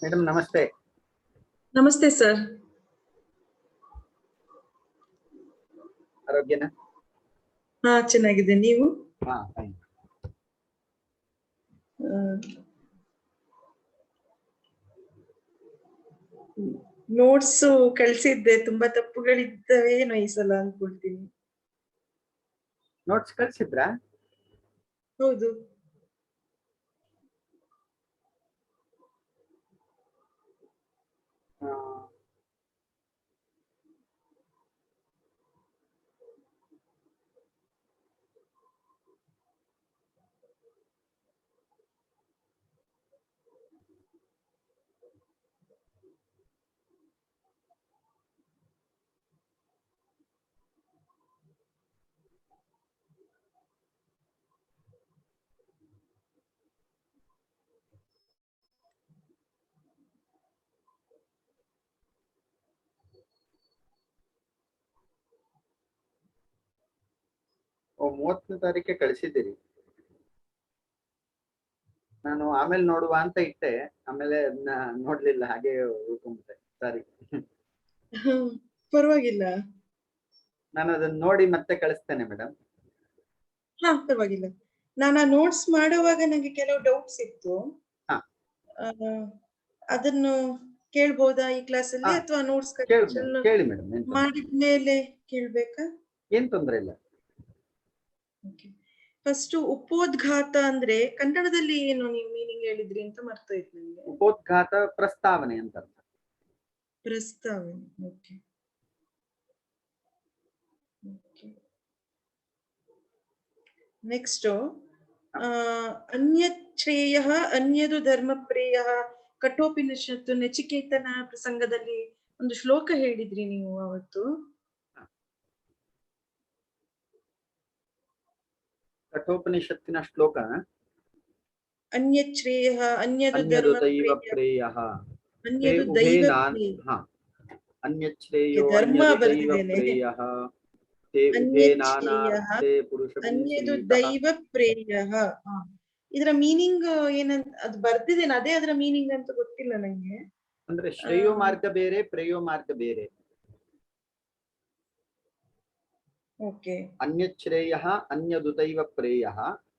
Madam ನಮಸ್ತೆ. ನಮಸ್ತೆ sir. ಆರೋಗ್ಯನಾ? ಹಾ, ಚೆನ್ನಾಗಿದೆ. ನೀವು? ಹಾ, ಫೈನ್. ನೋಟ್ಸ್ ಕಳ್ಸಿದ್ದೆ, ತುಂಬಾ ತಪ್ಪುಗಳಿದ್ದಾವೆ ಏನೋ ಈ ಸಲ ಅನ್ಕೊಳ್ತೀನಿ. ನೋಟ್ಸ್ ಕಳ್ಸಿದ್ರಾ? ಹೌದು. ಓ, 30ನೇ ತಾರೀಕೆ ಕಳಿಸಿದ್ದೀರಿ. ನಾನು ಆಮೇಲೆ ನೋಡುವ ಅಂತ ಇಟ್ಟೆ, ಆಮೇಲೆ ಅದನ್ನ ನೋಡ್ಲಿಲ್ಲ, ಹಾಗೆ ಉಳ್ಕೊಂಡ್ಬಿಟ್ಟೆ. ಸಾರಿ. ಪರವಾಗಿಲ್ಲ. ನಾನು ಅದನ್ನ ನೋಡಿ ಮತ್ತೆ ಕಳಿಸ್ತೇನೆ ಮೇಡಮ್. ಹಾ, ಪರವಾಗಿಲ್ಲ. ನಾನು ಆ ನೋಟ್ಸ್ ಮಾಡುವಾಗ ನಂಗೆ ಕೆಲವು ಡೌಟ್ಸ್ ಇತ್ತು. ಹಾ. ಅದನ್ನು ಕೇಳ್ಬೋದಾ ಈ ಕ್ಲಾಸ್ ಅಲ್ಲಿ, ಅಥವಾ ನೋಟ್ಸ್ ಕೇಳಿ ಮೇಡಮ್. ಮಾಡಿದ್ಮೇಲೆ ಕೇಳ್ಬೇಕಾ? ಏನ್ ತೊಂದ್ರೆ ಇಲ್ಲ. ಫಸ್ಟ್ ಉಪೋದ್ಘಾತ ಅಂದ್ರೆ ಕನ್ನಡದಲ್ಲಿ ಏನು ನೀವು ಮೀನಿಂಗ್ ಹೇಳಿದ್ರಿ ಅಂತ ಮರ್ತಾ ಇತ್ತು ನನಗೆ. ಉಪೋದ್ಘಾತ ಪ್ರಸ್ತಾವನೆ ಅಂತ ಅರ್ಥ. ಪ್ರಸ್ತಾವನೆ. ಓಕೆ. ನೆಕ್ಸ್ಟ್, ಅನ್ಯಚ್ಛೇಯ ಅನ್ಯದು ಧರ್ಮಪ್ರೇಯ ಕಠೋಪನಿಷತ್ತು ನಚಿಕೇತನ ಪ್ರಸಂಗದಲ್ಲಿ ಒಂದು ಶ್ಲೋಕ ಹೇಳಿದ್ರಿ ನೀವು ಅವತ್ತು. ಕಠೋಪನಿಷತ್ತಿನ ಶ್ಲೋಕ. ಅನ್ಯಚ್ಛೇಯ ಅನ್ಯದು ಧರ್ಮಪ್ರೇಯ ಅನ್ಯದು ದೈವ ಅನ್ಯಚ್ಛೇಯೋ ಧರ್ಮ ಬರ್ದಿದ್ದೇನೆ. ಅನ್ಯದು ದೈವ ಪ್ರೇಯ. ಇದರ ಮೀನಿಂಗ್ ಏನಂತ ಅದು ಬರ್ದಿದ್ದೇನೆ, ಅದೇ ಅದರ ಮೀನಿಂಗ್ ಅಂತ ಗೊತ್ತಿಲ್ಲ ನಂಗೆ. ಅಂದ್ರೆ ಶ್ರೇಯೋ ಮಾರ್ಗ ಬೇರೆ, ಪ್ರೇಯೋ ಮಾರ್ಗ ಬೇರೆ. ಓಕೆ. ಅನ್ಯಚ್ಛ್ರೇಯ ಅನ್ಯದುತೈವ ಪ್ರೇಯ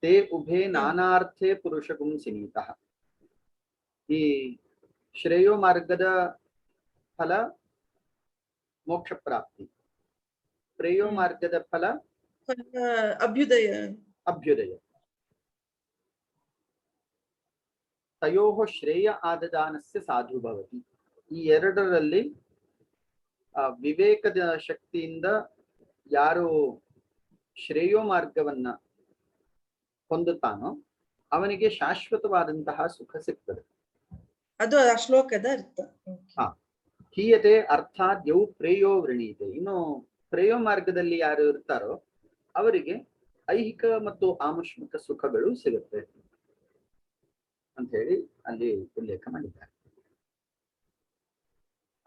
ತೇ ಉಭೇ ನಾನಾರ್ಥೇ ಪುರುಷಗುಂ ಸಿನೀತಃ. ಈ ಶ್ರೇಯೋ ಮಾರ್ಗದ ಫಲ ಮೋಕ್ಷ ಪ್ರಾಪ್ತಿ, ಪ್ರೇಯೋ ಮಾರ್ಗದ ಫಲ ಅಭ್ಯುದಯ. ತಯೋಃ ಶ್ರೇಯ ಆದದಾನಸ್ಯ ಸಾಧು ಭವತಿ. ಈ ಎರಡರಲ್ಲಿ ವಿವೇಕದ ಶಕ್ತಿಯಿಂದ ಯಾರು ಶ್ರೇಯೋ ಮಾರ್ಗವನ್ನ ಹೊಂದುತ್ತಾನೋ ಅವನಿಗೆ ಶಾಶ್ವತವಾದಂತಹ ಸುಖ ಸಿಗ್ತದೆ. ಅದು ಆ ಶ್ಲೋಕದ ಅರ್ಥ. ಹೀಯತೆ ಅರ್ಥಾತ್ ಯೌ ಪ್ರೇಯೋ ವೃಣೀತೆ. ಇನ್ನು ಪ್ರೇಯೋ ಮಾರ್ಗದಲ್ಲಿ ಯಾರು ಇರ್ತಾರೋ ಅವರಿಗೆ ಐಹಿಕ ಮತ್ತು ಆಮುಷ್ಮಿಕ ಸುಖಗಳು ಸಿಗುತ್ತೆ ಅಂತ ಹೇಳಿ ಅಲ್ಲಿ ಉಲ್ಲೇಖ ಮಾಡಿದ್ದಾರೆ.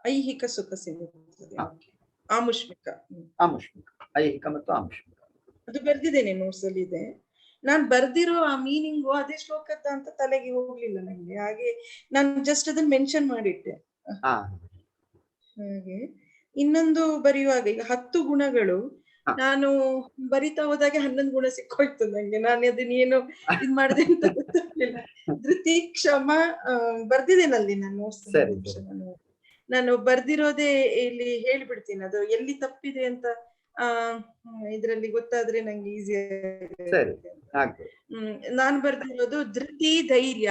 ಐಹಿಕ ಸುಖ ಸಿಗುತ್ತದೆ, ಆಮುಷ್ಮಿಕ. ಐಹಿಕ ಮತ್ತು ಆಮುಷ್ಮಿಕ ಅದು ಬರ್ದಿದ್ದೇನೆ, ನೋಟ್ಸ್ ಅಲ್ಲಿ ಇದೆ. ನಾನ್ ಬರ್ದಿರೋ ಆ ಮೀನಿಂಗು ಅದೇ ಶ್ಲೋಕದ ಅಂತ ತಲೆಗೆ ಹೋಗ್ಲಿಲ್ಲ ನಂಗೆ, ಹಾಗೆ ನಾನು ಜಸ್ಟ್ ಅದನ್ನ ಮೆನ್ಷನ್ ಮಾಡಿಟ್ಟೆ. ಹಾಗೆ ಇನ್ನೊಂದು ಬರೆಯುವಾಗ ಈಗ 10 ಗುಣಗಳು ನಾನು ಬರಿತಾ ಹೋದಾಗ 11 ಗುಣ ಸಿಕ್ಕೋಯ್ತು ನಂಗೆ. ನಾನು ಅದನ್ನ ಏನು ಇದ್ ಮಾಡಿದೆ ಅಂತ ಗೊತ್ತಾಗ್ಲಿಲ್ಲ. ಧೃತಿ, ಕ್ಷಮ ಬರ್ದಿದ್ದೇನಲ್ಲಿ ನಾನು ನೋಟ್ಸ್. ನಾನು ಬರ್ದಿರೋದೇ ಇಲ್ಲಿ ಹೇಳ್ಬಿಡ್ತೀನಿ, ಅದು ಎಲ್ಲಿ ತಪ್ಪಿದೆ ಅಂತ ಇದ್ರಲ್ಲಿ ಗೊತ್ತಾದ್ರೆ ನಂಗೆ ಈಸಿ ಆಗುತ್ತೆ. ನಾನು ಬರ್ದಿರೋದು ಧೃತಿ ಧೈರ್ಯ,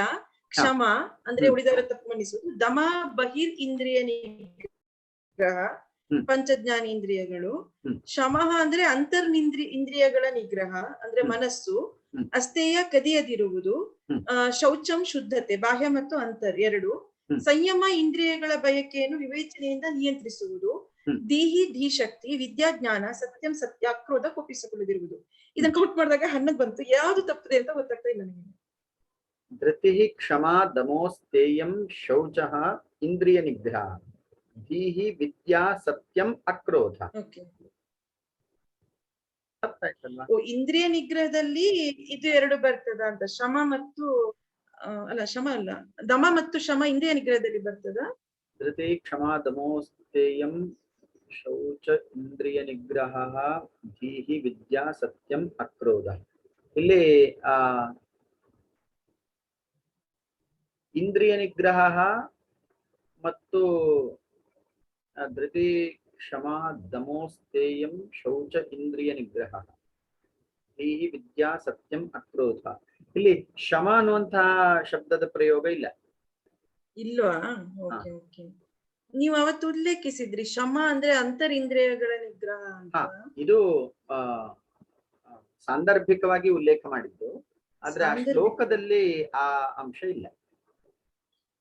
ಕ್ಷಮ ಅಂದ್ರೆ ಉಳಿದವರ ತಪ್ಪು ಮನ್ನಿಸುವುದು, ದಮ ಬಹಿರ್ ಇಂದ್ರಿಯ ನಿಗ್ರಹ ಪಂಚಜ್ಞಾನೇಂದ್ರಿಯಗಳು, ಶಮಃ ಅಂದ್ರೆ ಇಂದ್ರಿಯಗಳ ನಿಗ್ರಹ ಅಂದ್ರೆ ಮನಸ್ಸು, ಅಸ್ಥೇಯ ಕದಿಯದಿರುವುದು, ಶೌಚಂ ಶುದ್ಧತೆ ಬಾಹ್ಯ ಮತ್ತು ಅಂತರ್ ಎರಡು, ಸಂಯಮ ಇಂದ್ರಿಯಗಳ ಬಯಕೆಯನ್ನು ವಿವೇಚನೆಯಿಂದ ನಿಯಂತ್ರಿಸುವುದು, ದೀಹಿ ಧೀಶಕ್ತಿ ವಿದ್ಯಾಜ್ಞಾನ ಸತ್ಯಂ ಸತ್ಯ ಕ್ರೋಧ ಕೋಪಿಸಿಕೊಳ್ಳದಿರುವುದು. ಇದನ್ನ ಕೌಂಟ್ ಮಾಡಿದಾಗ 11 ಬಂತು. ಯಾವ್ದು ತಪ್ಪದೆ ಅಂತ ಗೊತ್ತಾಗ್ತಾ ಇಲ್ಲ ನನಗೆ. ಧೃತಿ ಕ್ಷಮಾ ದಮೋಸ್ತೇಯಂ ಶೌಚಃ ಇಂದ್ರಿಯ ನಿಗ್ರಹ, ಧೀಹಿ ವಿದ್ಯಾ ಸತ್ಯಂ ಅಕ್ರೋಧ. ಇಂದ್ರಿಯ ನಿಗ್ರಹದಲ್ಲಿ ಇದು ಎರಡು ಬರ್ತದ ಅಂತ, ಶ್ರಮ ಮತ್ತು ಅಲ್ಲ ಶಮ ಅಲ್ಲ, ದಮ ಮತ್ತು ಶಮ ಇಂದ್ರಿಯ ನಿಗ್ರಹದಲ್ಲಿ ಬರ್ತದ. ಧೃತಿ ಕ್ಷಮಾ ದಮೋಸ್ತೇಯಂ ಶೌಚ ಇಂದ್ರಿಯ ನಿಗ್ರಹ ಧೀಹಿ ವಿದ್ಯಾ ಸತ್ಯಂ ಅಕ್ರೋಧ. ಇಲ್ಲಿ ಇಂದ್ರಿಯ ನಿಗ್ರಹ ಮತ್ತು ಧೃತಿ ಕ್ಷಮಾ ದಮೋಸ್ತೇಯಂ ಶೌಚ ಇಂದ್ರಿಯ ನಿಗ್ರಹ ಧೀಹಿ ವಿದ್ಯಾ ಸತ್ಯಂ ಅಕ್ರೋಧ. ಇಲ್ಲಿ ಶಮ ಅನ್ನುವಂತಹ ಶಬ್ದದ ಪ್ರಯೋಗ ಇಲ್ಲ. ಇಲ್ವಾ? Okay okay. ನೀವು ಅವತ್ತು ಉಲ್ಲೇಖಿಸಿದ್ರಿ ಶಮ ಅಂದ್ರೆ ಅಂತರಿಂದ್ರಿಯಗಳ ನಿಗ್ರಹ ಅಂತ. ಇದು ಸಾಂದರ್ಭಿಕವಾಗಿ ಉಲ್ಲೇಖ ಮಾಡಿದ್ದು, ಆದ್ರೆ ಆ ಶ್ಲೋಕದಲ್ಲಿ ಆ ಅಂಶ ಇಲ್ಲ.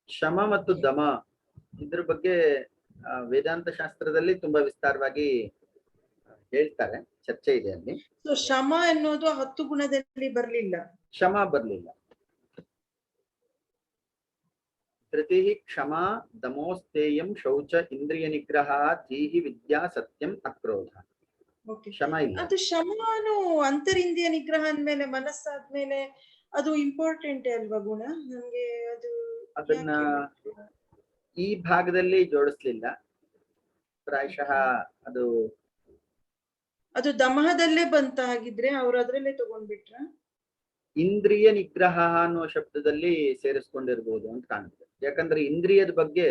ಶಮ ಮತ್ತು ದಮ ಇದ್ರ ಬಗ್ಗೆ ವೇದಾಂತ ಶಾಸ್ತ್ರದಲ್ಲಿ ತುಂಬಾ ವಿಸ್ತಾರವಾಗಿ ಹೇಳ್ತಾರೆ, ಚರ್ಚೆ ಇದೆ ಅಲ್ಲಿ. ಶಮ ಎನ್ನುವುದು 10 ಗುಣದಲ್ಲಿ ಬರ್ಲಿಲ್ಲ, ಶಮ ಬರ್ಲಿಲ್ಲ. ಧೃತಿ ಕ್ಷಮಾ ದಮೋಸ್ತೇಯಂ ಶೌಚ ಇಂದ್ರಿಯ ನಿಗ್ರಹ ಧೀಹಿ ವಿದ್ಯಾ ಸತ್ಯಂ ಅಕ್ರೋಧ. ಶಮ ಇಲ್ಲ. ಅದು ಶಮನು ಅಂತರಿಂದ್ರಿಯ ನಿಗ್ರಹ ಅಂದ್ಮೇಲೆ ಮನಸ್ಸಾದ್ಮೇಲೆ ಅದು ಇಂಪಾರ್ಟೆಂಟ್ ಅಲ್ವಾ ಗುಣ? ನಮ್ಗೆ ಅದನ್ನ ಈ ಭಾಗದಲ್ಲಿ ಜೋಡಿಸ್ಲಿಲ್ಲ ಪ್ರಾಯಶಃ. ಅದು ದಮಹದಲ್ಲೇ ಬಂತ ಹಾಗಿದ್ರೆ ಅವ್ರು ಅದ್ರಲ್ಲೇ ತಗೊಂಡ್ಬಿಟ್ರ? ಇಂದ್ರಿಯ ನಿಗ್ರಹ ಅನ್ನುವ ಶಬ್ದದಲ್ಲಿ ಸೇರಿಸ್ಕೊಂಡಿರ್ಬೋದು ಅಂತ ಕಾಣುತ್ತೆ. ಯಾಕಂದ್ರೆ ಇಂದ್ರಿಯದ ಬಗ್ಗೆ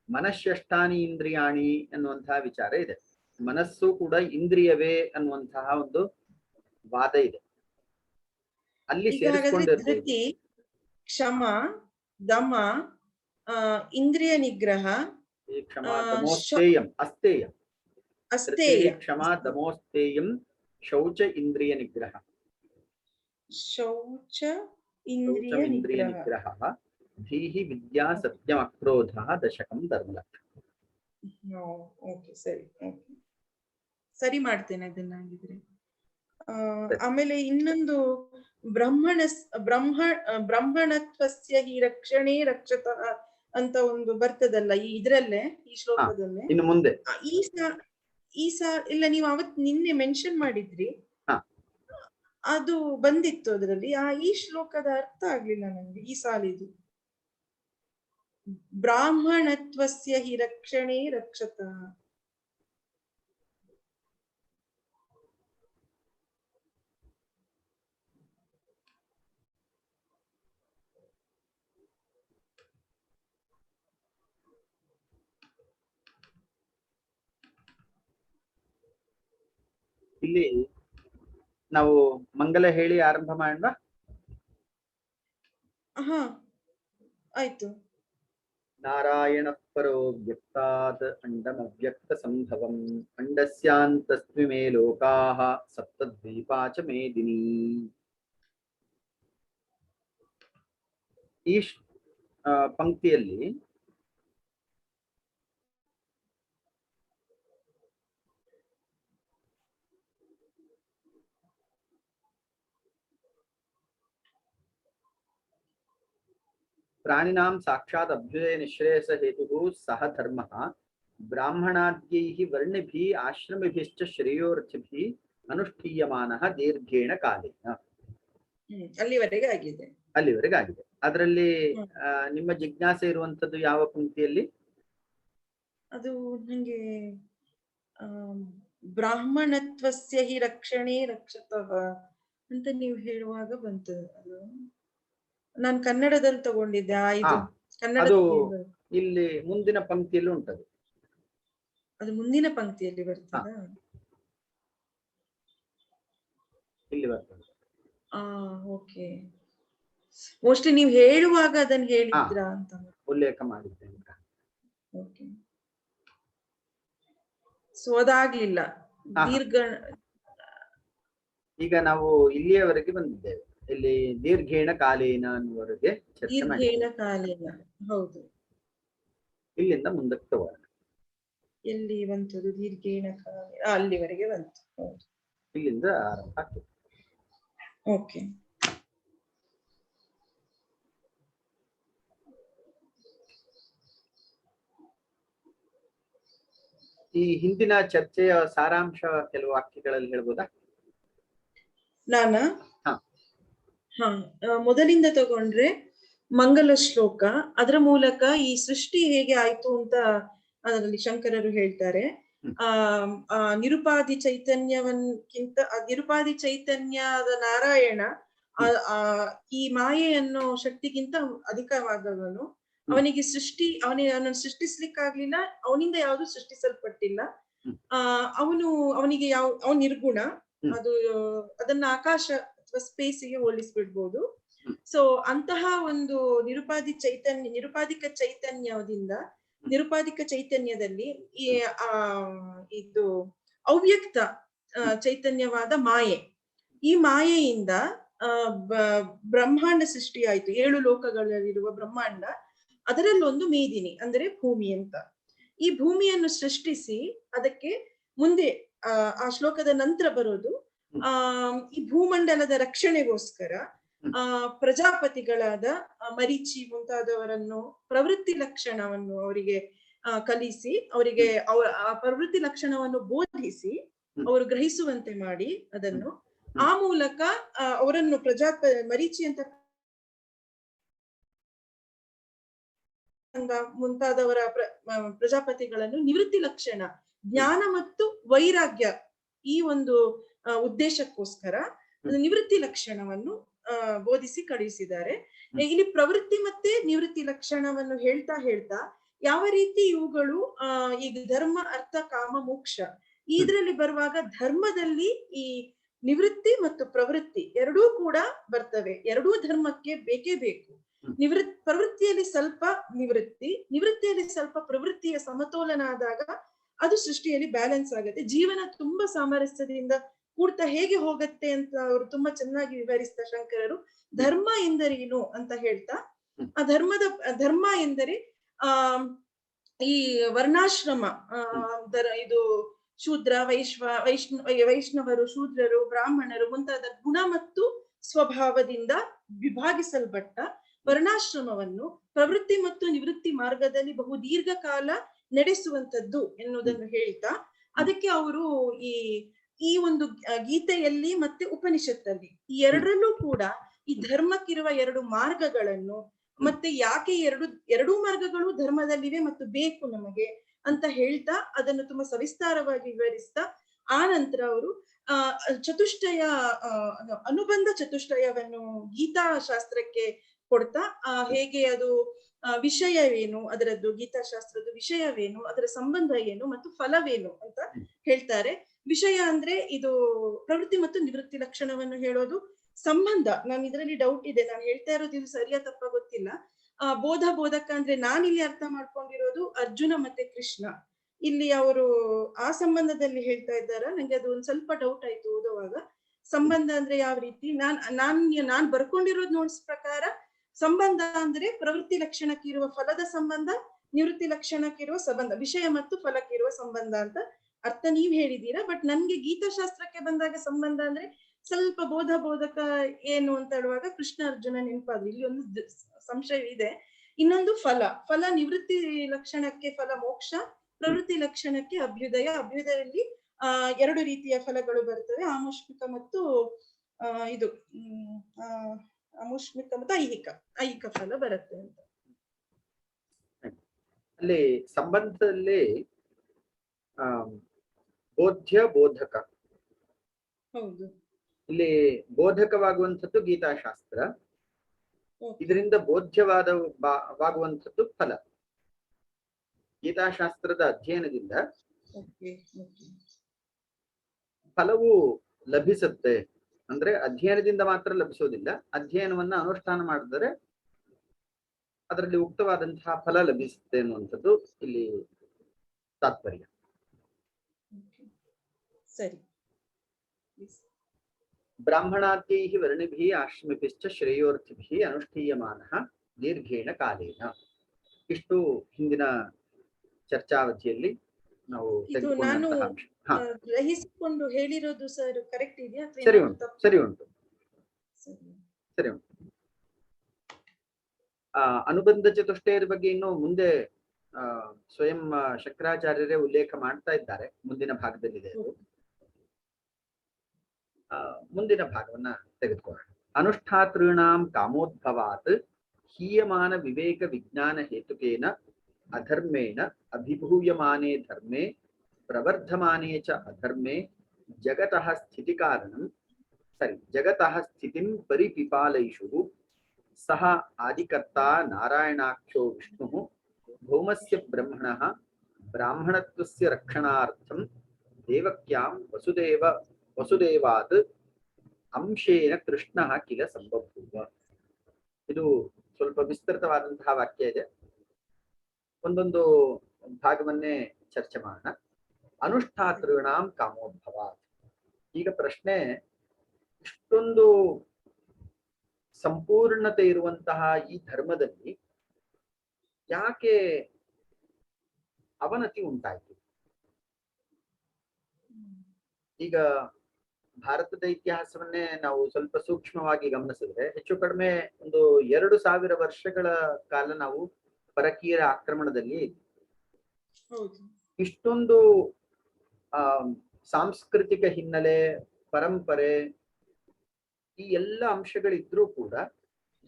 ಮನಶ್ಯಷ್ಟಾನಿ ಇಂದ್ರಿಯಾಣಿ ಅನ್ನುವಂತಹ ವಿಚಾರ ಇದೆ. ಮನಸ್ಸು ಕೂಡ ಇಂದ್ರಿಯವೇ ಅನ್ನುವಂತಹ ಒಂದು ವಾದ ಇದೆ, ಅಲ್ಲಿ ಸೇರಿಸ್ಕೊಂಡಿರ್ಬೋದು. ಕ್ಷಮ ದಮ ಇಂದ್ರಿಯ ನಿಗ್ರಹ ಕ್ಷಮಾ ದಮೋಸ್ತೇಯಂ ಅಸ್ತೇಯಂ ಅಸ್ತೇಯ ಕ್ಷಮಾ ದಮೋಸ್ತೇಯಂ ಶೌಚ ಇಂದ್ರಿಯ ನಿಗ್ರಹ ಶೌಚ ಇಂದ್ರಿಯ ನಿಗ್ರಹ ಧೀಹಿ ವಿದ್ಯಾ ಸತ್ಯಂ ಅಕ್ರೋಧ ದಶಕಂ ಧರ್ಮಲಕ್ಷಣ. ಓಕೆ ಸರಿ, ಸರಿ ಮಾಡ್ತೇನೆ ಅದನ್ನ ಹಾಗಿದ್ರೆ. ಆಮೇಲೆ ಇನ್ನೊಂದು ಬ್ರಹ್ಮಣತ್ವಸ್ಯ ಹಿ ರಕ್ಷಣೆ ರಕ್ಷತಃ ಅಂತ ಒಂದು ಬರ್ತದಲ್ಲ ಇದ್ರಲ್ಲೇ, ಈ ಶ್ಲೋಕದಲ್ಲೇ. ಇನ್ನು ಮುಂದೆ ಇಲ್ಲ, ನೀವು ನಿನ್ನೆ ಮೆನ್ಷನ್ ಮಾಡಿದ್ರಿ, ಅದು ಬಂದಿತ್ತು ಅದರಲ್ಲಿ. ಈ ಶ್ಲೋಕದ ಅರ್ಥ ಆಗ್ಲಿಲ್ಲ ನಂಗೆ ಈ ಸಾಲಿದು. ಬ್ರಾಹ್ಮಣತ್ವಸ್ಯ ಹಿ ರಕ್ಷಣೆ ರಕ್ಷತಃ. ಇಲ್ಲಿ ನಾವು ಮಂಗಲ ಹೇಳಿ ಆರಂಭ ಮಾಡೋಣ. ಆಯ್ತು. ನಾರಾಯಣ ಪರೋ ವ್ಯಕ್ತಾತ್ ಅಂಡಮವ್ಯಕ್ತ ಸಂಭವಂ ಅಂಡಸ್ಯಾಂತಸ್ತ್ವಿಮೇ ಲೋಕಾಃ ಸಪ್ತದ್ವೀಪಾ ಚ ಮೇದಿನಿ. ಈ ಪಂಕ್ತಿಯಲ್ಲಿ ಪ್ರಾಣಿನಾಂ ಸಾಕ್ಷಾತ್ ಅಭ್ಯುದಯ ನಿಶ್ರೇಯಸ ಹೇತುಃ ಸಹ ಧರ್ಮಃ ಬ್ರಾಹ್ಮಣಾದ್ಯೈಃ ವರ್ಣಿಭಿಃ ಆಶ್ರಮಿಭಿಶ್ಚ ಶ್ರೇಯೋರ್ಥಿಭಿಃ ಅನುಷ್ಠೀಯಮಾನಃ ದೀರ್ಘೇಣ ಕಾಲೇನ. ಅಲ್ಲಿವರೆಗೆ ಆಗಿದೆ. ಅದರಲ್ಲಿ ನಿಮ್ಮ ಜಿಜ್ಞಾಸೆ ಇರುವಂತದ್ದು ಯಾವ ಪಂಕ್ತಿಯಲ್ಲಿ? ಅದು ನಂಗೆ ಬ್ರಾಹ್ಮಣತ್ವಸ್ಯ ಹಿ ರಕ್ಷಣೆ ರಕ್ಷತಃ ಅಂತ ನೀವು ಹೇಳುವಾಗ ಬಂತು. ಅದು ನಾನು ಕನ್ನಡದಲ್ಲಿ ತಗೊಂಡಿದ್ದೆ. ಅದು ಇಲ್ಲಿ ಮುಂದಿನ ಪಂಕ್ತಿಯಲ್ಲಿ ಉಂಟದು. ಅದು ಮುಂದಿನ ಪಂಕ್ತಿಯಲ್ಲಿ ಬರ್ತದ? ಇಲ್ಲಿ ಬರ್ತದೆ. ಓಕೆ. ಮೋಸ್ಟ್ಲಿ ನೀವು ಹೇಳುವಾಗ ಅದನ್ನ ಹೇಳಿದ್ರಾ ಅಂತ ಉಲ್ಲೇಖ ಮಾಡಿದ್ದೇನೆ. ಓಕೆ. ಸೊ ಅದಾಗ್ಲಿಲ್ಲ. ಈಗ ನಾವು ಇಲ್ಲಿಯವರೆಗೆ ಬಂದಿದ್ದೇವೆ. ಇಲ್ಲಿ ದೀರ್ಘೇಣ ಕಾಲೇನ ಅನ್ನುವರೆಗೆ ಚರ್ಚೆ ಮಾಡಿದ್ದೇವೆ. ಹೌದು. ಇಲ್ಲಿಂದ ಮುಂದಕ್ಕೆ ತಗೋಣ. ಎಲ್ಲಿ ಬಂತದು ದೀರ್ಘೇಣ ಕಾಲೇ? ಅಲ್ಲಿವರೆಗೆ ಬಂತು. ಹೌದು, ಇಲ್ಲಿಂದ ಆರಂಭ ಆಗ್ತದೆ. ಓಕೆ. ಈ ಹಿಂದಿನ ಚರ್ಚೆಯ ಸಾರಾಂಶ ಕೆಲವು ವಾಕ್ಯಗಳಲ್ಲಿ ಹೇಳ್ಬೋದಾ? ಹಾ, ಮೊದಲಿಂದ ತಗೊಂಡ್ರೆ ಮಂಗಲ ಶ್ಲೋಕ, ಅದರ ಮೂಲಕ ಈ ಸೃಷ್ಟಿ ಹೇಗೆ ಆಯ್ತು ಅಂತ ಅದರಲ್ಲಿ ಶಂಕರರು ಹೇಳ್ತಾರೆ. ನಿರುಪಾಧಿ ಚೈತನ್ಯವನ್ಕಿಂತ ನಿರುಪಾಧಿ ಚೈತನ್ಯದ ನಾರಾಯಣ ಈ ಮಾಯೆ ಅನ್ನೋ ಶಕ್ತಿಗಿಂತ ಅಧಿಕವಾದವನು. ಅವನಿಗೆ ಅವನನ್ನು ಸೃಷ್ಟಿಸ್ಲಿಕ್ಕಾಗ್ಲಿಲ್ಲ, ಅವನಿಂದ ಯಾವುದು ಸೃಷ್ಟಿಸಲ್ಪಟ್ಟಿಲ್ಲ. ಅವನಿಗೆ ಅವನ ನಿರ್ಗುಣ, ಅದನ್ನ ಆಕಾಶ ಅಥವಾ ಸ್ಪೇಸಿಗೆ ಹೋಲಿಸ್ಬಿಡ್ಬೋದು. ಸೊ ಅಂತಹ ಒಂದು ನಿರುಪಾಧಿಕ ಚೈತನ್ಯದಲ್ಲಿ ಇದು ಅವ್ಯಕ್ತ ಚೈತನ್ಯವಾದ ಮಾಯೆ, ಈ ಮಾಯೆಯಿಂದ ಬ್ರಹ್ಮಾಂಡ ಸೃಷ್ಟಿ ಆಯ್ತು. 7 ಲೋಕಗಳಲ್ಲಿರುವ ಬ್ರಹ್ಮಾಂಡ, ಅದರಲ್ಲೊಂದು ಮೇದಿನಿ ಅಂದ್ರೆ ಭೂಮಿ ಅಂತ. ಈ ಭೂಮಿಯನ್ನು ಸೃಷ್ಟಿಸಿ ಅದಕ್ಕೆ ಮುಂದೆ ಆ ಶ್ಲೋಕದ ನಂತರ ಬರೋದು, ಈ ಭೂಮಂಡಲದ ರಕ್ಷಣೆಗೋಸ್ಕರ ಪ್ರಜಾಪತಿಗಳಾದ ಮರೀಚಿ ಮುಂತಾದವರನ್ನು ಪ್ರವೃತ್ತಿ ಲಕ್ಷಣವನ್ನು ಅವರಿಗೆ ಕಲಿಸಿ, ಅವರಿಗೆ ಆ ಪ್ರವೃತ್ತಿ ಲಕ್ಷಣವನ್ನು ಬೋಧಿಸಿ ಅವರು ಗ್ರಹಿಸುವಂತೆ ಮಾಡಿ, ಅದನ್ನು ಆ ಮೂಲಕ ಅವರನ್ನು ಮರೀಚಿ ಅಂತ ಮುಂತಾದವರ ಪ್ರಜಾಪತಿಗಳನ್ನು ನಿವೃತ್ತಿ ಲಕ್ಷಣ, ಜ್ಞಾನ ಮತ್ತು ವೈರಾಗ್ಯ, ಈ ಒಂದು ಉದ್ದೇಶಕ್ಕೋಸ್ಕರ ನಿವೃತ್ತಿ ಲಕ್ಷಣವನ್ನು ಬೋಧಿಸಿ ಕಳುಹಿಸಿದ್ದಾರೆ. ಇಲ್ಲಿ ಪ್ರವೃತ್ತಿ ಮತ್ತೆ ನಿವೃತ್ತಿ ಲಕ್ಷಣವನ್ನು ಹೇಳ್ತಾ ಯಾವ ರೀತಿ ಇವುಗಳು ಈಗ ಧರ್ಮ, ಅರ್ಥ, ಕಾಮ, ಮೋಕ್ಷ ಇದರಲ್ಲಿ ಬರುವಾಗ ಧರ್ಮದಲ್ಲಿ ಈ ನಿವೃತ್ತಿ ಮತ್ತು ಪ್ರವೃತ್ತಿ ಎರಡೂ ಕೂಡ ಬರ್ತವೆ. ಎರಡೂ ಧರ್ಮಕ್ಕೆ ಬೇಕೇ ಬೇಕು. ಪ್ರವೃತ್ತಿಯಲ್ಲಿ ಸ್ವಲ್ಪ ನಿವೃತ್ತಿಯಲ್ಲಿ ಸ್ವಲ್ಪ ಪ್ರವೃತ್ತಿಯ ಸಮತೋಲನ ಆದಾಗ ಅದು ಸೃಷ್ಟಿಯಲ್ಲಿ ಬ್ಯಾಲೆನ್ಸ್ ಆಗುತ್ತೆ. ಜೀವನ ತುಂಬಾ ಸಾಮರಸ್ಯದಿಂದ ಕೂಡ್ತಾ ಹೇಗೆ ಹೋಗತ್ತೆ ಅಂತ ಅವರು ತುಂಬಾ ಚೆನ್ನಾಗಿ ವಿವರಿಸ್ತಾ ಶಂಕರರು. ಧರ್ಮ ಎಂದರೇನು ಅಂತ ಹೇಳ್ತಾ, ಆ ಧರ್ಮ ಎಂದರೆ ಈ ವರ್ಣಾಶ್ರಮ, ಇದು ಶೂದ್ರ, ವೈಷ್ಣವರು, ಶೂದ್ರರು, ಬ್ರಾಹ್ಮಣರು ಮುಂತಾದ ಗುಣ ಮತ್ತು ಸ್ವಭಾವದಿಂದ ವಿಭಾಗಿಸಲ್ಪಟ್ಟ ವರ್ಣಾಶ್ರಮವನ್ನು ಪ್ರವೃತ್ತಿ ಮತ್ತು ನಿವೃತ್ತಿ ಮಾರ್ಗದಲ್ಲಿ ಬಹು ದೀರ್ಘಕಾಲ ನಡೆಸುವಂತದ್ದು ಎನ್ನುವುದನ್ನು ಹೇಳ್ತಾ, ಅದಕ್ಕೆ ಅವರು ಈ ಒಂದು ಗೀತೆಯಲ್ಲಿ ಮತ್ತೆ ಉಪನಿಷತ್ತಲ್ಲಿ ಈ ಎರಡರಲ್ಲೂ ಕೂಡ ಈ ಧರ್ಮಕ್ಕಿರುವ 2 ಮಾರ್ಗಗಳನ್ನು, ಮತ್ತೆ ಯಾಕೆ ಎರಡೂ ಮಾರ್ಗಗಳು ಧರ್ಮದಲ್ಲಿವೆ ಮತ್ತು ಬೇಕು ನಮಗೆ ಅಂತ ಹೇಳ್ತಾ ಅದನ್ನು ತುಂಬಾ ಸವಿಸ್ತಾರವಾಗಿ ವಿವರಿಸ್ತಾ, ಆ ನಂತರ ಅವರು ಚತುಷ್ಟಯ ಅನುಬಂಧ ಚತುಷ್ಟಯವನ್ನು ಗೀತಾಶಾಸ್ತ್ರಕ್ಕೆ ಕೊಡ್ತಾ, ಹೇಗೆ ಅದು ವಿಷಯವೇನು, ಅದರದ್ದು ಗೀತಾಶಾಸ್ತ್ರದ ವಿಷಯವೇನು, ಅದರ ಸಂಬಂಧ ಏನು ಮತ್ತು ಫಲವೇನು ಅಂತ ಹೇಳ್ತಾರೆ. ವಿಷಯ ಅಂದ್ರೆ ಇದು ಪ್ರವೃತ್ತಿ ಮತ್ತು ನಿವೃತ್ತಿ ಲಕ್ಷಣವನ್ನು ಹೇಳೋದು. ಸಂಬಂಧ, ನಾನು ಇದರಲ್ಲಿ ಡೌಟ್ ಇದೆ, ನಾನು ಹೇಳ್ತಾ ಇರೋದು ಇದು ಸರಿಯಾ ತಪ್ಪ ಗೊತ್ತಿಲ್ಲ. ಬೋಧಕ ಅಂದ್ರೆ ನಾನಿಲ್ಲಿ ಅರ್ಥ ಮಾಡ್ಕೊಂಡಿರೋದು ಅರ್ಜುನ ಮತ್ತೆ ಕೃಷ್ಣ. ಇಲ್ಲಿ ಅವರು ಆ ಸಂಬಂಧದಲ್ಲಿ ಹೇಳ್ತಾ ಇದ್ದಾರ, ನಂಗೆ ಅದು ಒಂದ್ ಸ್ವಲ್ಪ ಡೌಟ್ ಆಯ್ತು ಓದುವಾಗ. ಸಂಬಂಧ ಅಂದ್ರೆ ಯಾವ ರೀತಿ, ನಾನ್ ಬರ್ಕೊಂಡಿರೋದು ನೋಡ್ಸ್ ಪ್ರಕಾರ ಸಂಬಂಧ ಅಂದ್ರೆ ಪ್ರವೃತ್ತಿ ಲಕ್ಷಣಕ್ಕೆ ಇರುವ ಫಲದ ಸಂಬಂಧ, ನಿವೃತ್ತಿ ಲಕ್ಷಣಕ್ಕಿರುವ ಸಂಬಂಧ, ವಿಷಯ ಮತ್ತು ಫಲಕ್ಕಿರುವ ಸಂಬಂಧ ಅಂತ ಅರ್ಥ ನೀವ್ ಹೇಳಿದೀರಾ. ಬಟ್ ನನ್ಗೆ ಗೀತಾಶಾಸ್ತ್ರಕ್ಕೆ ಬಂದಾಗ ಸಂಬಂಧ ಅಂದ್ರೆ ಸ್ವಲ್ಪ ಬೋಧಕ ಏನು ಅಂತ ಹೇಳುವಾಗ ಕೃಷ್ಣ ಅರ್ಜುನ ನೆನಪಾದ್ರು. ಇಲ್ಲಿ ಒಂದು ಸಂಶಯ ಇದೆ. ಇನ್ನೊಂದು ಫಲ ನಿವೃತ್ತಿ ಲಕ್ಷಣಕ್ಕೆ ಫಲ ಮೋಕ್ಷ, ಪ್ರವೃತ್ತಿ ಲಕ್ಷಣಕ್ಕೆ ಅಭ್ಯುದಯದಲ್ಲಿ 2 ರೀತಿಯ ಫಲಗಳು ಬರ್ತವೆ, ಆಮುಷ್ಮಿಕ ಮತ್ತು ಆಮುಷ್ಮಿಕ ಮತ್ತು ಐಹಿಕ ಫಲ ಬರುತ್ತೆ ಅಂತ. ಅಲ್ಲಿ ಸಂಬಂಧದಲ್ಲಿ ಬೋಧಕ, ಹೌದು, ಇಲ್ಲಿ ಬೋಧಕವಾಗುವಂಥದ್ದು ಗೀತಾಶಾಸ್ತ್ರ, ಇದರಿಂದ ಬೋಧ್ಯವಾಗುವಂಥದ್ದು ಫಲ. ಗೀತಾಶಾಸ್ತ್ರದ ಅಧ್ಯಯನದಿಂದ ಫಲವು ಲಭಿಸುತ್ತೆ. ಅಂದ್ರೆ ಅಧ್ಯಯನದಿಂದ ಮಾತ್ರ ಲಭಿಸೋದಿಲ್ಲ, ಅಧ್ಯಯನವನ್ನ ಅನುಷ್ಠಾನ ಮಾಡಿದರೆ ಅದರಲ್ಲಿ ಉಕ್ತವಾದಂತಹ ಫಲ ಲಭಿಸುತ್ತೆ ಅನ್ನುವಂಥದ್ದು ಇಲ್ಲಿ ತಾತ್ಪರ್ಯ. ಸರಿ. ಬ್ರಾಹ್ಮಣಾದ್ಯೈಃ ವರ್ಣಿಭಿಃ ಆಶ್ರಮಿಭಿಶ್ಚ ಶ್ರೇಯೋರ್ಥಿಭಿಃ ಅನುಷ್ಠೀಯಮಾನಃ ದೀರ್ಘೇಣ ಕಾಲೇನ. ಇಷ್ಟು ಹಿಂದಿನ ಚರ್ಚಾವಧಿಯಲ್ಲಿ ನಾವು ಗ್ರಹಿಸಿಕೊಂಡು ಹೇಳಿರೋದು ಸರ್ ಕರೆಕ್ಟ್ ಇದೆಯಾ? ಸರಿ ಉಂಟು. ಅನುಬಂಧ ಚತುಷ್ಟಯದ ಬಗ್ಗೆ ಇನ್ನು ಮುಂದೆ ಸ್ವಯಂ ಶಂಕರಾಚಾರ್ಯರೇ ಉಲ್ಲೇಖ ಮಾಡ್ತಾ ಇದ್ದಾರೆ. ಮುಂದಿನ ಭಾಗದಲ್ಲಿದೆ ಅದು. ಮುಂದಿನ ಭಾಗವನ್ನ ತೆಗೆದುಕೊಳ್ಳೋಣ. ಅನುಷ್ಠಾತॄಣಾಂ ಕಾಮೋದ್ಭವಾತ್ ಹೀಯಮಾನ ವಿವೇಕ ವಿಜ್ಞಾನ ಹೇತುಕೇನ ಅಧರ್ಮೇಣ ಅಭಿಭೂಯಮಾನೇ ಧರ್ಮೇ ಪ್ರವರ್ಧಮಾನೇ ಚ ಅಧರ್ಮೇ ಜಗತಃ ಸ್ಥಿತಿ ಕಾರಣಂ ಜಗತಃ ಸ್ಥಿತಿಂ ಪರಿಪಿಪಾಲಯಿಷುಃ ಸಹ ಆದಿಕರ್ತಾ ನಾರಾಯಣಾಖ್ಯೋ ವಿಷ್ಣುಃ ಭೌಮಸ್ಯ ಬ್ರಹ್ಮಣಃ ಬ್ರಾಹ್ಮಣತ್ವಸ್ಯ ರಕ್ಷಣಾರ್ಥಂ ದೇವಕ್ಯಾಂ ವಸುದೇವಾತ್ ಅಂಶೇನ ಕೃಷ್ಣಃ ಕಿಲ ಸಂಬಭೂವ. ಇದು ಸ್ವಲ್ಪ ವಿಸ್ತೃತವಾದಂತಹ ವಾಕ್ಯ ಇದೆ. ಒಂದೊಂದು ಭಾಗವನ್ನೇ ಚರ್ಚೆ ಮಾಡೋಣ. ಅನುಷ್ಠಾತೃಣಾಂ ಕಾಮೋದ್ಭವ. ಈಗ ಪ್ರಶ್ನೆ, ಇಷ್ಟೊಂದು ಸಂಪೂರ್ಣತೆ ಇರುವಂತಹ ಈ ಧರ್ಮದಲ್ಲಿ ಯಾಕೆ ಅವನತಿ ಉಂಟಾಯಿತು? ಈಗ ಭಾರತದ ಇತಿಹಾಸವನ್ನೇ ನಾವು ಸ್ವಲ್ಪ ಸೂಕ್ಷ್ಮವಾಗಿ ಗಮನಿಸಿದ್ರೆ ಹೆಚ್ಚು ಕಡಿಮೆ ಒಂದು 2000 ವರ್ಷಗಳ ಕಾಲ ನಾವು ಪರಕೀಯರ ಆಕ್ರಮಣದಲ್ಲಿ ಇಷ್ಟೊಂದು ಸಾಂಸ್ಕೃತಿಕ ಹಿನ್ನೆಲೆ, ಪರಂಪರೆ, ಈ ಎಲ್ಲ ಅಂಶಗಳಿದ್ರೂ ಕೂಡ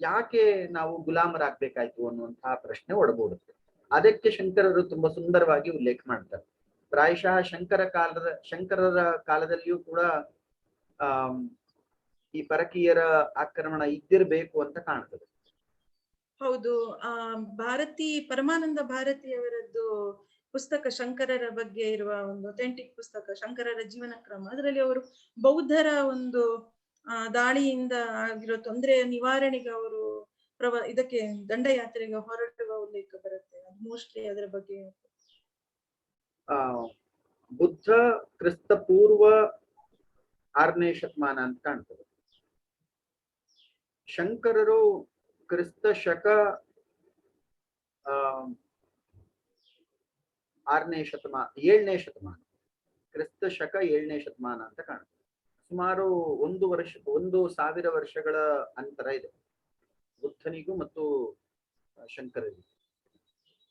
ಯಾಕೆ ನಾವು ಗುಲಾಮರಾಗ್ಬೇಕಾಯ್ತು ಅನ್ನುವಂತಹ ಪ್ರಶ್ನೆ ಒಡಗೂಡುತ್ತೆ. ಅದಕ್ಕೆ ಶಂಕರರು ತುಂಬಾ ಸುಂದರವಾಗಿ ಉಲ್ಲೇಖ ಮಾಡ್ತಾರೆ. ಪ್ರಾಯಶಃ ಶಂಕರರ ಕಾಲದಲ್ಲಿಯೂ ಕೂಡ ಈ ಪರಕೀಯರ ಆಕ್ರಮಣ ಇದ್ದಿರಬೇಕು ಅಂತ ಕಾಣ್ತದೆ. ಹೌದು. ಪರಮಾನಂದ ಭಾರತಿಯವರದ್ದು ಪುಸ್ತಕ, ಶಂಕರರ ಬಗ್ಗೆ ಇರುವ ಒಂದು ಅಥೆಂಟಿಕ್ ಪುಸ್ತಕ ಶಂಕರರ ಜೀವನ ಕ್ರಮ, ಅದರಲ್ಲಿ ಅವರು ಬೌದ್ಧರ ಒಂದು ದಾಳಿಯಿಂದ ಆಗಿರೋ ತೊಂದರೆಯ ನಿವಾರಣೆಗೆ ಅವರು ಇದಕ್ಕೆ ದಂಡಯಾತ್ರೆಗೆ ಹೊರಡುವ ಉಲ್ಲೇಖ ಬರುತ್ತೆ. ಮೋಸ್ಟ್ಲಿ ಅದರ ಬಗ್ಗೆ ಬುದ್ಧ ಕ್ರಿಸ್ತ ಪೂರ್ವ 6ನೇ ಶತಮಾನ ಅಂತ ಕಾಣ್ತದೆ. ಶಂಕರರು ಕ್ರಿಸ್ತ ಶಕ 7ನೇ ಶತಮಾನ, ಕ್ರಿಸ್ತ ಶಕ 7ನೇ ಶತಮಾನ ಅಂತ ಕಾಣುತ್ತೆ. ಸುಮಾರು 1000 ವರ್ಷಗಳ ಅಂತರ ಇದೆ ಬುದ್ಧನಿಗೂ ಮತ್ತು ಶಂಕರರಿಗೂ.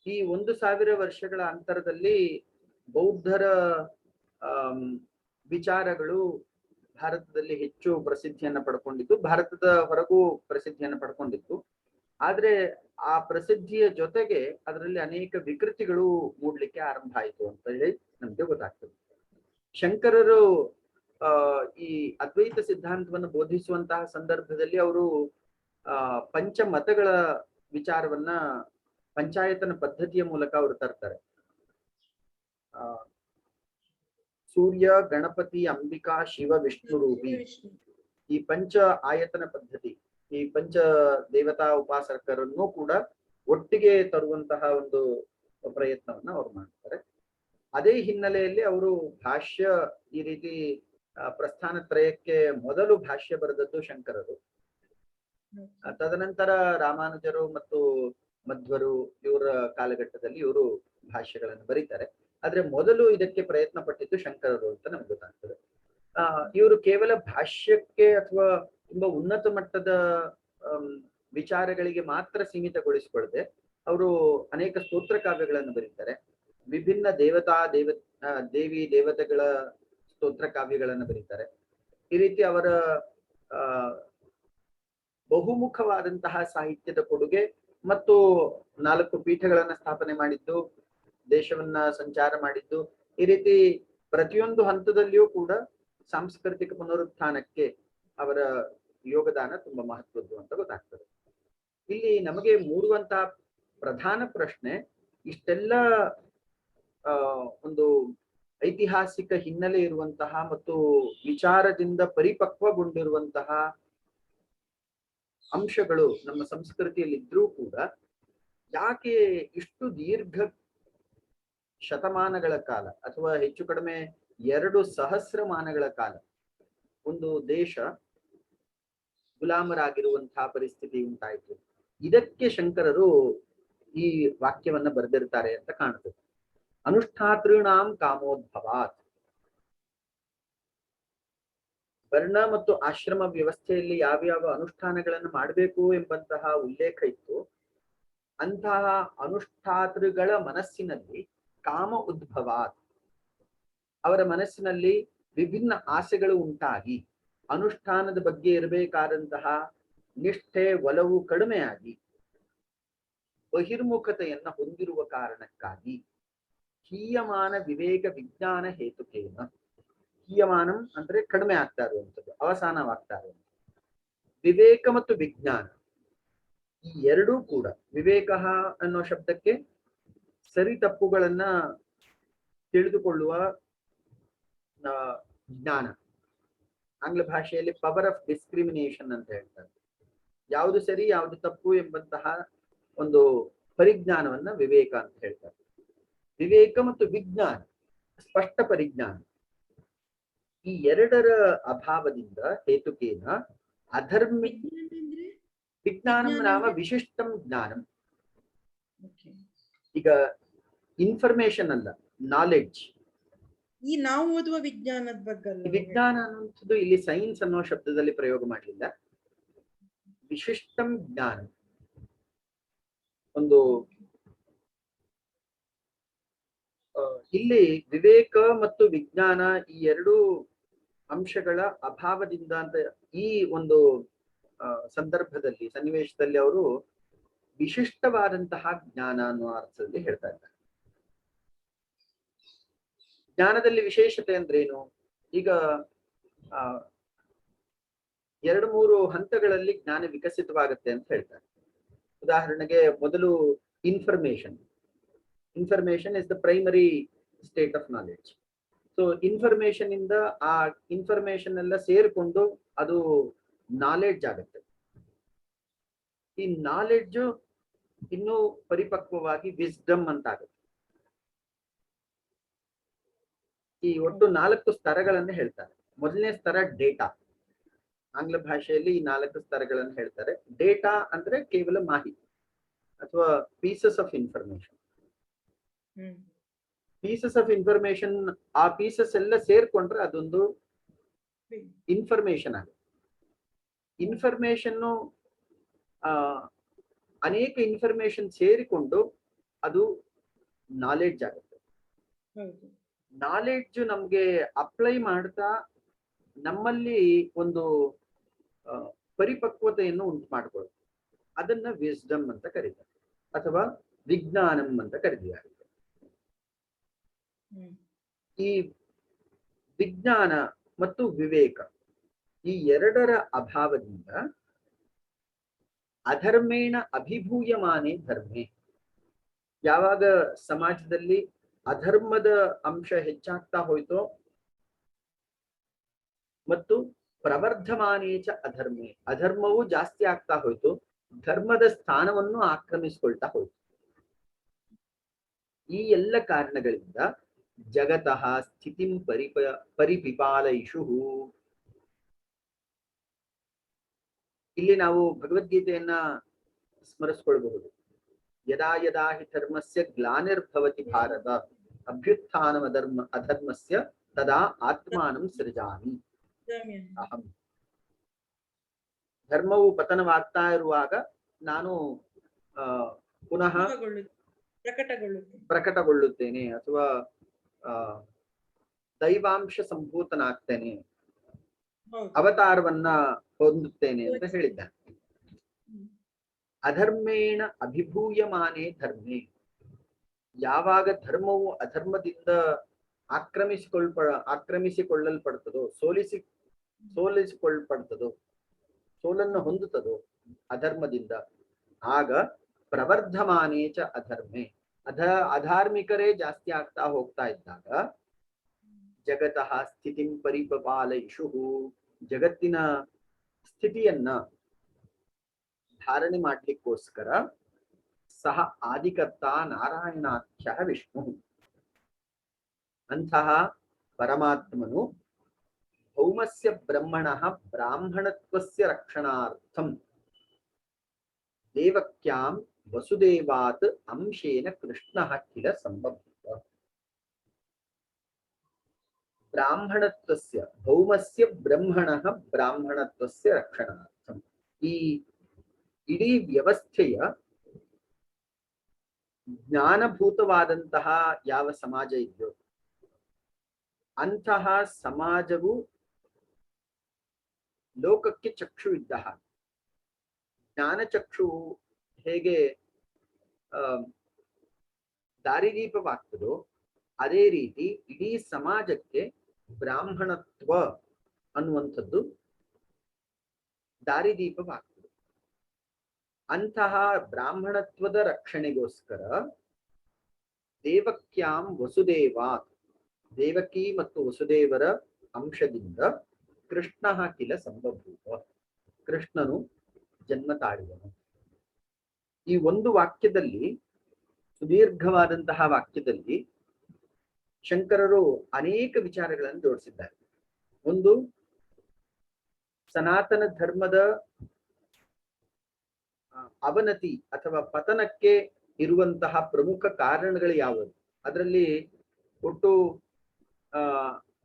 ಈ 1000 ವರ್ಷಗಳ ಅಂತರದಲ್ಲಿ ಬೌದ್ಧರ ವಿಚಾರಗಳು ಭಾರತದಲ್ಲಿ ಹೆಚ್ಚು ಪ್ರಸಿದ್ಧಿಯನ್ನು ಪಡ್ಕೊಂಡಿತ್ತು, ಭಾರತದ ಹೊರಗೂ ಪ್ರಸಿದ್ಧಿಯನ್ನು ಪಡ್ಕೊಂಡಿತ್ತು. ಆದ್ರೆ ಆ ಪ್ರಸಿದ್ಧಿಯ ಜೊತೆಗೆ ಅದರಲ್ಲಿ ಅನೇಕ ವಿಕೃತಿಗಳು ಮೂಡ್ಲಿಕ್ಕೆ ಆರಂಭ ಆಯಿತು ಅಂತ ಹೇಳಿ ನಮ್ಗೆ ಗೊತ್ತಾಗ್ತದೆ. ಶಂಕರರು ಈ ಅದ್ವೈತ ಸಿದ್ಧಾಂತವನ್ನು ಬೋಧಿಸುವಂತಹ ಸಂದರ್ಭದಲ್ಲಿ ಅವರು ಪಂಚಮತಗಳ ವಿಚಾರವನ್ನ ಪಂಚಾಯತನ ಪದ್ಧತಿಯ ಮೂಲಕ ಅವರು ತರ್ತಾರೆ. ಸೂರ್ಯ, ಗಣಪತಿ, ಅಂಬಿಕಾ, ಶಿವ, ವಿಷ್ಣು ರೂಪಿ, ಈ ಪಂಚ ಆಯತನ ಪದ್ಧತಿ, ಈ ಪಂಚ ದೇವತಾ ಉಪಾಸಕರನ್ನು ಕೂಡ ಒಟ್ಟಿಗೆ ತರುವಂತಹ ಒಂದು ಪ್ರಯತ್ನವನ್ನ ಅವ್ರು ಮಾಡ್ತಾರೆ. ಅದೇ ಹಿನ್ನೆಲೆಯಲ್ಲಿ ಅವರು ಭಾಷ್ಯ, ಈ ರೀತಿ ಪ್ರಸ್ಥಾನ ತ್ರಯಕ್ಕೆ ಮೊದಲು ಭಾಷ್ಯ ಬರೆದದ್ದು ಶಂಕರರು. ತದನಂತರ ರಾಮಾನುಜರು ಮತ್ತು ಮಧ್ವರು ಇವರ ಕಾಲಘಟ್ಟದಲ್ಲಿ ಇವರು ಭಾಷ್ಯಗಳನ್ನು ಬರೀತಾರೆ. ಆದ್ರೆ ಮೊದಲು ಇದಕ್ಕೆ ಪ್ರಯತ್ನ ಪಟ್ಟಿದ್ದು ಶಂಕರರು ಅಂತ ನಮ್ಗೆ ಗೊತ್ತಾಗ್ತದೆ. ಇವರು ಕೇವಲ ಭಾಷ್ಯಕ್ಕೆ ಅಥವಾ ತುಂಬಾ ಉನ್ನತ ಮಟ್ಟದ ವಿಚಾರಗಳಿಗೆ ಮಾತ್ರ ಸೀಮಿತಗೊಳಿಸಿಕೊಳ್ಳದೆ ಅವರು ಅನೇಕ ಸ್ತೋತ್ರ ಕಾವ್ಯಗಳನ್ನು ಬರೀತಾರೆ. ವಿಭಿನ್ನ ದೇವಿ ದೇವತೆಗಳ ಸ್ತೋತ್ರ ಕಾವ್ಯಗಳನ್ನು ಬರೀತಾರೆ. ಈ ರೀತಿ ಅವರ ಬಹುಮುಖವಾದಂತಹ ಸಾಹಿತ್ಯದ ಕೊಡುಗೆ ಮತ್ತು 4 ಪೀಠಗಳನ್ನ ಸ್ಥಾಪನೆ ಮಾಡಿದ್ದು, ದೇಶವನ್ನ ಸಂಚಾರ ಮಾಡಿದ್ದು, ಈ ರೀತಿ ಪ್ರತಿಯೊಂದು ಹಂತದಲ್ಲಿಯೂ ಕೂಡ ಸಾಂಸ್ಕೃತಿಕ ಪುನರುತ್ಥಾನಕ್ಕೆ ಅವರ ಯೋಗದಾನ ತುಂಬಾ ಮಹತ್ವದ್ದು ಅಂತ ಗೊತ್ತಾಗ್ತದೆ. ಇಲ್ಲಿ ನಮಗೆ ಮೂಡುವಂತಹ ಪ್ರಧಾನ ಪ್ರಶ್ನೆ, ಇಷ್ಟೆಲ್ಲ ಒಂದು ಐತಿಹಾಸಿಕ ಹಿನ್ನೆಲೆ ಇರುವಂತಹ ಮತ್ತು ವಿಚಾರದಿಂದ ಪರಿಪಕ್ವಗೊಂಡಿರುವಂತಹ ಅಂಶಗಳು ನಮ್ಮ ಸಂಸ್ಕೃತಿಯಲ್ಲಿ ಇದ್ರೂ ಕೂಡ ಯಾಕೆ ಇಷ್ಟು ದೀರ್ಘ ಶತಮಾನಗಳ ಕಾಲ ಅಥವಾ ಹೆಚ್ಚು ಕಡಿಮೆ 2 ಸಹಸ್ರಮಾನಗಳ ಕಾಲ ಒಂದು ದೇಶ ಗುಲಾಮರಾಗಿರುವಂತಹ ಪರಿಸ್ಥಿತಿ ಉಂಟಾಯಿತು? ಇದಕ್ಕೆ ಶಂಕರರು ಈ ವಾಕ್ಯವನ್ನ ಬರೆದಿರ್ತಾರೆ ಅಂತ ಕಾಣುತ್ತದೆ. ಅನುಷ್ಠಾತೃಣಾಂ ಕಾಮೋದ್ಭವಾತ್. ವರ್ಣ ಮತ್ತು ಆಶ್ರಮ ವ್ಯವಸ್ಥೆಯಲ್ಲಿ ಯಾವ್ಯಾವ ಅನುಷ್ಠಾನಗಳನ್ನು ಮಾಡಬೇಕು ಎಂಬಂತಹ ಉಲ್ಲೇಖ ಇತ್ತು. ಅಂತಹ ಅನುಷ್ಠಾತೃಗಳ ಮನಸ್ಸಿನಲ್ಲಿ ಕಾಮ ಉದ್ಭವಾತ್, ಅವರ ಮನಸ್ಸಿನಲ್ಲಿ ವಿಭಿನ್ನ ಆಸೆಗಳು ಉಂಟಾಗಿ ಅನುಷ್ಠಾನದ ಬಗ್ಗೆ ಇರಬೇಕಾದಂತಹ ನಿಷ್ಠೆ ಒಲವು ಕಡಿಮೆಯಾಗಿ ಬಹಿರ್ಮುಖತೆಯನ್ನ ಹೊಂದಿರುವ ಕಾರಣಕ್ಕಾಗಿ ಹೀಯಮಾನ ವಿವೇಕ ವಿಜ್ಞಾನ ಹೇತುಕೇನ, ಹೀಯಮಾನಂ ಅಂದ್ರೆ ಕಡಿಮೆ ಆಗ್ತಾ ಇರುವಂಥದ್ದು, ಅವಸಾನವಾಗ್ತಾ ಇರುವಂಥದ್ದು. ವಿವೇಕ ಮತ್ತು ವಿಜ್ಞಾನ ಈ ಎರಡೂ ಕೂಡ, ವಿವೇಕ ಅನ್ನೋ ಶಬ್ದಕ್ಕೆ ಸರಿ ತಪ್ಪುಗಳನ್ನ ತಿಳಿದುಕೊಳ್ಳುವ ಜ್ಞಾನ, ಆಂಗ್ಲ ಭಾಷೆಯಲ್ಲಿ ಪವರ್ ಆಫ್ ಡಿಸ್ಕ್ರಿಮಿನೇಷನ್ ಅಂತ ಹೇಳ್ತಾರೆ. ಯಾವುದು ಸರಿ ಯಾವುದು ತಪ್ಪು ಎಂಬಂತಹ ಒಂದು ಪರಿಜ್ಞಾನವನ್ನ ವಿವೇಕ ಅಂತ ಹೇಳ್ತಾರೆ. ವಿವೇಕ ಮತ್ತು ವಿಜ್ಞಾನ, ಸ್ಪಷ್ಟ ಪರಿಜ್ಞಾನ, ಈ ಎರಡರ ಅಭಾವದಿಂದ ಹೇತುಕೇನ ಅಧರ್ಮ, ವಿಜ್ಞಾನಂ ನಾಮ ವಿಶಿಷ್ಟಂ ಜ್ಞಾನಂ. ಈಗ ಇನ್ಫಾರ್ಮೇಶನ್ ಅಲ್ಲ, ನಾಲೆಡ್ಜ್. ಈ ನಾವು ಓದುವ ವಿಜ್ಞಾನದ ಬಗ್ಗೆ, ವಿಜ್ಞಾನ ಅನ್ನುವಂಥದ್ದು ಇಲ್ಲಿ ಸೈನ್ಸ್ ಅನ್ನೋ ಶಬ್ದದಲ್ಲಿ ಪ್ರಯೋಗ ಮಾಡಲಿಲ್ಲ. ವಿಶಿಷ್ಟಂ ಜ್ಞಾನ, ಒಂದು ಇಲ್ಲಿ ವಿವೇಕ ಮತ್ತು ವಿಜ್ಞಾನ ಈ ಎರಡು ಅಂಶಗಳ ಅಭಾವದಿಂದ ಅಂತ ಈ ಒಂದು ಸಂದರ್ಭದಲ್ಲಿ, ಸನ್ನಿವೇಶದಲ್ಲಿ ಅವರು ವಿಶಿಷ್ಟವಾದಂತಹ ಜ್ಞಾನ ಅನ್ನೋ ಅರ್ಥದಲ್ಲಿ ಹೇಳ್ತಾ ಇದ್ದಾರೆ. ಜ್ಞಾನದಲ್ಲಿ ವಿಶೇಷತೆ ಅಂದ್ರೇನು? ಈಗ 2-3 ಹಂತಗಳಲ್ಲಿ ಜ್ಞಾನ ವಿಕಸಿತವಾಗುತ್ತೆ ಅಂತ ಹೇಳ್ತಾರೆ. ಉದಾಹರಣೆಗೆ ಮೊದಲು information. Information is the primary state of knowledge. So information ಇಂದ ಆ ಇನ್ಫಾರ್ಮೇಶನ್ ಎಲ್ಲ ಸೇರಿಕೊಂಡು ಅದು ನಾಲೆಡ್ಜ್ ಆಗುತ್ತೆ. ಈ ನಾಲೆಡ್ಜ್ ಇನ್ನೂ ಪರಿಪಕ್ವವಾಗಿ ವಿಸ್ಡಮ್ ಅಂತ ಆಗುತ್ತೆ. ಈ ಒಟ್ಟು 4 ಸ್ತರಗಳನ್ನು ಹೇಳ್ತಾರೆ. ಮೊದಲನೇ ಸ್ತರ ಡೇಟಾ. ಆಂಗ್ಲ ಭಾಷೆಯಲ್ಲಿ ಈ 4 ಸ್ತರಗಳನ್ನು ಹೇಳ್ತಾರೆ. ಡೇಟಾ ಅಂದ್ರೆ ಕೇವಲ ಮಾಹಿತಿ ಅಥವಾ pieces of information. Pieces of information, ಆ ಪೀಸಸ್ ಎಲ್ಲ ಸೇರ್ಕೊಂಡ್ರೆ ಅದೊಂದು ಇನ್ಫಾರ್ಮೇಶನ್ ಆಗುತ್ತೆ. ಇನ್ಫಾರ್ಮೇಶನ್ ಅನೇಕ ಇನ್ಫಾರ್ಮೇಶನ್ ಸೇರಿಕೊಂಡು ಅದು ನಾಲೆಡ್ಜ್ ಆಗುತ್ತೆ. ನಾಲೆಡ್ಜ್ ನಮ್ಗೆ ಅಪ್ಲೈ ಮಾಡ್ತಾ ನಮ್ಮಲ್ಲಿ ಒಂದು ಪರಿಪಕ್ವತೆಯನ್ನು ಉಂಟು ಮಾಡಿಕೊಳ್ಳುತ್ತೆ. ಅದನ್ನ ವಿಸ್ಡಮ್ ಅಂತ ಕರೀತಾರೆ ಅಥವಾ ವಿಜ್ಞಾನಂ ಅಂತ ಕರೀತಾರೆ. ಈ ವಿಜ್ಞಾನ ಮತ್ತು ವಿವೇಕ ಈ ಎರಡರ ಅಭಾವದಿಂದ ಅಧರ್ಮೇಣ ಅಭಿಭೂಯಮಾನೆ ಧರ್ಮೇ, ಯಾವಾಗ ಸಮಾಜದಲ್ಲಿ ಅಧರ್ಮದ ಅಂಶ ಹೆಚ್ಚಾಗ್ತಾ ಹೋಯ್ತೋ ಮತ್ತು ಪ್ರವರ್ಧಮಾನೇಚ ಅಧರ್ಮೇ, ಅಧರ್ಮವು ಜಾಸ್ತಿ ಆಗ್ತಾ ಹೋಯ್ತು, ಧರ್ಮದ ಸ್ಥಾನವನ್ನು ಆಕ್ರಮಿಸಿಕೊಳ್ತಾ ಹೋಯ್ತು. ಈ ಎಲ್ಲ ಕಾರಣಗಳಿಂದ ಜಗತಃ ಸ್ಥಿತಿಂ ಪರಿಪಿಪಾಲಯಿಷು. ಇಲ್ಲಿ ನಾವು ಭಗವದ್ಗೀತೆಯನ್ನ ಸ್ಮರಿಸಿಕೊಳ್ಳಬಹುದು. ಯದಾ ಯದಾ ಹಿ ಧರ್ಮಸ್ಯ ಗ್ಲಾನಿರ್ಭವತಿ ಭಾರತ ಅಭ್ಯುತ್ಥಾನಂ ಅಧರ್ಮಸ್ಯ ತದಾ ಆತ್ಮಾನಂ ಸೃಜಾಮಿ ಅಹಂ. ಧರ್ಮವು ಪತನವಾಗ್ತಾ ಇರುವಾಗ ನಾನು ಪುನಃ ಪ್ರಕಟಗೊಳ್ಳುತ್ತೇನೆ ಅಥವಾ ದೈವಾಂಶ ಸಂಭೂತನಾಗ್ತೇನೆ, ಅವತಾರವನ್ನ ಹೊಂದುತ್ತೇನೆ ಅಂತ ಹೇಳಿದ್ದಾನೆ. ಅಧರ್ಮೇಣ ಅಭಿಭೂಯಮಾನೆ ಯಾವಾಗ ಧರ್ಮವು ಅಧರ್ಮದಿಂದ ಆಕ್ರಮಿಸಿಕೊಳ್ಳಲ್ಪಡ್ತದೋ, ಸೋಲಿಸಿಕೊಳ್ಳಲ್ಪಡ್ತದೋ, ಸೋಲನ್ನು ಹೊಂದುತ್ತದೋ ಅಧರ್ಮದಿಂದ, ಆಗ ಪ್ರವರ್ಧಮಾನೇಚ ಅಧರ್ಮೆ, ಅಧಾರ್ಮಿಕರೇ ಜಾಸ್ತಿ ಆಗ್ತಾ ಹೋಗ್ತಾ ಇದ್ದಾಗ ಜಗತಃ ಸ್ಥಿತಿಂ ಪರಿಪಾಲಯಿಷು, ಜಗತ್ತಿನ ಸ್ಥಿತಿಯನ್ನ ಧಾರಣೆ ಮಾಡ್ಲಿಕ್ಕೋಸ್ಕರ ಸಹ ಆದಿಕರ್ತ ನಾರಾಯಣಾಖ್ಯ ವಿಷ್ಣು, ಅಂತಹ ಪರಮಾತ್ಮನು ಭೌಮಸ್ಯ ಬ್ರಹ್ಮಣಃ ಬ್ರಾಹ್ಮಣತ್ವಸ್ಯ ರಕ್ಷಣಾರ್ಥಂ ದೇವಕ್ಯಾಂ ವಸುದೇವಾತ್ ಅಂಶೇನ ಕೃಷ್ಣಃ ಕಿಲ ಸಂಬಭೂವ. ಬ್ರಾಹ್ಮಣತ್ವಸ್ಯ, ಭೌಮಸ್ಯ ಬ್ರಹ್ಮಣಃ ಬ್ರಾಹ್ಮಣತ್ವಸ್ಯ ರಕ್ಷಣಾರ್ಥಂ, ಈ ಇಡೀ ವ್ಯವಸ್ಥೆಯ ಜ್ಞಾನಭೂತವಾದಂತಹ ಯಾವ ಸಮಾಜ ಇದೆಯೋ ಅಂತಹ ಸಮಾಜವು ಲೋಕಕ್ಕೆ ಚಕ್ಷು ಇದ್ದ ಹಾಗೆ. ಜ್ಞಾನಚಕ್ಷು ಹೇಗೆ ದಾರಿದೀಪವಾಗ್ತದೋ ಅದೇ ರೀತಿ ಇಡೀ ಸಮಾಜಕ್ಕೆ ಬ್ರಾಹ್ಮಣತ್ವ ಅನ್ನುವಂಥದ್ದು ದಾರಿದೀಪವಾಗ್ತದೆ. ಅಂತಹ ಬ್ರಾಹ್ಮಣತ್ವದ ರಕ್ಷಣೆಗೋಸ್ಕರ ದೇವಕ್ಯಾಂ ವಸುದೇವಾತ್, ದೇವಕಿ ಮತ್ತು ವಸುದೇವರ ಅಂಶದಿಂದ ಕೃಷ್ಣ ಕಿಲ ಸಂಭಭೂತ, ಕೃಷ್ಣನು ಜನ್ಮ ತಾಳಿದನು. ಈ ಒಂದು ವಾಕ್ಯದಲ್ಲಿ, ಸುದೀರ್ಘವಾದಂತಹ ವಾಕ್ಯದಲ್ಲಿ ಶಂಕರರು ಅನೇಕ ವಿಚಾರಗಳನ್ನು ಜೋಡಿಸಿದ್ದಾರೆ. ಒಂದು, ಸನಾತನ ಧರ್ಮದ ಅವನತಿ ಅಥವಾ ಪತನಕ್ಕೆ ಇರುವಂತಹ ಪ್ರಮುಖ ಕಾರಣಗಳು ಯಾವುವು. ಅದರಲ್ಲಿ ಒಟ್ಟು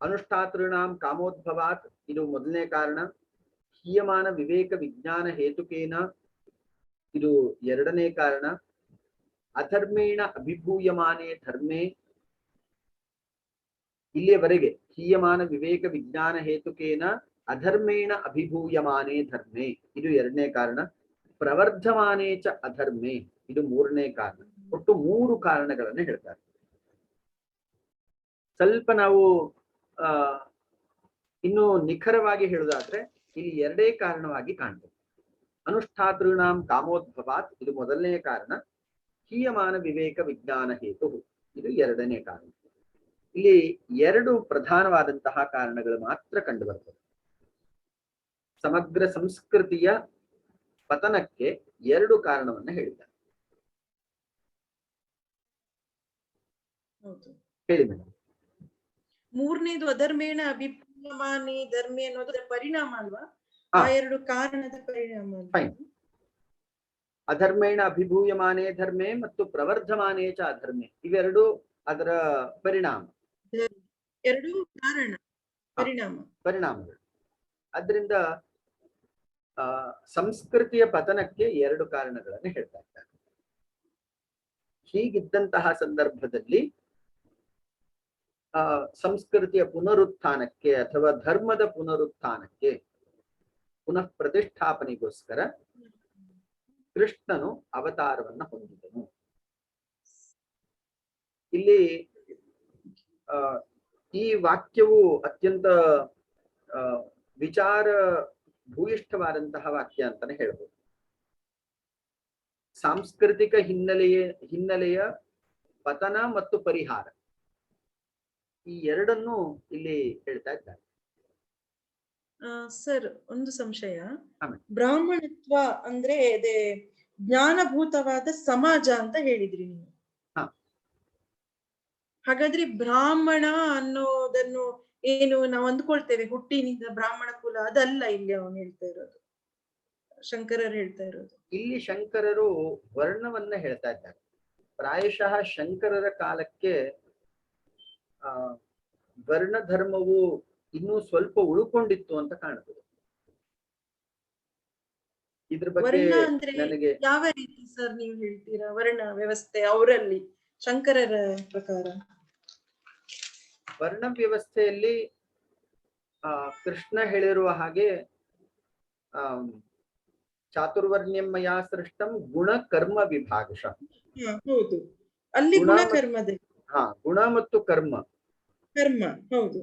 ಅನುಷ್ಠಾತೃಣಾಂ ಕಾಮೋದ್ಭವಾತ್ ಇದು ಮೊದಲನೇ ಕಾರಣ, ಹೀಯಮಾನ ವಿವೇಕ ವಿಜ್ಞಾನ ಹೇತುಕೇನ ಇದು ಎರಡನೇ ಕಾರಣ, ಅಧರ್ಮೇಣ ಅಭಿಭೂಯಮಾನೇ ಧರ್ಮೇ, ಇಲ್ಲಿಯವರೆಗೆ ಹೀಯಮಾನ ವಿವೇಕ ವಿಜ್ಞಾನ ಹೇತುಕೇನ ಅಧರ್ಮೇಣ ಅಭಿಭೂಯಮಾನೇ ಧರ್ಮೇ ಇದು ಎರಡನೇ ಕಾರಣ, ಪ್ರವರ್ಧಮಾನೇ ಚ ಅಧರ್ಮೇ ಇದು ಮೂರನೇ ಕಾರಣ. ಒಟ್ಟು ಮೂರು ಕಾರಣಗಳನ್ನು ಹೇಳ್ತಾರೆ. ಸ್ವಲ್ಪ ನಾವು ಇನ್ನು ನಿಖರವಾಗಿ ಹೇಳುವುದಾದ್ರೆ ಇಲ್ಲಿ ಎರಡೇ ಕಾರಣವಾಗಿ ಕಾಣ್ತದೆ. ಅನುಷ್ಠಾತೃಣಾಂ ಕಾಮೋದ್ಭವಾತ್ ಇದು ಮೊದಲನೇ ಕಾರಣ, ಹೀಯಮಾನ ವಿವೇಕ ವಿಜ್ಞಾನ ಹೇತು ಇದು ಎರಡನೇ ಕಾರಣ. ಇಲ್ಲಿ ಎರಡು ಪ್ರಧಾನವಾದಂತಹ ಕಾರಣಗಳು ಮಾತ್ರ ಕಂಡು ಬರ್ತದೆ. ಸಮಗ್ರ ಸಂಸ್ಕೃತಿಯ ಪತನಕ್ಕೆ ಎರಡು ಕಾರಣವನ್ನ ಹೇಳಿದ್ದಾರೆ. ಹೇಳಿ ಮೇಡಮ್. ಮೂರನೇದು ಅಧರ್ಮೇಣ ಅಭಿಭೂಯಮಾನೇ ಧರ್ಮೇ ಅನ್ನೋದ್ರ ಪರಿಣಾಮ ಅಲ್ವಾ? ಆ ಎರಡು ಕಾರಣದ ಪರಿಣಾಮ. ಅಧರ್ಮೇಣ ಅಭಿಭೂಯಮಾನೇ ಧರ್ಮೇ ಮತ್ತು ಪ್ರವರ್ಧಮಾನೇ ಚ ಅಧರ್ಮೇ ಇವೆರಡು ಅದರ ಪರಿಣಾಮ, ಎರಡು ಕಾರಣ ಪರಿಣಾಮಗಳು. ಅದರಿಂದ ಸಂಸ್ಕೃತಿಯ ಪತನಕ್ಕೆ ಎರಡು ಕಾರಣಗಳನ್ನು ಹೇಳ್ತಾ ಇದ್ದಾರೆ. ಹೀಗಿದ್ದಂತಹ ಸಂದರ್ಭದಲ್ಲಿ ಸಂಸ್ಕೃತಿಯ ಪುನರುತ್ಥಾನಕ್ಕೆ ಅಥವಾ ಧರ್ಮದ ಪುನರುತ್ಥಾನಕ್ಕೆ ಪುನಃ ಪ್ರತಿಷ್ಠಾಪನೆಗೋಸ್ಕರ ಕೃಷ್ಣನು ಅವತಾರವನ್ನ ಹೊಂದಿದನು. ಇಲ್ಲಿ ಈ ವಾಕ್ಯವು ಅತ್ಯಂತ ವಿಚಾರ ಭೂಯಿಷ್ಠವಾದಂತಹ ವಾಕ್ಯ ಅಂತಾನೆ ಹೇಳ್ಬೋದು. ಸಾಂಸ್ಕೃತಿಕ ಹಿನ್ನೆಲೆಯ ಪತನ ಮತ್ತು ಪರಿಹಾರ ಈ ಎರಡನ್ನು ಇಲ್ಲಿ ಹೇಳ್ತಾ ಇದ್ದಾರೆ. ಸರ್, ಒಂದು ಸಂಶಯ. ಬ್ರಾಹ್ಮಣತ್ವ ಅಂದ್ರೆ ಅದೇ ಜ್ಞಾನಭೂತವಾದ ಸಮಾಜ ಅಂತ ಹೇಳಿದ್ರಿ ನೀವು. ಹಾಗಾದ್ರೆ ಬ್ರಾಹ್ಮಣ ಅನ್ನೋದನ್ನು ಏನು ನಾವು ಅಂದ್ಕೊಳ್ತೇವೆ ಹುಟ್ಟಿನಿಂದ ಬ್ರಾಹ್ಮಣ ಕುಲ, ಅದಲ್ಲ ಇಲ್ಲಿ ಅವನು ಹೇಳ್ತಾ ಇರೋದು, ಶಂಕರರು ಹೇಳ್ತಾ ಇರೋದು. ಇಲ್ಲಿ ಶಂಕರರು ವರ್ಣವನ್ನ ಹೇಳ್ತಾ ಇದ್ದಾರೆ. ಪ್ರಾಯಶಃ ಶಂಕರರ ಕಾಲಕ್ಕೆ ವರ್ಣ ಧರ್ಮವು ಇನ್ನೂ ಸ್ವಲ್ಪ ಉಳ್ಕೊಂಡಿತ್ತು ಅಂತ ಕಾಣ್ತದೆ. ಇದ್ರ ಬಗ್ಗೆ ನನಗೆ ಯಾವ ರೀತಿ ಸರ್ ನೀವು ಹೇಳ್ತೀರಾ? ವರ್ಣ ವ್ಯವಸ್ಥೆ ಅವರಲ್ಲಿ ಶಂಕರರ ಪ್ರಕಾರ ವರ್ಣ ವ್ಯವಸ್ಥೆಯಲ್ಲಿ ಕೃಷ್ಣ ಹೇಳಿರುವ ಹಾಗೆ ಚಾತುರ್ವರ್ಣ್ಯಂ ಮಯಾ ಸೃಷ್ಟಂ ಗುಣ ಕರ್ಮ ವಿಭಾಗಶಃ. ಹೌದು, ಅಲ್ಲಿ ಗುಣ ಕರ್ಮದೆ. ಗುಣ ಮತ್ತು ಕರ್ಮ ಹೌದು.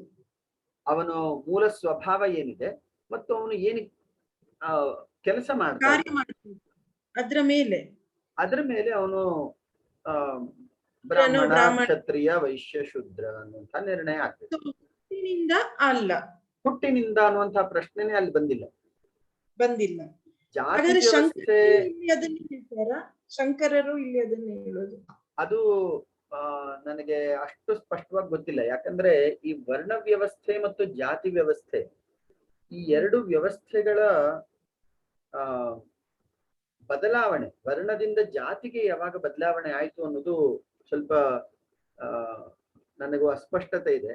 ಅವನು ಮೂಲ ಸ್ವಭಾವ ಏನಿದೆ ಮತ್ತು ಅವನು ಏನು ಕೆಲಸ ಮಾಡ್ತಾನೆ ಅದ್ರ ಮೇಲೆ ಅವನು ಬ್ರಾಹ್ಮಣ, ಕ್ಷತ್ರಿಯ, ವೈಶ್ಯ, ಶೂದ್ರ ಅನ್ನುವಂತ ನಿರ್ಣಯ ಆಗ್ತದೆ. ಹುಟ್ಟಿನಿಂದ ಅನ್ನುವಂತಹ ಪ್ರಶ್ನೆನೇ ಅಲ್ಲಿ ಬಂದಿಲ್ಲ. ಜಾತಿ ವ್ಯವಸ್ಥೆ ಶಂಕರರು ಇಲ್ಲಿ ಅದನ್ನೇ ಹೇಳೋದು. ಅದು ನನಗೆ ಅಷ್ಟು ಸ್ಪಷ್ಟವಾಗಿ ಗೊತ್ತಿಲ್ಲ. ಯಾಕಂದ್ರೆ ಈ ವರ್ಣ ವ್ಯವಸ್ಥೆ ಮತ್ತು ಜಾತಿ ವ್ಯವಸ್ಥೆ ಈ ಎರಡು ವ್ಯವಸ್ಥೆಗಳ ಬದಲಾವಣೆ, ವರ್ಣದಿಂದ ಜಾತಿಗೆ ಯಾವಾಗ ಬದಲಾವಣೆ ಆಯ್ತು ಅನ್ನೋದು ಸ್ವಲ್ಪ ನನಗೂ ಅಸ್ಪಷ್ಟತೆ ಇದೆ.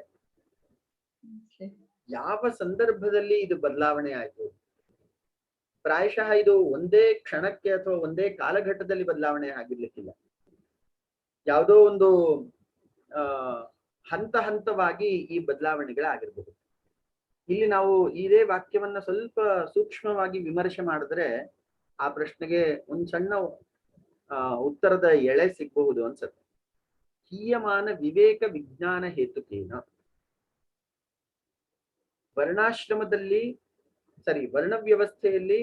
ಯಾವ ಸಂದರ್ಭದಲ್ಲಿ ಇದು ಬದಲಾವಣೆ ಆಯ್ತು? ಪ್ರಾಯಶಃ ಇದು ಒಂದೇ ಕ್ಷಣಕ್ಕೆ ಅಥವಾ ಒಂದೇ ಕಾಲಘಟ್ಟದಲ್ಲಿ ಬದಲಾವಣೆ ಆಗಿರ್ಲಿಕ್ಕಿಲ್ಲ. ಯಾವುದೋ ಒಂದು ಹಂತ ಹಂತವಾಗಿ ಈ ಬದಲಾವಣೆಗಳಾಗಿರ್ಬಹುದು. ಇಲ್ಲಿ ನಾವು ಇದೇ ವಾಕ್ಯವನ್ನ ಸ್ವಲ್ಪ ಸೂಕ್ಷ್ಮವಾಗಿ ವಿಮರ್ಶೆ ಮಾಡಿದ್ರೆ ಆ ಪ್ರಶ್ನೆಗೆ ಒಂದ್ ಸಣ್ಣ ಉತ್ತರದ ಎಳೆ ಸಿಗಬಹುದು ಅನ್ಸತ್ತೆ. ಹೀಯಮಾನ ವಿವೇಕ ವಿಜ್ಞಾನ ಹೇತುಕೇನ. ವರ್ಣಾಶ್ರಮದಲ್ಲಿ ವರ್ಣ ವ್ಯವಸ್ಥೆಯಲ್ಲಿ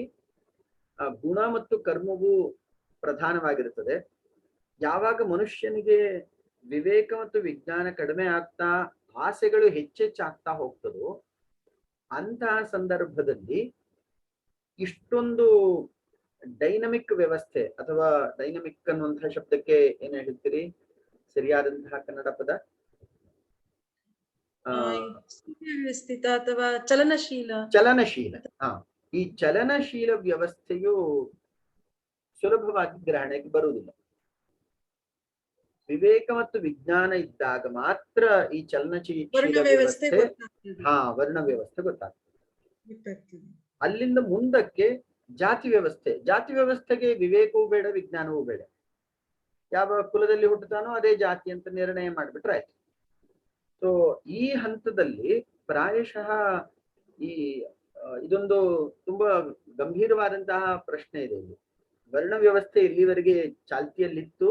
ಗುಣ ಮತ್ತು ಕರ್ಮವು ಪ್ರಧಾನವಾಗಿರುತ್ತದೆ. ಯಾವಾಗ ಮನುಷ್ಯನಿಗೆ ವಿವೇಕ ಮತ್ತು ವಿಜ್ಞಾನ ಕಡಿಮೆ ಆಗ್ತಾ ಆಸೆಗಳು ಹೆಚ್ಚೆಚ್ಚಾಗ್ತಾ ಹೋಗ್ತದೋ ಅಂತಹ ಸಂದರ್ಭದಲ್ಲಿ ಇಷ್ಟೊಂದು ಡೈನಮಿಕ್ ವ್ಯವಸ್ಥೆ ಅಥವಾ ಡೈನಮಿಕ್ ಅನ್ನುವಂತಹ ಶಬ್ದಕ್ಕೆ ಏನ್ ಹೇಳ್ತೀರಿ ಸರಿಯಾದಂತಹ ಕನ್ನಡ ಪದ? ಸ್ಥಿತ ಅಥವಾ ಚಲನಶೀಲ. ಚಲನಶೀಲ. ಈ ಚಲನಶೀಲ ವ್ಯವಸ್ಥೆಯು ಸುಲಭವಾಗಿ ಗ್ರಹಣೆಗೆ ಬರುವುದಿಲ್ಲ. ವಿವೇಕ ಮತ್ತು ವಿಜ್ಞಾನ ಇದ್ದಾಗ ಮಾತ್ರ ಈ ಚಲನಶೀಲ ವ್ಯವಸ್ಥೆ ವರ್ಣ ವ್ಯವಸ್ಥೆ ಗೊತ್ತಾಗ್ತದೆ. ಅಲ್ಲಿಂದ ಮುಂದಕ್ಕೆ ಜಾತಿ ವ್ಯವಸ್ಥೆಗೆ ವಿವೇಕವೂ ಬೇಡ ವಿಜ್ಞಾನವೂ ಬೇಡ. ಯಾವ ಕುಲದಲ್ಲಿ ಹುಟ್ಟುತ್ತಾನೋ ಅದೇ ಜಾತಿ ಅಂತ ನಿರ್ಣಯ ಮಾಡ್ಬಿಟ್ರೆ ಆಯ್ತು. ಸೊ ಈ ಹಂತದಲ್ಲಿ ಪ್ರಾಯಶಃ ಇದೊಂದು ತುಂಬಾ ಗಂಭೀರವಾದಂತಹ ಪ್ರಶ್ನೆ ಇದೆ. ಇಲ್ಲಿ ವರ್ಣ ವ್ಯವಸ್ಥೆ ಇಲ್ಲಿವರೆಗೆ ಚಾಲ್ತಿಯಲ್ಲಿತ್ತು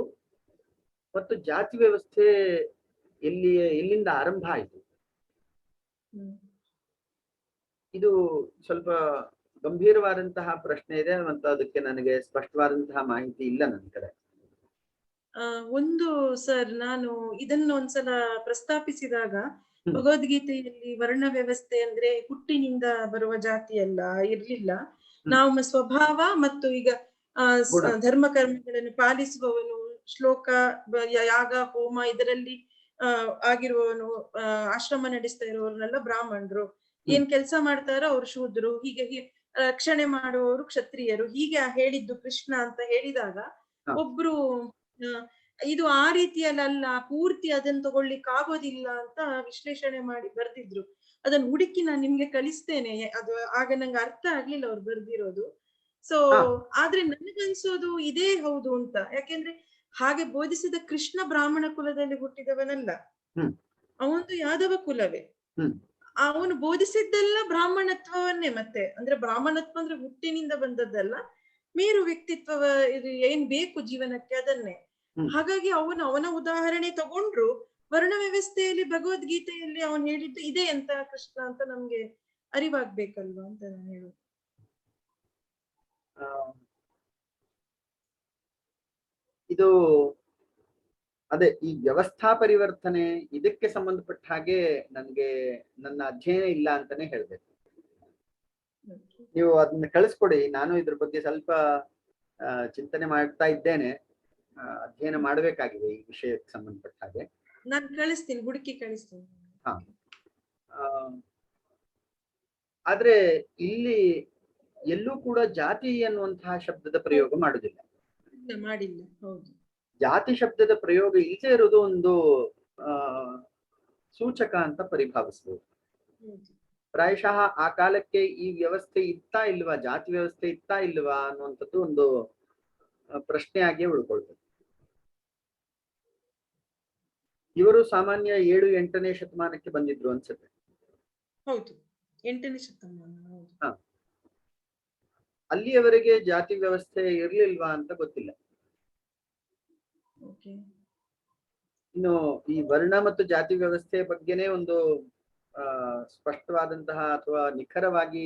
ಮತ್ತು ಜಾತಿ ವ್ಯವಸ್ಥೆ ಎಲ್ಲಿಂದ ಆರಂಭ ಆಯಿತು. ಇದು ಸ್ವಲ್ಪ ಗಂಭೀರವಾದಂತಹ ಪ್ರಶ್ನೆ ಇದೆ ಮತ್ತು ಅದಕ್ಕೆ ನನಗೆ ಸ್ಪಷ್ಟವಾದಂತಹ ಮಾಹಿತಿ ಇಲ್ಲ ನನ್ನ ಕಡೆ. ಒಂದು ಸರ್, ನಾನು ಇದನ್ನು ಒಂದ್ಸಲ ಪ್ರಸ್ತಾಪಿಸಿದಾಗ ಭಗವದ್ಗೀತೆಯಲ್ಲಿ ವರ್ಣ ವ್ಯವಸ್ಥೆ ಅಂದ್ರೆ ಹುಟ್ಟಿನಿಂದ ಬರುವ ಜಾತಿ ಅಲ್ಲ, ಇರ್ಲಿಲ್ಲ. ನಾವು ಸ್ವಭಾವ ಮತ್ತು ಈಗ ಧರ್ಮ ಕರ್ಮಗಳನ್ನು ಪಾಲಿಸುವವನು, ಶ್ಲೋಕ ಯಾಗ ಹೋಮ ಇದರಲ್ಲಿ ಆಗಿರುವವನು, ಆಶ್ರಮ ನಡೆಸ್ತಾ ಇರುವವರನ್ನೆಲ್ಲ ಬ್ರಾಹ್ಮಣರು, ಏನ್ ಕೆಲಸ ಮಾಡ್ತಾರೋ ಅವ್ರು ಶೂದ್ರು, ಹೀಗೆ ರಕ್ಷಣೆ ಮಾಡುವವರು ಕ್ಷತ್ರಿಯರು, ಹೀಗೆ ಹೇಳಿದ್ದು ಕೃಷ್ಣ ಅಂತ ಹೇಳಿದಾಗ ಒಬ್ರು ಇದು ಆ ರೀತಿಯಲ್ಲ, ಪೂರ್ತಿ ಅದನ್ನ ತಗೊಳ್ಳಿಕ್ ಆಗೋದಿಲ್ಲ ಅಂತ ವಿಶ್ಲೇಷಣೆ ಮಾಡಿ ಬರ್ದಿದ್ರು. ಅದನ್ನ ಹುಡುಕಿ ನಾನು ನಿಮ್ಗೆ ಕಳಿಸ್ತೇನೆ. ಅದು ಆಗ ನಂಗೆ ಅರ್ಥ ಆಗ್ಲಿಲ್ಲ ಅವ್ರು ಬರ್ದಿರೋದು. ಸೊ ಆದ್ರೆ ನನಗನ್ಸೋದು ಇದೇ ಹೌದು ಅಂತ. ಯಾಕೆಂದ್ರೆ ಹಾಗೆ ಬೋಧಿಸಿದ ಕೃಷ್ಣ ಬ್ರಾಹ್ಮಣ ಕುಲದಲ್ಲಿ ಹುಟ್ಟಿದವನಲ್ಲ, ಅವನು ಯಾದವ ಕುಲವೇ. ಅವನು ಬೋಧಿಸಿದ್ದೆಲ್ಲ ಬ್ರಾಹ್ಮಣತ್ವವನ್ನೇ. ಮತ್ತೆ ಅಂದ್ರೆ ಬ್ರಾಹ್ಮಣತ್ವ ಅಂದ್ರೆ ಹುಟ್ಟಿನಿಂದ ಬಂದದ್ದಲ್ಲ, ಮೇರು ವ್ಯಕ್ತಿತ್ವ ಇದು ಏನ್ ಬೇಕು ಜೀವನಕ್ಕೆ ಅದನ್ನೇ. ಹಾಗಾಗಿ ಅವನ ಉದಾಹರಣೆ ತಗೊಂಡ್ರು ವರ್ಣ ವ್ಯವಸ್ಥೆಯಲ್ಲಿ ಭಗವದ್ಗೀತೆಯಲ್ಲಿ ಅವನು ಹೇಳಿದ್ದು ಇದೆ ಅಂತ ಕೃಷ್ಣ ಅಂತ ನಮ್ಗೆ ಅರಿವಾಗ್ಬೇಕಲ್ವಾ ಅಂತ ನಾನು ಹೇಳೋದು. ಇದು ಅದೇ ಈ ವ್ಯವಸ್ಥಾ ಪರಿವರ್ತನೆ ಇದಕ್ಕೆ ಸಂಬಂಧಪಟ್ಟ ಹಾಗೆ ನನ್ನ ಅಧ್ಯಯನ ಇಲ್ಲ ಅಂತಾನೆ ಹೇಳ್ಬೇಕು. ನೀವು ಅದನ್ನ ಕಳಿಸ್ಕೊಡಿ, ನಾನು ಇದ್ರ ಬಗ್ಗೆ ಸ್ವಲ್ಪ ಚಿಂತನೆ ಮಾಡ್ತಾ ಇದ್ದೇನೆ, ಅಧ್ಯಯನ ಮಾಡಬೇಕಾಗಿದೆ ಈ ವಿಷಯಕ್ಕೆ ಸಂಬಂಧಪಟ್ಟ ಹಾಗೆ. ನಾನು ಕಳಿಸ್ತೀನಿ, ಹುಡುಕಿ ಕಳಿಸ್ತೀನಿ. ಆದ್ರೆ ಇಲ್ಲಿ ಎಲ್ಲೂ ಕೂಡ ಜಾತಿ ಅನ್ನುವಂತಹ ಶಬ್ದದ ಪ್ರಯೋಗ ಮಾಡುದಿಲ್ಲ, ಮಾಡಿಲ್ಲ. ಹೌದು, ಜಾತಿ ಶಬ್ದದ ಪ್ರಯೋಗ ಇಲ್ಲದೆ ಇರೋದು ಒಂದು ಸೂಚಕ ಅಂತ ಪರಿಭಾವಿಸಬಹುದು. ಪ್ರಾಯಶಃ ಆ ಕಾಲಕ್ಕೆ ಈ ವ್ಯವಸ್ಥೆ ಇತ್ತಾ ಇಲ್ವಾ, ಜಾತಿ ವ್ಯವಸ್ಥೆ ಇತ್ತಾ ಇಲ್ವಾ ಅನ್ನುವಂಥದ್ದು ಒಂದು ಪ್ರಶ್ನೆಯಾಗಿಯೇ ಉಳ್ಕೊಳ್ತದೆ. ಇವರು ಸಾಮಾನ್ಯ 7-8ನೇ ಶತಮಾನಕ್ಕೆ ಬಂದಿದ್ರು ಅನ್ಸುತ್ತೆ. ಹೌದು, 8ನೇ ಶತಮಾನ. ಅಲ್ಲಿಯವರೆಗೆ ಜಾತಿ ವ್ಯವಸ್ಥೆ ಇರ್ಲಿಲ್ವಾ ಅಂತ ಗೊತ್ತಿಲ್ಲ. ಇನ್ನು ಈ ವರ್ಣ ಮತ್ತು ಜಾತಿ ವ್ಯವಸ್ಥೆ ಬಗ್ಗೆನೇ ಒಂದು ಸ್ಪಷ್ಟವಾದಂತಹ ಅಥವಾ ನಿಖರವಾಗಿ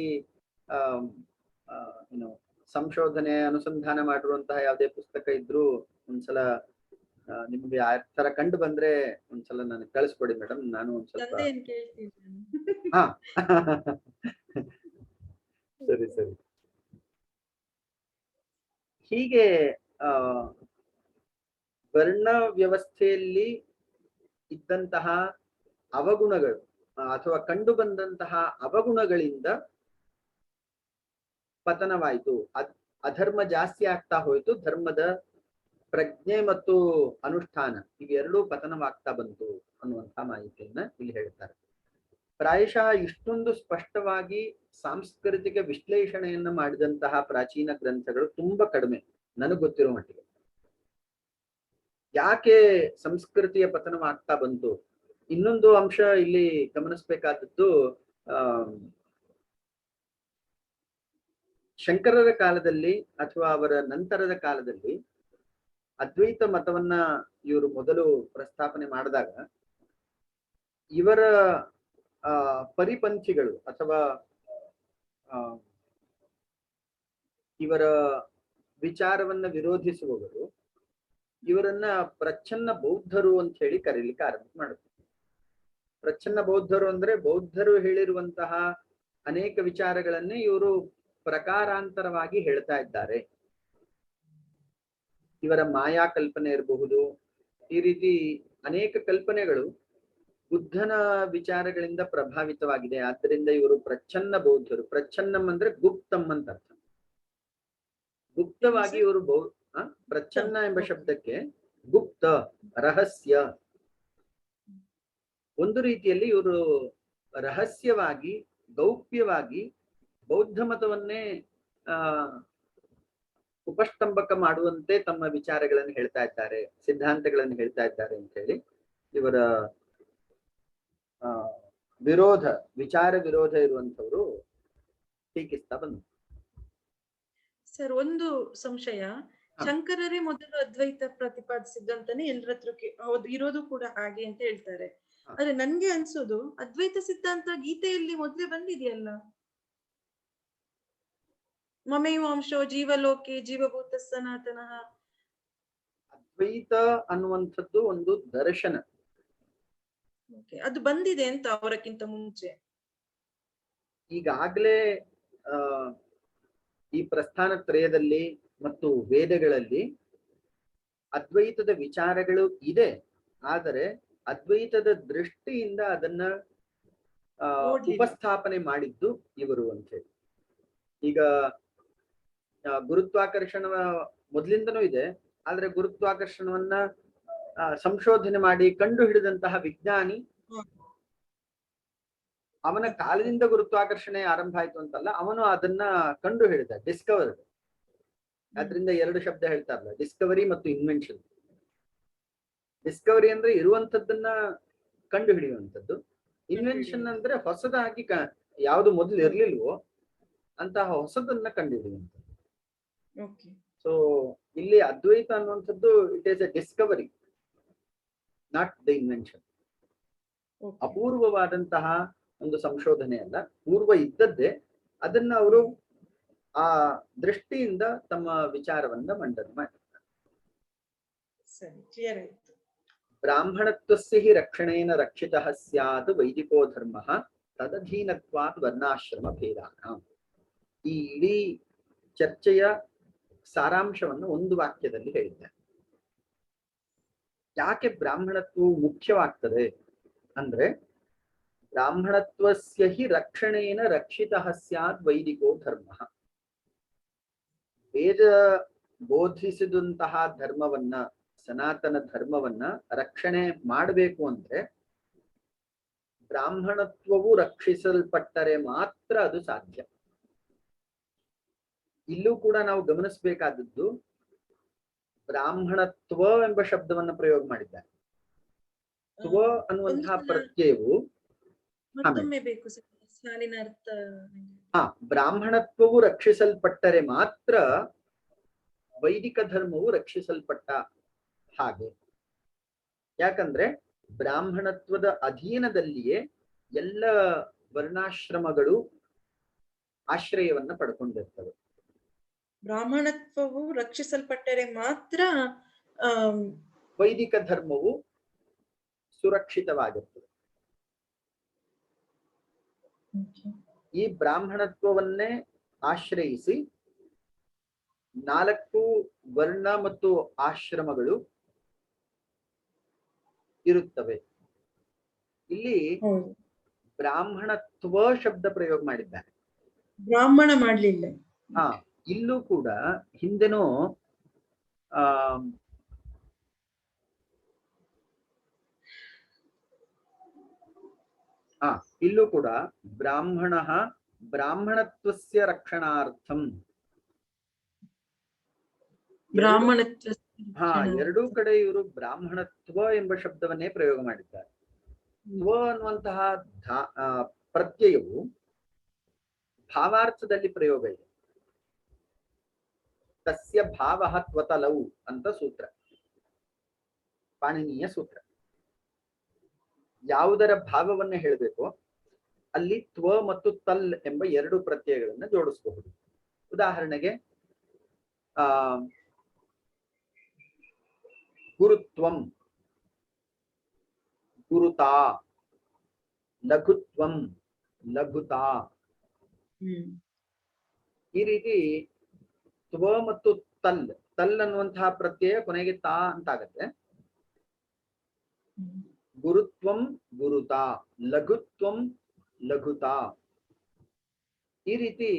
ಸಂಶೋಧನೆ ಅನುಸಂಧಾನ ಮಾಡಿರುವಂತಹ ಯಾವುದೇ ಪುಸ್ತಕ ಇದ್ರೂ ಒಂದ್ಸಲ ನಿಮ್ಗೆ ಆ ತರ ಕಂಡು ಬಂದ್ರೆ ಒಂದ್ಸಲ ನನಗೆ ಕಳಿಸ್ಕೊಡಿ ಮೇಡಮ್, ನಾನು ಒಂದ್ಸಲ್ಪ ಹಾ ಸರಿ. ಹೀಗೆ ವರ್ಣ ವ್ಯವಸ್ಥೆಯಲ್ಲಿ ಇದ್ದಂತಹ ಅವಗುಣಗಳು ಅಥವಾ ಕಂಡು ಬಂದಂತಹ ಅವಗುಣಗಳಿಂದ ಪತನವಾಯಿತು, ಅಧರ್ಮ ಜಾಸ್ತಿ ಆಗ್ತಾ ಹೋಯ್ತು, ಧರ್ಮದ ಪ್ರಜ್ಞೆ ಮತ್ತು ಅನುಷ್ಠಾನ ಇವೆರಡೂ ಪತನವಾಗ್ತಾ ಬಂತು ಅನ್ನುವಂತಹ ಮಾಹಿತಿಯನ್ನ ಇಲ್ಲಿ ಹೇಳ್ತಾರೆ. ಪ್ರಾಯಶಃ ಇಷ್ಟೊಂದು ಸ್ಪಷ್ಟವಾಗಿ ಸಾಂಸ್ಕೃತಿಕ ವಿಶ್ಲೇಷಣೆಯನ್ನ ಮಾಡಿದಂತಹ ಪ್ರಾಚೀನ ಗ್ರಂಥಗಳು ತುಂಬಾ ಕಡಿಮೆ ನನಗ್ ಗೊತ್ತಿರೋ ಮಟ್ಟಿಗೆ. ಯಾಕೆ ಸಂಸ್ಕೃತಿಯ ಪತನವಾಗ್ತಾ ಬಂತು? ಇನ್ನೊಂದು ಅಂಶ ಇಲ್ಲಿ ಗಮನಿಸ್ಬೇಕಾದದ್ದು, ಶಂಕರರ ಕಾಲದಲ್ಲಿ ಅಥವಾ ಅವರ ನಂತರದ ಕಾಲದಲ್ಲಿ ಅದ್ವೈತ ಮತವನ್ನ ಇವರು ಮೊದಲು ಪ್ರಸ್ತಾಪನೆ ಮಾಡಿದಾಗ ಇವರ ಪರಿಪಂಥಿಗಳು ಅಥವಾ ಇವರ ವಿಚಾರವನ್ನ ವಿರೋಧಿಸುವವರು ಇವರನ್ನ ಪ್ರಚ್ಛನ್ನ ಬೌದ್ಧರು ಅಂತ ಹೇಳಿ ಕರೀಲಿಕ್ಕೆ ಆರಂಭ ಮಾಡುತ್ತಾರೆ. ಪ್ರಚ್ಛನ್ನ ಬೌದ್ಧರು ಅಂದ್ರೆ ಬೌದ್ಧರು ಹೇಳಿರುವಂತಹ ಅನೇಕ ವಿಚಾರಗಳನ್ನೇ ಇವರು ಪ್ರಕಾರಾಂತರವಾಗಿ ಹೇಳ್ತಾ ಇದ್ದಾರೆ. ಇವರ ಮಾಯಾ ಕಲ್ಪನೆ ಇರಬಹುದು, ಈ ರೀತಿ ಅನೇಕ ಕಲ್ಪನೆಗಳು ಬುದ್ಧನ ವಿಚಾರಗಳಿಂದ ಪ್ರಭಾವಿತವಾಗಿದೆ. ಆದ್ದರಿಂದ ಇವರು ಪ್ರಚ್ಛನ್ನ ಬೌದ್ಧರು. ಪ್ರಚ್ಛನ್ನಂ ಅಂದ್ರೆ ಗುಪ್ತಂ ಅಂತ ಅರ್ಥ. ಗುಪ್ತವಾಗಿ ಇವರು ಪ್ರಚ್ಛನ್ನ ಎಂಬ ಶಬ್ದಕ್ಕೆ ಗುಪ್ತ, ರಹಸ್ಯ. ಒಂದು ರೀತಿಯಲ್ಲಿ ಇವರು ರಹಸ್ಯವಾಗಿ, ಗೌಪ್ಯವಾಗಿ ಬೌದ್ಧ ಮತವನ್ನೇ ಉಪಸ್ತಂಭಕ ಮಾಡುವಂತೆ ತಮ್ಮ ವಿಚಾರಗಳನ್ನು ಹೇಳ್ತಾ ಇದ್ದಾರೆ, ಸಿದ್ಧಾಂತಗಳನ್ನು ಹೇಳ್ತಾ ಇದ್ದಾರೆ ಅಂತ ಹೇಳಿ ಇವರ ವಿರೋಧ, ವಿಚಾರ ವಿರೋಧ ಇರುವಂತವರು ಟೀಕಿಸ್ತಾ ಬಂದರು. ಸರ್, ಒಂದು ಸಂಶಯ. ಶಂಕರರೇ ಮೊದಲು ಅದ್ವೈತ ಪ್ರತಿಪಾದಿಸಿದ್ದಂತಾನೆ ಎಲ್ಲರ ಹತ್ರ ಹೌದು ಇರೋದು ಕೂಡ ಹಾಗೆ ಅಂತ ಹೇಳ್ತಾರೆ. ಆದ್ರೆ ನನ್ಗೆ ಅನ್ಸೋದು ಅದ್ವೈತ ಸಿದ್ಧಾಂತ ಗೀತೆಯಲ್ಲಿ ಮೊದ್ಲೇ ಬಂದಿದೆಯಲ್ಲ, ಮಮೈವಾಂಶೋ ಜೀವಲೋಕೆ ಜೀವಭೂತ ಸನಾತನಃ. ಅದ್ವೈತ ಅನ್ನುವಂಥದ್ದು ಒಂದು ದರ್ಶನ, ಅದು ಬಂದಿದೆ ಅಂತ ಅವರಕ್ಕಿಂತ ಮುಂಚೆ. ಈಗಾಗ್ಲೇ ಈ ಪ್ರಸ್ಥಾನ ತ್ರಯದಲ್ಲಿ ಮತ್ತು ವೇದಗಳಲ್ಲಿ ಅದ್ವೈತದ ವಿಚಾರಗಳು ಇದೆ. ಆದರೆ ಅದ್ವೈತದ ದೃಷ್ಟಿಯಿಂದ ಅದನ್ನ ಉಪಸ್ಥಾಪನೆ ಮಾಡಿದ್ದು ಇವರು ಅಂತ ಹೇಳಿ. ಈಗ ಗುರುತ್ವಾಕರ್ಷಣ ಮೊದಲಿಂದನೂ ಇದೆ, ಆದ್ರೆ ಗುರುತ್ವಾಕರ್ಷಣವನ್ನ ಸಂಶೋಧನೆ ಮಾಡಿ ಕಂಡು ಹಿಡಿದಂತಹ ವಿಜ್ಞಾನಿ, ಅವನ ಕಾಲದಿಂದ ಗುರುತ್ವಾಕರ್ಷಣೆ ಆರಂಭ ಆಯ್ತು ಅಂತಲ್ಲ, ಅವನು ಅದನ್ನ ಕಂಡು ಹಿಡಿದ, ಡಿಸ್ಕವರ್. ಆದ್ರಿಂದ ಎರಡು ಶಬ್ದ ಹೇಳ್ತಾರಲ್ಲ, ಡಿಸ್ಕವರಿ ಮತ್ತು ಇನ್ವೆನ್ಷನ್. ಡಿಸ್ಕವರಿ ಅಂದ್ರೆ ಇರುವಂತದ್ದನ್ನ ಕಂಡು ಹಿಡಿಯುವಂಥದ್ದು, ಇನ್ವೆನ್ಷನ್ ಅಂದ್ರೆ ಹೊಸದಾಗಿ ಯಾವುದು ಮೊದಲು ಇರ್ಲಿಲ್ವೋ ಅಂತಹ ಹೊಸದನ್ನ ಕಂಡು ಹಿಡಿಯುವಂಥದ್ದು. ಸೊ ಇಲ್ಲಿ ಅದ್ವೈತ ಅನ್ನುವಂಥದ್ದು it is a discovery, not the invention. ಅಪೂರ್ವವಾದಂತಹ ಒಂದು ಸಂಶೋಧನೆ ಅಲ್ಲ, ಪೂರ್ವ ಇದ್ದದ್ದೇ. ಅದನ್ನ ಅವರು ಆ ದೃಷ್ಟಿಯಿಂದ ತಮ್ಮ ವಿಚಾರವನ್ನ ಮಂಡನೆ ಮಾಡಿದ್ದಾರೆ. ಬ್ರಾಹ್ಮಣತ್ವಸ್ಯ ಹಿ ರಕ್ಷಣೇನ ರಕ್ಷಿತಃ ಸ್ಯಾತ್ ವೈದಿಕೋ ಧರ್ಮಃ ತದಧೀನತ್ವಾತ್ ವರ್ಣಾಶ್ರಮ ಭೇದಾನ. ಈ ಇಡೀ ಚರ್ಚೆಯ ಸಾರಾಂಶವನ್ನು ಒಂದು ವಾಕ್ಯದಲ್ಲಿ ಹೇಳಿದ್ದಾರೆ. ಯಾಕೆ ಬ್ರಾಹ್ಮಣತ್ವವು ಮುಖ್ಯವಾಗ್ತದೆ ಅಂದ್ರೆ, ಬ್ರಾಹ್ಮಣತ್ವಸ್ಯ ಹಿ ರಕ್ಷಣೇನ ರಕ್ಷಿತಃ ಸ್ಯಾತ್ ವೈದಿಕೋ ಧರ್ಮಃ. ವೇದ ಬೋಧಿಸಿದಂತಹ ಧರ್ಮವನ್ನ, ಸನಾತನ ಧರ್ಮವನ್ನ ರಕ್ಷಣೆ ಮಾಡಬೇಕು ಅಂದ್ರೆ ಬ್ರಾಹ್ಮಣತ್ವವು ರಕ್ಷಿಸಲ್ಪಟ್ಟರೆ ಮಾತ್ರ ಅದು ಸಾಧ್ಯ. ಇಲ್ಲೂ ಕೂಡ ನಾವು ಗಮನಿಸಬೇಕಾದದ್ದು, ಬ್ರಾಹ್ಮಣತ್ವ ಎಂಬ ಶಬ್ದವನ್ನ ಪ್ರಯೋಗ ಮಾಡಿದ್ದಾರೆ. ತ್ವ ಅನ್ನುವಂತಹ ಪ್ರತ್ಯಯವು ಬ್ರಾಹ್ಮಣತ್ವವು ರಕ್ಷಿಸಲ್ಪಟ್ಟರೆ ಮಾತ್ರ ವೈದಿಕ ಧರ್ಮವು ರಕ್ಷಿಸಲ್ಪಟ್ಟ ಹಾಗೆ. ಯಾಕಂದ್ರೆ ಬ್ರಾಹ್ಮಣತ್ವದ ಅಧೀನದಲ್ಲಿಯೇ ಎಲ್ಲ ವರ್ಣಾಶ್ರಮಗಳು ಆಶ್ರಯವನ್ನ ಪಡ್ಕೊಂಡಿರ್ತವೆ. ಬ್ರಾಹ್ಮಣತ್ವವು ರಕ್ಷಿಸಲ್ಪಟ್ಟರೆ ಮಾತ್ರ ವೈದಿಕ ಧರ್ಮವು ಸುರಕ್ಷಿತವಾಗಿರ್ತದೆ. ಈ ಬ್ರಾಹ್ಮಣತ್ವವನ್ನೇ ಆಶ್ರಯಿಸಿ 4 ವರ್ಣ ಮತ್ತು ಆಶ್ರಮಗಳು ಇರುತ್ತವೆ. ಇಲ್ಲಿ ಬ್ರಾಹ್ಮಣತ್ವ ಶಬ್ದ ಪ್ರಯೋಗ ಮಾಡಿದ್ದಾರೆ, ಬ್ರಾಹ್ಮಣ ಮಾಡ್ಲಿಲ್ಲ. ಇಲ್ಲೂ ಕೂಡ ಹಿಂದೆನೂ ಇಲ್ಲೂ ಕೂಡ ಬ್ರಾಹ್ಮಣತ್ವಸ್ಯ ರಕ್ಷಣಾರ್ಥಂ. ಎರಡೂ ಕಡೆ ಇವರು ಬ್ರಾಹ್ಮಣತ್ವ ಎಂಬ ಶಬ್ದವನ್ನೇ ಪ್ರಯೋಗ ಮಾಡಿದ್ದಾರೆ. ತ್ವ ಅನ್ನುವಂತಹ ಪ್ರತ್ಯಯವು ಭಾವಾರ್ಥದಲ್ಲಿ ಪ್ರಯೋಗ ಇದೆ. ತಸ್ಯ ಭಾವಃ ತ್ವತಲೌ ಅಂತ ಸೂತ್ರ, ಪಾಣಿನಿಯ ಸೂತ್ರ. ಯಾವುದರ ಭಾವವನ್ನ ಹೇಳಬೇಕು ಅಲ್ಲಿ ತ್ವ ಮತ್ತು ತಲ್ ಎಂಬ ಎರಡು ಪ್ರತ್ಯಯಗಳನ್ನ ಜೋಡಿಸಬಹುದು. ಉದಾಹರಣೆಗೆ ಗುರುತ್ವಂ, ಗುರುತಾ, ಲಘುತ್ವಂ, ಲಘುತಾ. ಈ ರೀತಿ ತ್ವ ಮತ್ತು ತಲ್, ತಲ್ ಅನ್ನುವಂತಹ ಪ್ರತ್ಯಯ ಕೊನೆಗೆ ತಾ ಅಂತಾಗತ್ತೆ. ಗುರುತ್ವಂ ಗುರುತಾ, ಲಘುತ್ವಂ ಲಘುತಾ. ಈ ರೀತಿ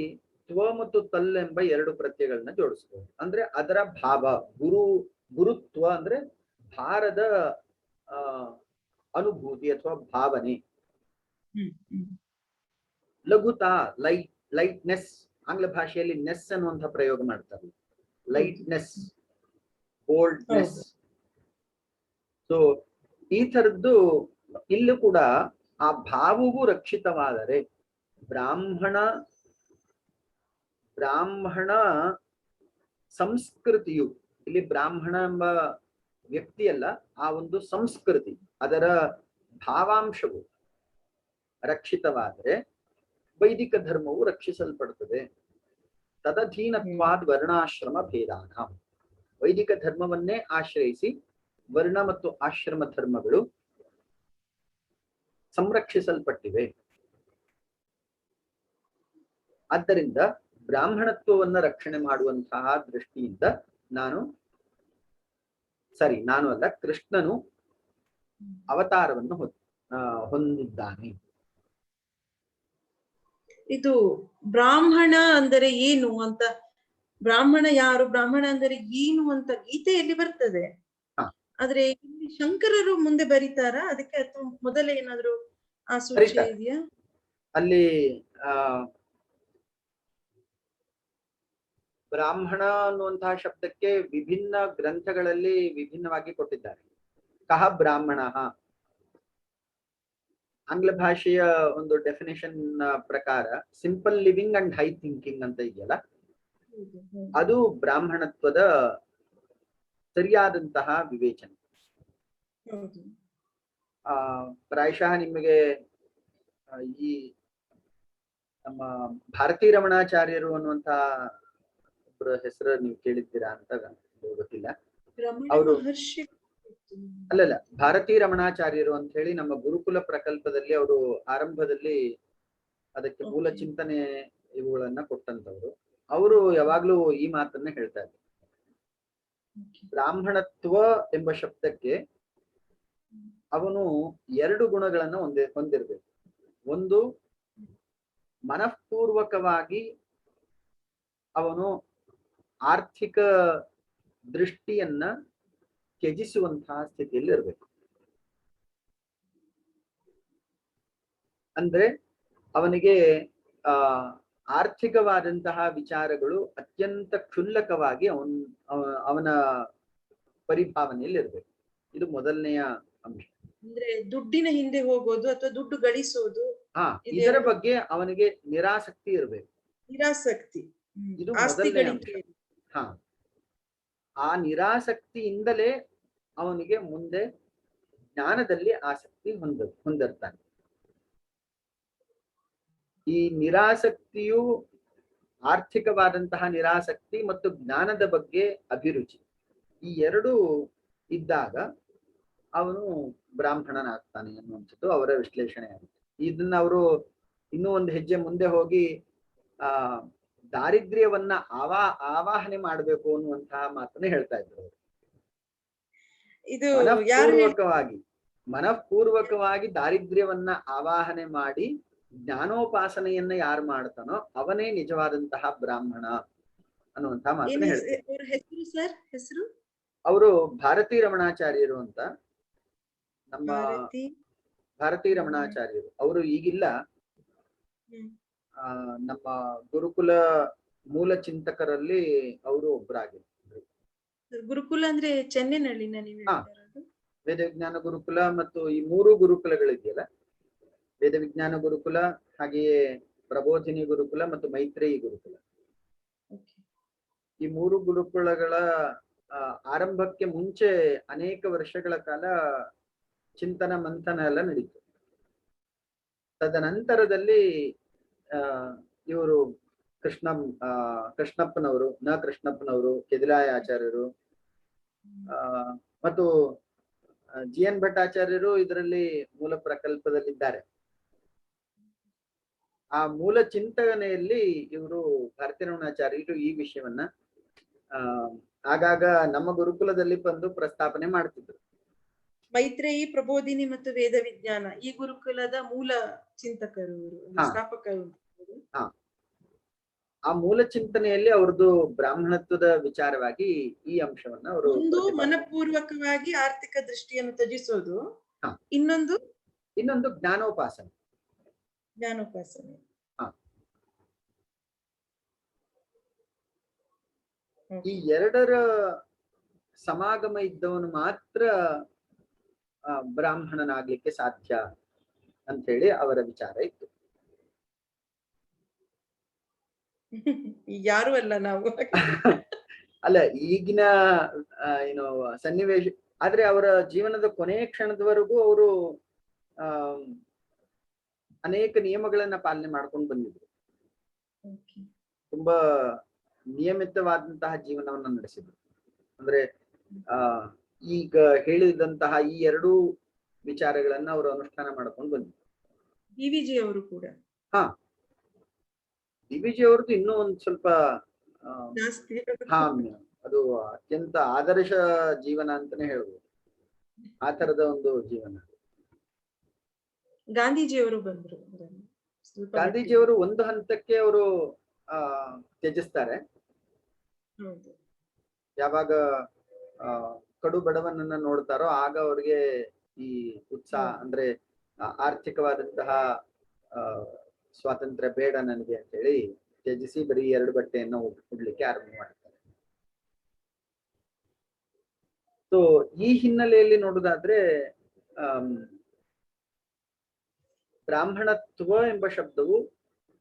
ತ್ವ ಮತ್ತು ತಲ್ ಎಂಬ ಎರಡು ಪ್ರತ್ಯಯಗಳನ್ನ ಜೋಡಿಸಬಹುದು. ಅಂದ್ರೆ ಅದರ ಭಾವ, ಗುರುತ್ವ ಅಂದ್ರೆ ಭಾರದ ಅನುಭೂತಿ ಅಥವಾ ಭಾವನೆ. ಲಘುತಾ ಲೈಟ್ನೆಸ್, ಆಂಗ್ಲ ಭಾಷೆಯಲ್ಲಿ ನೆಸ್ ಅನ್ನುವಂಥ ಪ್ರಯೋಗ ಮಾಡ್ತಾರೆ. Lightness, boldness. ಸೊ ಈ ತರದ್ದು ಇಲ್ಲೂ ಕೂಡ ಆ ಭಾವವು ರಕ್ಷಿತವಾದರೆ ಬ್ರಾಹ್ಮಣ ಸಂಸ್ಕೃತಿಯು, ಇಲ್ಲಿ ಬ್ರಾಹ್ಮಣ ಎಂಬ ವ್ಯಕ್ತಿಯಲ್ಲ, ಆ ಒಂದು ಸಂಸ್ಕೃತಿ, ಅದರ ಭಾವಾಂಶವು ರಕ್ಷಿತವಾದರೆ ವೈದಿಕ ಧರ್ಮವು ರಕ್ಷಿಸಲ್ಪಡುತ್ತದೆ. ತದಧೀನತ್ವಾದ್ ವರ್ಣಾಶ್ರಮ ಭೇದಾನ, ವೈದಿಕ ಧರ್ಮವನ್ನೇ ಆಶ್ರಯಿಸಿ ವರ್ಣ ಮತ್ತು ಆಶ್ರಮ ಧರ್ಮಗಳು ಸಂರಕ್ಷಿಸಲ್ಪಟ್ಟಿವೆ. ಆದ್ದರಿಂದ ಬ್ರಾಹ್ಮಣತ್ವವನ್ನ ರಕ್ಷಣೆ ಮಾಡುವಂತಹ ದೃಷ್ಟಿಯಿಂದ ನಾನು ಅಲ್ಲ, ಕೃಷ್ಣನು ಅವತಾರವನ್ನು ಹೊಂದಿದ್ದಾನೆ. ಇದು ಬ್ರಾಹ್ಮಣ ಅಂದರೆ ಏನು ಅಂತ, ಬ್ರಾಹ್ಮಣ ಯಾರು, ಬ್ರಾಹ್ಮಣ ಅಂದರೆ ಏನು ಅಂತ ಗೀತೆಯಲ್ಲಿ ಬರ್ತದೆ. ಆದ್ರೆ ಇಲ್ಲಿ ಶಂಕರರು ಮುಂದೆ ಬರೀತಾರಾ ಅದಕ್ಕೆ, ಅಥವಾ ಮೊದಲೇ ಏನಾದ್ರು ಆ ಸೂಚನೆ ಇದೆಯಾ? ಅಲ್ಲಿ ಬ್ರಾಹ್ಮಣ ಅನ್ನುವಂತಹ ಶಬ್ದಕ್ಕೆ ವಿಭಿನ್ನ ಗ್ರಂಥಗಳಲ್ಲಿ ವಿಭಿನ್ನವಾಗಿ ಕೊಟ್ಟಿದ್ದಾರೆ. ಕಹ ಬ್ರಾಹ್ಮಣ, ಆಂಗ್ಲ ಭಾಷೆಯ ಒಂದು ಡೆಫಿನೇಷನ್ ಪ್ರಕಾರ simple living and high thinking ಅಂತ ಇದೆಯಲ್ಲ, ಅದು ಬ್ರಾಹ್ಮಣತ್ವದ ಸರಿಯಾದಂತಹ ವಿವೇಚನೆ. ಪ್ರಾಯಶಃ ನಿಮಗೆ ಈ ನಮ್ಮ ಭಾರತೀ ರಮಣಾಚಾರ್ಯರು ಅನ್ನುವಂತಹ ಒಬ್ಬರ ಹೆಸರು ನೀವು ಕೇಳಿದ್ದೀರಾ ಅಂತ ಗೊತ್ತಿಲ್ಲ. ಅವರು ಅಲ್ಲಲ್ಲ, ಭಾರತೀ ರಮಣಾಚಾರ್ಯರು ಅಂತ ಹೇಳಿ ನಮ್ಮ ಗುರುಕುಲ ಪ್ರಕಲ್ಪದಲ್ಲಿ ಅವರು ಆರಂಭದಲ್ಲಿ ಅದಕ್ಕೆ ಮೂಲ ಚಿಂತನೆ ಇವುಗಳನ್ನ ಕೊಟ್ಟಂತವ್ರು. ಅವರು ಯಾವಾಗ್ಲೂ ಈ ಮಾತನ್ನ ಹೇಳ್ತಾ ಇದ್ರು, ಬ್ರಾಹ್ಮಣತ್ವ ಎಂಬ ಶಬ್ದಕ್ಕೆ ಅವನು ಎರಡು ಗುಣಗಳನ್ನ ಹೊಂದಿರ್ಬೇಕು. ಒಂದು, ಮನಃಪೂರ್ವಕವಾಗಿ ಅವನು ಆರ್ಥಿಕ ದೃಷ್ಟಿಯನ್ನ ತ್ಯಜಿಸುವಂತಹ ಸ್ಥಿತಿಯಲ್ಲಿ ಇರಬೇಕು. ಅಂದ್ರೆ ಅವನಿಗೆ ಆರ್ಥಿಕವಾದಂತಹ ವಿಚಾರಗಳು ಅತ್ಯಂತ ಕ್ಷುಲ್ಲಕವಾಗಿ ಅವನ ಪರಿಭಾವನೆಯಲ್ಲಿ ಇರಬೇಕು. ಇದು ಮೊದಲನೆಯ ಅಂಶ. ಅಂದ್ರೆ ದುಡ್ಡಿನ ಹಿಂದೆ ಹೋಗೋದು ಅಥವಾ ದುಡ್ಡು ಗಳಿಸೋದು, ಇದರ ಬಗ್ಗೆ ಅವನಿಗೆ ನಿರಾಸಕ್ತಿ ಇರಬೇಕು. ನಿರಾಸಕ್ತಿ, ಇದು ಮೊದಲನೇ ಅಂಶ. ಆ ನಿರಾಸಕ್ತಿಯಿಂದಲೇ ಅವನಿಗೆ ಮುಂದೆ ಜ್ಞಾನದಲ್ಲಿ ಆಸಕ್ತಿ ಹೊಂದಿರ್ತಾನೆ. ಈ ನಿರಾಸಕ್ತಿಯು ಆರ್ಥಿಕವಾದಂತಹ ನಿರಾಸಕ್ತಿ ಮತ್ತು ಜ್ಞಾನದ ಬಗ್ಗೆ ಅಭಿರುಚಿ, ಈ ಎರಡೂ ಇದ್ದಾಗ ಅವನು ಬ್ರಾಹ್ಮಣನಾಗ್ತಾನೆ ಅನ್ನುವಂಥದ್ದು ಅವರ ವಿಶ್ಲೇಷಣೆ ಆಗುತ್ತೆ. ಇದನ್ನ ಅವರು ಇನ್ನೂ ಒಂದು ಹೆಜ್ಜೆ ಮುಂದೆ ಹೋಗಿ ದಾರಿದ್ರ್ಯವನ್ನ ಆವಾಹನೆ ಮಾಡಬೇಕು ಅನ್ನುವಂತಹ ಮಾತನ್ನ ಹೇಳ್ತಾ ಇದ್ರು. ಇದು ಮನಃಪೂರ್ವಕವಾಗಿ ದಾರಿದ್ರ್ಯವನ್ನ ಆವಾಹನೆ ಮಾಡಿ ಜ್ಞಾನೋಪಾಸನೆಯನ್ನ ಯಾರು ಮಾಡ್ತಾನೋ ಅವನೇ ನಿಜವಾದಂತಹ ಬ್ರಾಹ್ಮಣ ಅನ್ನುವಂತಹ ಮಾತನ್ನ ಹೇಳ್ತಾರೆ. ಹೆಸರು ಅವರು ಭಾರತೀ ರಮಣಾಚಾರ್ಯರು ಅಂತ, ನಮ್ಮ ಭಾರತೀ ರಮಣಾಚಾರ್ಯರು. ಅವರು ಈಗಿಲ್ಲ, ನಮ್ಮ ಗುರುಕುಲ ಮೂಲ ಚಿಂತಕರಲ್ಲಿ ಅವರು ಒಬ್ಬರಾಗಿದ್ರು. ಗುರುಕುಲ ಅಂದ್ರೆ ಚೆನ್ನೈನಳ್ಳಿನ ನೀವು ವೇದ ವಿಜ್ಞಾನ ಗುರುಕುಲ ಮತ್ತು ಈ ಮೂರು ಗುರುಕುಲಗಳಿದೆಯಲ್ಲ, ವೇದ ವಿಜ್ಞಾನ ಗುರುಕುಲ, ಹಾಗೆಯೇ ಪ್ರಬೋಧಿನಿ ಗುರುಕುಲ ಮತ್ತು ಮೈತ್ರೇಯಿ ಗುರುಕುಲ, ಈ ಮೂರು ಗುರುಕುಲಗಳ ಆರಂಭಕ್ಕೆ ಮುಂಚೆ ಅನೇಕ ವರ್ಷಗಳ ಕಾಲ ಚಿಂತನ ಮಂಥನ ಎಲ್ಲ ನಡೀತು. ತದನಂತರದಲ್ಲಿ ಇವರು ಕೃಷ್ಣಪ್ಪನವರು ಕೃಷ್ಣಪ್ಪನವರು, ಕೆದಿಲಾಯ ಆಚಾರ್ಯರು ಮತ್ತು GN ಭಟ್ಟಾಚಾರ್ಯರು ಇದರಲ್ಲಿ ಮೂಲ ಪ್ರಕಲ್ಪದಲ್ಲಿದ್ದಾರೆ. ಆ ಮೂಲ ಚಿಂತನೆಯಲ್ಲಿ ಇವರು ಭಾರತೀರಮಣಾಚಾರ್ಯರು ಈ ವಿಷಯವನ್ನ ಆಗಾಗ ನಮ್ಮ ಗುರುಕುಲದಲ್ಲಿ ಬಂದು ಪ್ರಸ್ತಾಪನೆ ಮಾಡ್ತಿದ್ರು. ಮೈತ್ರೇಯಿ, ಪ್ರಬೋಧಿನಿ ಮತ್ತು ವೇದ ವಿಜ್ಞಾನ ಈ ಗುರುಕುಲದ ಮೂಲ ಚಿಂತಕರು, ಸ್ಥಾಪಕರು. ಆ ಮೂಲ ಚಿಂತನೆಯಲ್ಲಿ ಅವ್ರದ್ದು ಬ್ರಾಹ್ಮಣತ್ವದ ವಿಚಾರವಾಗಿ ಈ ಅಂಶವನ್ನ ಅವರು ಮನಪೂರ್ವಕವಾಗಿ ಆರ್ಥಿಕ ದೃಷ್ಟಿಯನ್ನು ತ್ಯಜಿಸೋದು, ಇನ್ನೊಂದು ಜ್ಞಾನೋಪಾಸನೆ. ಈ ಎರಡರ ಸಮಾಗಮ ಇದ್ದವನು ಮಾತ್ರ ಬ್ರಾಹ್ಮಣನಾಗ್ಲಿಕ್ಕೆ ಸಾಧ್ಯ ಅಂತ ಹೇಳಿ ಅವರ ವಿಚಾರ ಇತ್ತು. ಯಾರು ಅಲ್ಲ ನಾವು ಅಲ್ಲ, ಈಗಿನ ಸನ್ನಿವೇಶ. ಆದ್ರೆ ಅವರ ಜೀವನದ ಕೊನೆಯ ಕ್ಷಣದವರೆಗೂ ಅವರು ಅನೇಕ ನಿಯಮಗಳನ್ನ ಪಾಲನೆ ಮಾಡ್ಕೊಂಡು ಬಂದಿದ್ರು. ತುಂಬಾ ನಿಯಮಿತವಾದಂತಹ ಜೀವನವನ್ನ ನಡೆಸಿದ್ರು. ಅಂದ್ರೆ ಈಗ ಹೇಳಿದಂತಹ ಈ ಎರಡೂ ವಿಚಾರಗಳನ್ನ ಅವರು ಅನುಷ್ಠಾನ ಮಾಡ್ಕೊಂಡು ಬಂದಿದ್ರು. DVG ಅವರು ಕೂಡ. DVG ಅವ್ರದ್ದು ಇನ್ನೂ ಒಂದ್ ಸ್ವಲ್ಪ ಅದು ಅತ್ಯಂತ ಆದರ್ಶ ಜೀವನ ಅಂತಾನೆ ಹೇಳ್ಬೋದು. ಆ ತರದ ಒಂದು ಜೀವನ. ಗಾಂಧೀಜಿಯವರು ಬಂದ್ರು. ಗಾಂಧೀಜಿಯವರು ಒಂದು ಹಂತಕ್ಕೆ ಅವರು ತ್ಯಜಿಸ್ತಾರೆ. ಯಾವಾಗ ಕಡು ಬಡವನನ್ನ ನೋಡ್ತಾರೋ ಆಗ ಅವ್ರಿಗೆ ಈ ಉತ್ಸಾಹ, ಅಂದ್ರೆ ಆರ್ಥಿಕವಾದಂತಹ ಸ್ವಾತಂತ್ರ್ಯ ಬೇಡ ನನಗೆ ಅಂತ ಹೇಳಿ ತ್ಯಜಿಸಿ ಬರೀ 2 ಬಟ್ಟೆಯನ್ನು ಉಡ್ಲಿಕ್ಕೆ ಆರಂಭ ಮಾಡ್ತಾರೆ. ಸೊ ಈ ಹಿನ್ನೆಲೆಯಲ್ಲಿ ನೋಡುದಾದ್ರೆ ಬ್ರಾಹ್ಮಣತ್ವ ಎಂಬ ಶಬ್ದವು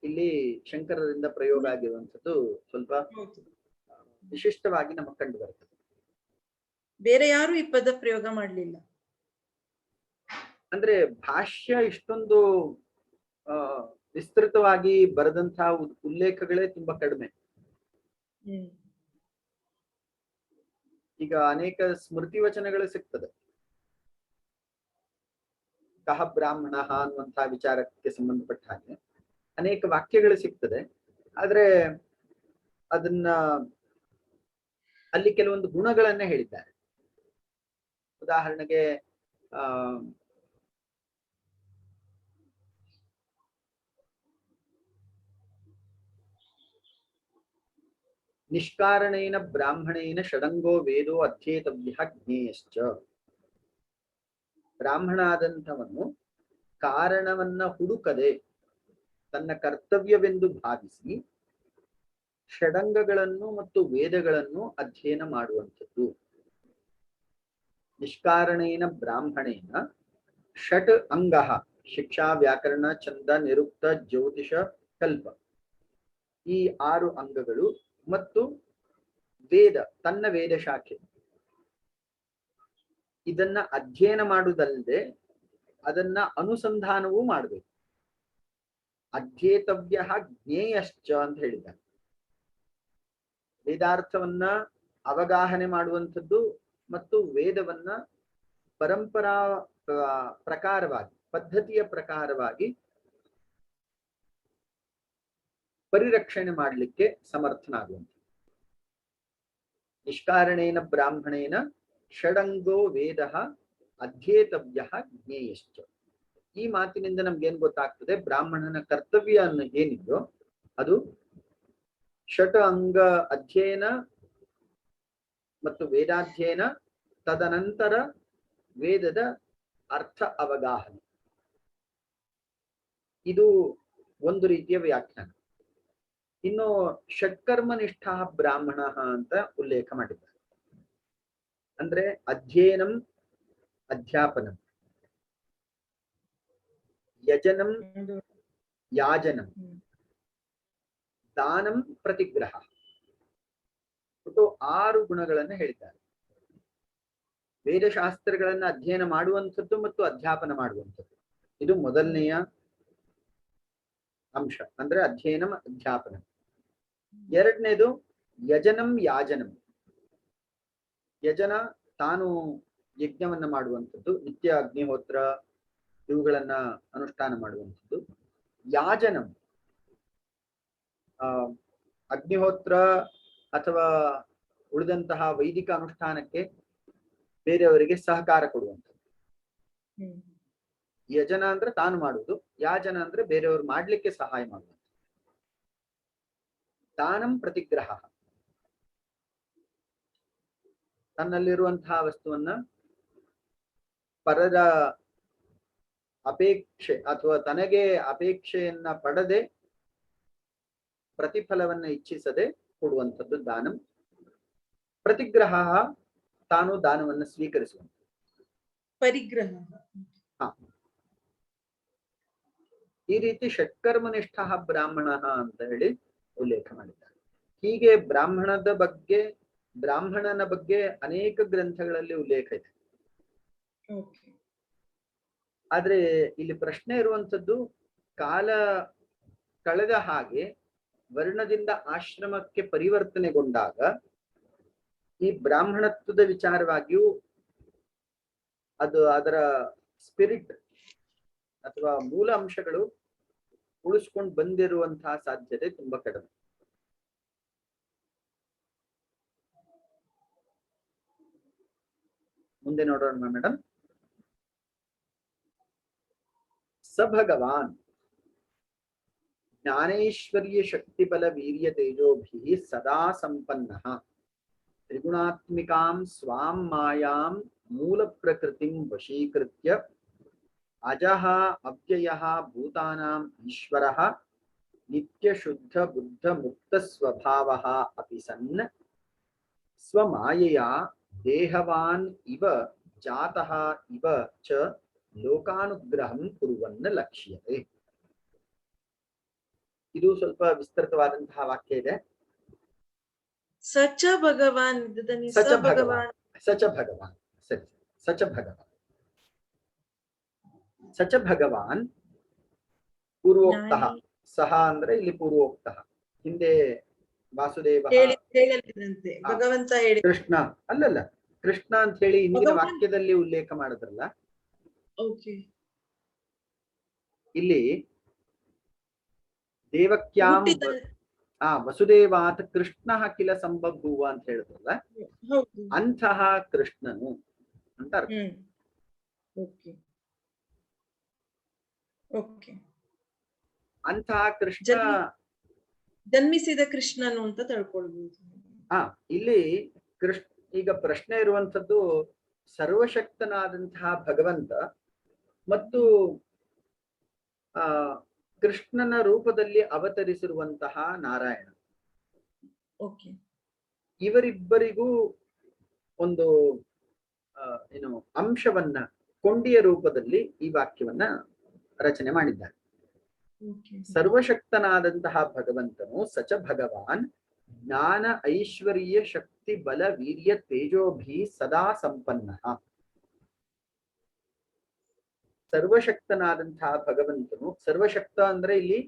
ಇಲ್ಲಿ ಶಂಕರರಿಂದ ಪ್ರಯೋಗ ಆಗಿರುವಂಥದ್ದು ಸ್ವಲ್ಪ ವಿಶಿಷ್ಟವಾಗಿ ನಮಗೆ ಕಂಡು ಬರ್ತದೆ. ಬೇರೆ ಯಾರು ಈ ಪದ ಪ್ರಯೋಗ ಮಾಡಲಿಲ್ಲ. ಅಂದ್ರೆ ಭಾಷ್ಯ ಇಷ್ಟೊಂದು ವಿಸ್ತೃತವಾಗಿ ಬರೆದಂತಹ ಉಲ್ಲೇಖಗಳೇ ತುಂಬಾ ಕಡಿಮೆ. ಈಗ ಅನೇಕ ಸ್ಮೃತಿ ವಚನಗಳು ಸಿಗ್ತದೆ. ಕಹ ಬ್ರಾಹ್ಮಣ ಅನ್ನುವಂತಹ ವಿಚಾರಕ್ಕೆ ಸಂಬಂಧಪಟ್ಟ ಹಾಗೆ ಅನೇಕ ವಾಕ್ಯಗಳು ಸಿಗ್ತದೆ. ಆದ್ರೆ ಅದನ್ನ ಅಲ್ಲಿ ಕೆಲವೊಂದು ಗುಣಗಳನ್ನ ಹೇಳಿದ್ದಾರೆ. ಉದಾಹರಣೆಗೆ ನಿಷ್ಕಾರಣೇನ ಬ್ರಾಹ್ಮಣೇನ ಷಡಂಗೋ ವೇದೋ ಅಧ್ಯೇತವ್ಯ ಜ್ಞೇಯಶ್ಚ. ಬ್ರಾಹ್ಮಣ ಆದಂಥವನು ಕಾರಣವನ್ನ ಹುಡುಕದೆ ತನ್ನ ಕರ್ತವ್ಯವೆಂದು ಭಾವಿಸಿ ಷಡಂಗಗಳನ್ನು ಮತ್ತು ವೇದಗಳನ್ನು ಅಧ್ಯಯನ ಮಾಡುವಂಥದ್ದು. ನಿಷ್ಕಾರಣೇನ ಬ್ರಾಹ್ಮಣೇನ ಷಟ್ ಅಂಗಃ ಶಿಕ್ಷಾ, ವ್ಯಾಕರಣ, ಛಂದ, ನಿರುಕ್ತ, ಜ್ಯೋತಿಷ, ಕಲ್ಪ, ಈ 6 ಅಂಗಗಳು ಮತ್ತು ವೇದ, ತನ್ನ ವೇದ ಶಾಖೆ, ಇದನ್ನ ಅಧ್ಯಯನ ಮಾಡುವುದಲ್ಲದೆ ಅದನ್ನ ಅನುಸಂಧಾನವೂ ಮಾಡಬೇಕು. ಅಧ್ಯೇತವ್ಯ ಜ್ಞೇಯಶ್ಚ ಅಂತ ಹೇಳಿದ್ದಾರೆ. ವೇದಾರ್ಥವನ್ನ ಅವಗಾಹನೆ ಮಾಡುವಂಥದ್ದು ಮತ್ತು ವೇದವನ್ನ ಪರಂಪರಾ ಪ್ರಕಾರವಾಗಿ, ಪದ್ಧತಿಯ ಪ್ರಕಾರವಾಗಿ ಪರಿರಕ್ಷಣೆ ಮಾಡಲಿಕ್ಕೆ ಸಮರ್ಥನಾಗುವಂಥದ್ದು. ನಿಷ್ಕಾರಣೇನ ಬ್ರಾಹ್ಮಣೇನ ಷಡಂಗೋ ವೇದ ಅಧ್ಯೇತವ್ಯ ಜ್ಞೇಯಶ್ಚ. ಈ ಮಾತಿನಿಂದ ನಮ್ಗೇನ್ ಗೊತ್ತಾಗ್ತದೆ? ಬ್ರಾಹ್ಮಣನ ಕರ್ತವ್ಯ ಏನಿದೆಯೋ ಅದು ಷಟ್ ಅಂಗ ಅಧ್ಯಯನ ಮತ್ತು ವೇದಾಧ್ಯಯನ, ತದನಂತರ ವೇದದ ಅರ್ಥ ಅವಗಾಹನೆ. ಇದು ಒಂದು ರೀತಿಯ ವ್ಯಾಖ್ಯಾನ. ಇನ್ನು ಷಟ್ಕರ್ಮನಿಷ್ಠ ಬ್ರಾಹ್ಮಣ ಅಂತ ಉಲ್ಲೇಖ ಮಾಡಿದ್ದಾರೆ. ಅಂದ್ರೆ ಅಧ್ಯಯನಂ ಅಧ್ಯಾಪನಂ, ಯಜನಂ ಯಾಜನಂ, ದಾನಂ ಪ್ರತಿಗ್ರಹ, ಒಟ್ಟು 6 ಗುಣಗಳನ್ನು ಹೇಳಿದ್ದಾರೆ. ವೇದಶಾಸ್ತ್ರಗಳನ್ನ ಅಧ್ಯಯನ ಮಾಡುವಂಥದ್ದು ಮತ್ತು ಅಧ್ಯಾಪನ ಮಾಡುವಂಥದ್ದು, ಇದು ಮೊದಲನೆಯ ಅಂಶ, ಅಂದ್ರೆ ಅಧ್ಯಯನ ಅಧ್ಯಾಪನ. ಎರಡನೇದು ಯಜನಂ ಯಾಜನಂ. ಯಜನ ತಾನು ಯಜ್ಞವನ್ನ ಮಾಡುವಂಥದ್ದು, ನಿತ್ಯ ಅಗ್ನಿಹೋತ್ರ ಇವುಗಳನ್ನ ಅನುಷ್ಠಾನ ಮಾಡುವಂಥದ್ದು. ಯಾಜನಂ ಅಗ್ನಿಹೋತ್ರ ಅಥವಾ ಉಳಿದಂತಹ ವೈದಿಕ ಅನುಷ್ಠಾನಕ್ಕೆ ಬೇರೆಯವರಿಗೆ ಸಹಕಾರ ಕೊಡುವಂಥದ್ದು. ಯಜನ ಅಂದ್ರೆ ತಾನು ಮಾಡುವುದು, ಯಾಜನ ಅಂದ್ರೆ ಬೇರೆಯವರು ಮಾಡ್ಲಿಕ್ಕೆ ಸಹಾಯ ಮಾಡುವುದು. ದಾನಂ ಪ್ರತಿಗ್ರಹ, ತನ್ನಲ್ಲಿರುವಂತಹ ವಸ್ತುವನ್ನ ಪರದ ಅಪೇಕ್ಷೆ ಅಥವಾ ತನಗೆ ಅಪೇಕ್ಷೆಯನ್ನ ಪಡದೆ ಪ್ರತಿಫಲವನ್ನ ಇಚ್ಛಿಸದೆ ಕೊಡುವಂಥದ್ದು ದಾನಂ. ಪ್ರತಿಗ್ರಹ, ತಾನು ದಾನವನ್ನು ಸ್ವೀಕರಿಸುವಂಥದ್ದು. ಪರಿಗ್ರಹ. ಈ ರೀತಿ ಷಟ್ಕರ್ಮನಿಷ್ಠ ಬ್ರಾಹ್ಮಣ ಅಂತ ಹೇಳಿ ಉಲ್ಲೇಖ ಮಾಡಿದ್ದಾರೆ. ಹೀಗೆ ಬ್ರಾಹ್ಮಣನ ಬಗ್ಗೆ ಅನೇಕ ಗ್ರಂಥಗಳಲ್ಲಿ ಉಲ್ಲೇಖ ಇದೆ. ಆದ್ರೆ ಇಲ್ಲಿ ಪ್ರಶ್ನೆ ಇರುವಂತದ್ದು, ಕಾಲ ಕಳೆದ ಹಾಗೆ ವರ್ಣದಿಂದ ಆಶ್ರಮಕ್ಕೆ ಪರಿವರ್ತನೆಗೊಂಡಾಗ ಈ ಬ್ರಾಹ್ಮಣತ್ವದ ವಿಚಾರವಾಗಿಯೂ ಅದರ ಸ್ಪಿರಿಟ್ ಅಥವಾ ಮೂಲ ಅಂಶಗಳು ಉಳಿಸ್ಕೊಂಡು ಬಂದಿರುವಂತಹ ಸಾಧ್ಯತೆ ತುಂಬಾ ಕಡಿಮೆ. ಮುಂದೆ ನೋಡೋಣ ಮೇಡಮ್. ಸ ಭಗವಾನ್ ಜ್ಞಾನೈಶ್ವರ್ಯ ಶಕ್ತಿಬಲ ವೀರ್ಯ ತೇಜೋಭಿ ಸದಾ ಸಂಪನ್ನಃ ತ್ರಿಗುಣಾತ್ಮಿಕಾಂ ಸ್ವಾಂ ಮಾಯಾಂ ಮೂಲ ಪ್ರಕೃತಿಂ ವಶೀಕೃತ್ಯ ಅಜಃ ಅವ್ಯಯಃ ಭೂತಾನಾಂ ಈಶ್ವರಃ ನಿತ್ಯ ಶುದ್ಧ ಬುದ್ಧ ಮುಕ್ತ ಸ್ವಭಾವಃ ಅಪಿ ಸನ್ ಸ್ವಮಾಯೆಯ ದೇಹವಾನ್ ಇವ ಜಾತಃ ಇವ ಚ ಲೋಕಾನುಗ್ರಹಂ ಕುರುವನ್ನ ಲಕ್ಷ್ಯತೆ. ಇದು ಸ್ವಲ್ಪ ವಿಸ್ತೃತವಾದಂತಹ ವಾಕ್ಯ ಇದೆ. ಸಚ ಭಗವಾನ್, ಸಚ ಭಗವಾನ್, ಸಚ ಭಗವಾನ್, ಸರಿ, ಸಚ ಭಗವಾನ್, ಸಚ ಭಗವಾನ್ ಪೂರ್ವೋಕ್ತಃ. ಸಹ ಅಂದ್ರೆ ಇಲ್ಲಿ ಪೂರ್ವೋಕ್ತಃ, ಹಿಂದೆ ವಾಸುದೇವ ಭಗವಂತ ಕೃಷ್ಣ ಅಲ್ಲಲ್ಲ, ಕೃಷ್ಣ ಅಂತ ಹೇಳಿ ಹಿಂದಿನ ವಾಕ್ಯದಲ್ಲಿ ಉಲ್ಲೇಖ ಮಾಡಿದ್ರಲ್ಲ, ಇಲ್ಲಿ ದೇವಕ್ಯಾಂ ವಸುದೇವಾತ್ ಕೃಷ್ಣ ಕಿಲ ಸಂಬಭೂವ ಅಂತ ಹೇಳಿದ್ರಲ್ಲ, ಅಂತಹ ಕೃಷ್ಣನು ಅಂತ ಅರ್ಥ. ಅಂತಹ ಕೃಷ್ಣ ಜನ್ಮಿಸಿದ ಕೃಷ್ಣನು ಅಂತ ತಿಳ್ಕೊಳ್ಬಹುದು. ಇಲ್ಲಿ ಈಗ ಪ್ರಶ್ನೆ ಇರುವಂತದ್ದು ಸರ್ವಶಕ್ತನಾದಂತಹ ಭಗವಂತ ಮತ್ತು ಕೃಷ್ಣನ ರೂಪದಲ್ಲಿ ಅವತರಿಸಿರುವಂತಹ ನಾರಾಯಣ, ಇವರಿಬ್ಬರಿಗೂ ಒಂದು ಅಂಶವನ್ನ ಕೊಂಡಿಯ ರೂಪದಲ್ಲಿ ಈ ವಾಕ್ಯವನ್ನ ರಚನೆ ಮಾಡಿದ್ದಾರೆ. ಸರ್ವಶಕ್ತನಾದಂತಹ ಭಗವಂತನು ಸಚ ಭಗವಾನ್ ಜ್ಞಾನ ಐಶ್ವರ್ಯ ಶಕ್ತಿ ಬಲ ವೀರ್ಯ ತೇಜೋಭಿ ಸದಾ ಸಂಪನ್ನಃ. ಸರ್ವಶಕ್ತನಾದಂತಹ ಭಗವಂತನು, ಸರ್ವಶಕ್ತ ಅಂದ್ರೆ ಇಲ್ಲಿ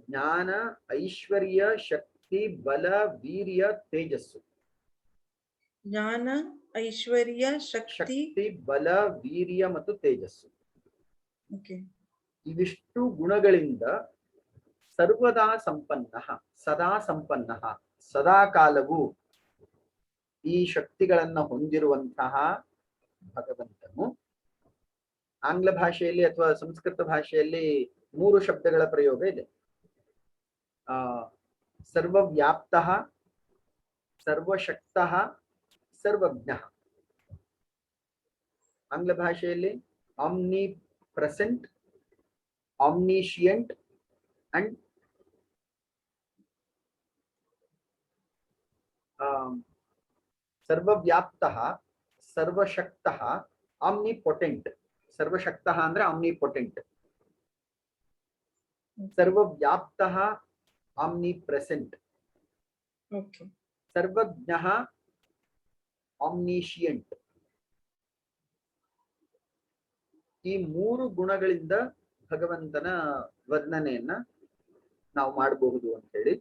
ಜ್ಞಾನ ಐಶ್ವರ್ಯ ಶಕ್ತಿ ಬಲ ವೀರ್ಯ ತೇಜಸ್ಸು. ಜ್ಞಾನ ಐಶ್ವರ್ಯ ಶಕ್ತಿ ಬಲ ವೀರ್ಯ ಮತ್ತು ತೇಜಸ್ಸು, ಇವಿಷ್ಟು ಗುಣಗಳಿಂದ ಸರ್ವದಾ ಸಂಪನ್ನ, ಸದಾ ಸಂಪನ್ನ, ಸದಾ ಕಾಲವು ಈ ಶಕ್ತಿಗಳನ್ನ ಹೊಂದಿರುವಂತಹ ಭಗವಂತನು. ಆಂಗ್ಲ ಭಾಷೆಯಲ್ಲಿ ಅಥವಾ ಸಂಸ್ಕೃತ ಭಾಷೆಯಲ್ಲಿ 3 ಶಬ್ದಗಳ ಪ್ರಯೋಗ ಇದೆ. ಸರ್ವವ್ಯಾಪ್ತಃ, ಸರ್ವಶಕ್ತಃ, ಸರ್ವಜ್ಞಃ. ಆಂಗ್ಲ ಭಾಷೆಯಲ್ಲಿ ಆಮ್ನಿ ಪ್ರೆಸೆಂಟ್, ಆಮ್ನಿಶಿಯಂಟ್ ಅಂಡ್ ಸರ್ವವ್ಯಾಪ್ತಃ, ಸರ್ವಶಕ್ತಃ, ಆಮ್ನಿಪೊಟೆಂಟ್. ಸರ್ವಶಕ್ತಃ ಅಂದ್ರೆ ಆಮ್ನಿಪೊಟೆಂಟ್, ಸರ್ವವ್ಯಾಪ್ತಃ, ಆಮ್ನಿ ಪ್ರೆಸೆಂಟ್, ಸರ್ವಜ್ಞಃ, ಆಮ್ನಿಶಿಯಂಟ್. ಈ ಮೂರು ಗುಣಗಳಿಂದ ಭಗವಂತನ ವರ್ಣನೆಯನ್ನ ನಾವು ಮಾಡಬಹುದು ಅಂತ ಹೇಳಿ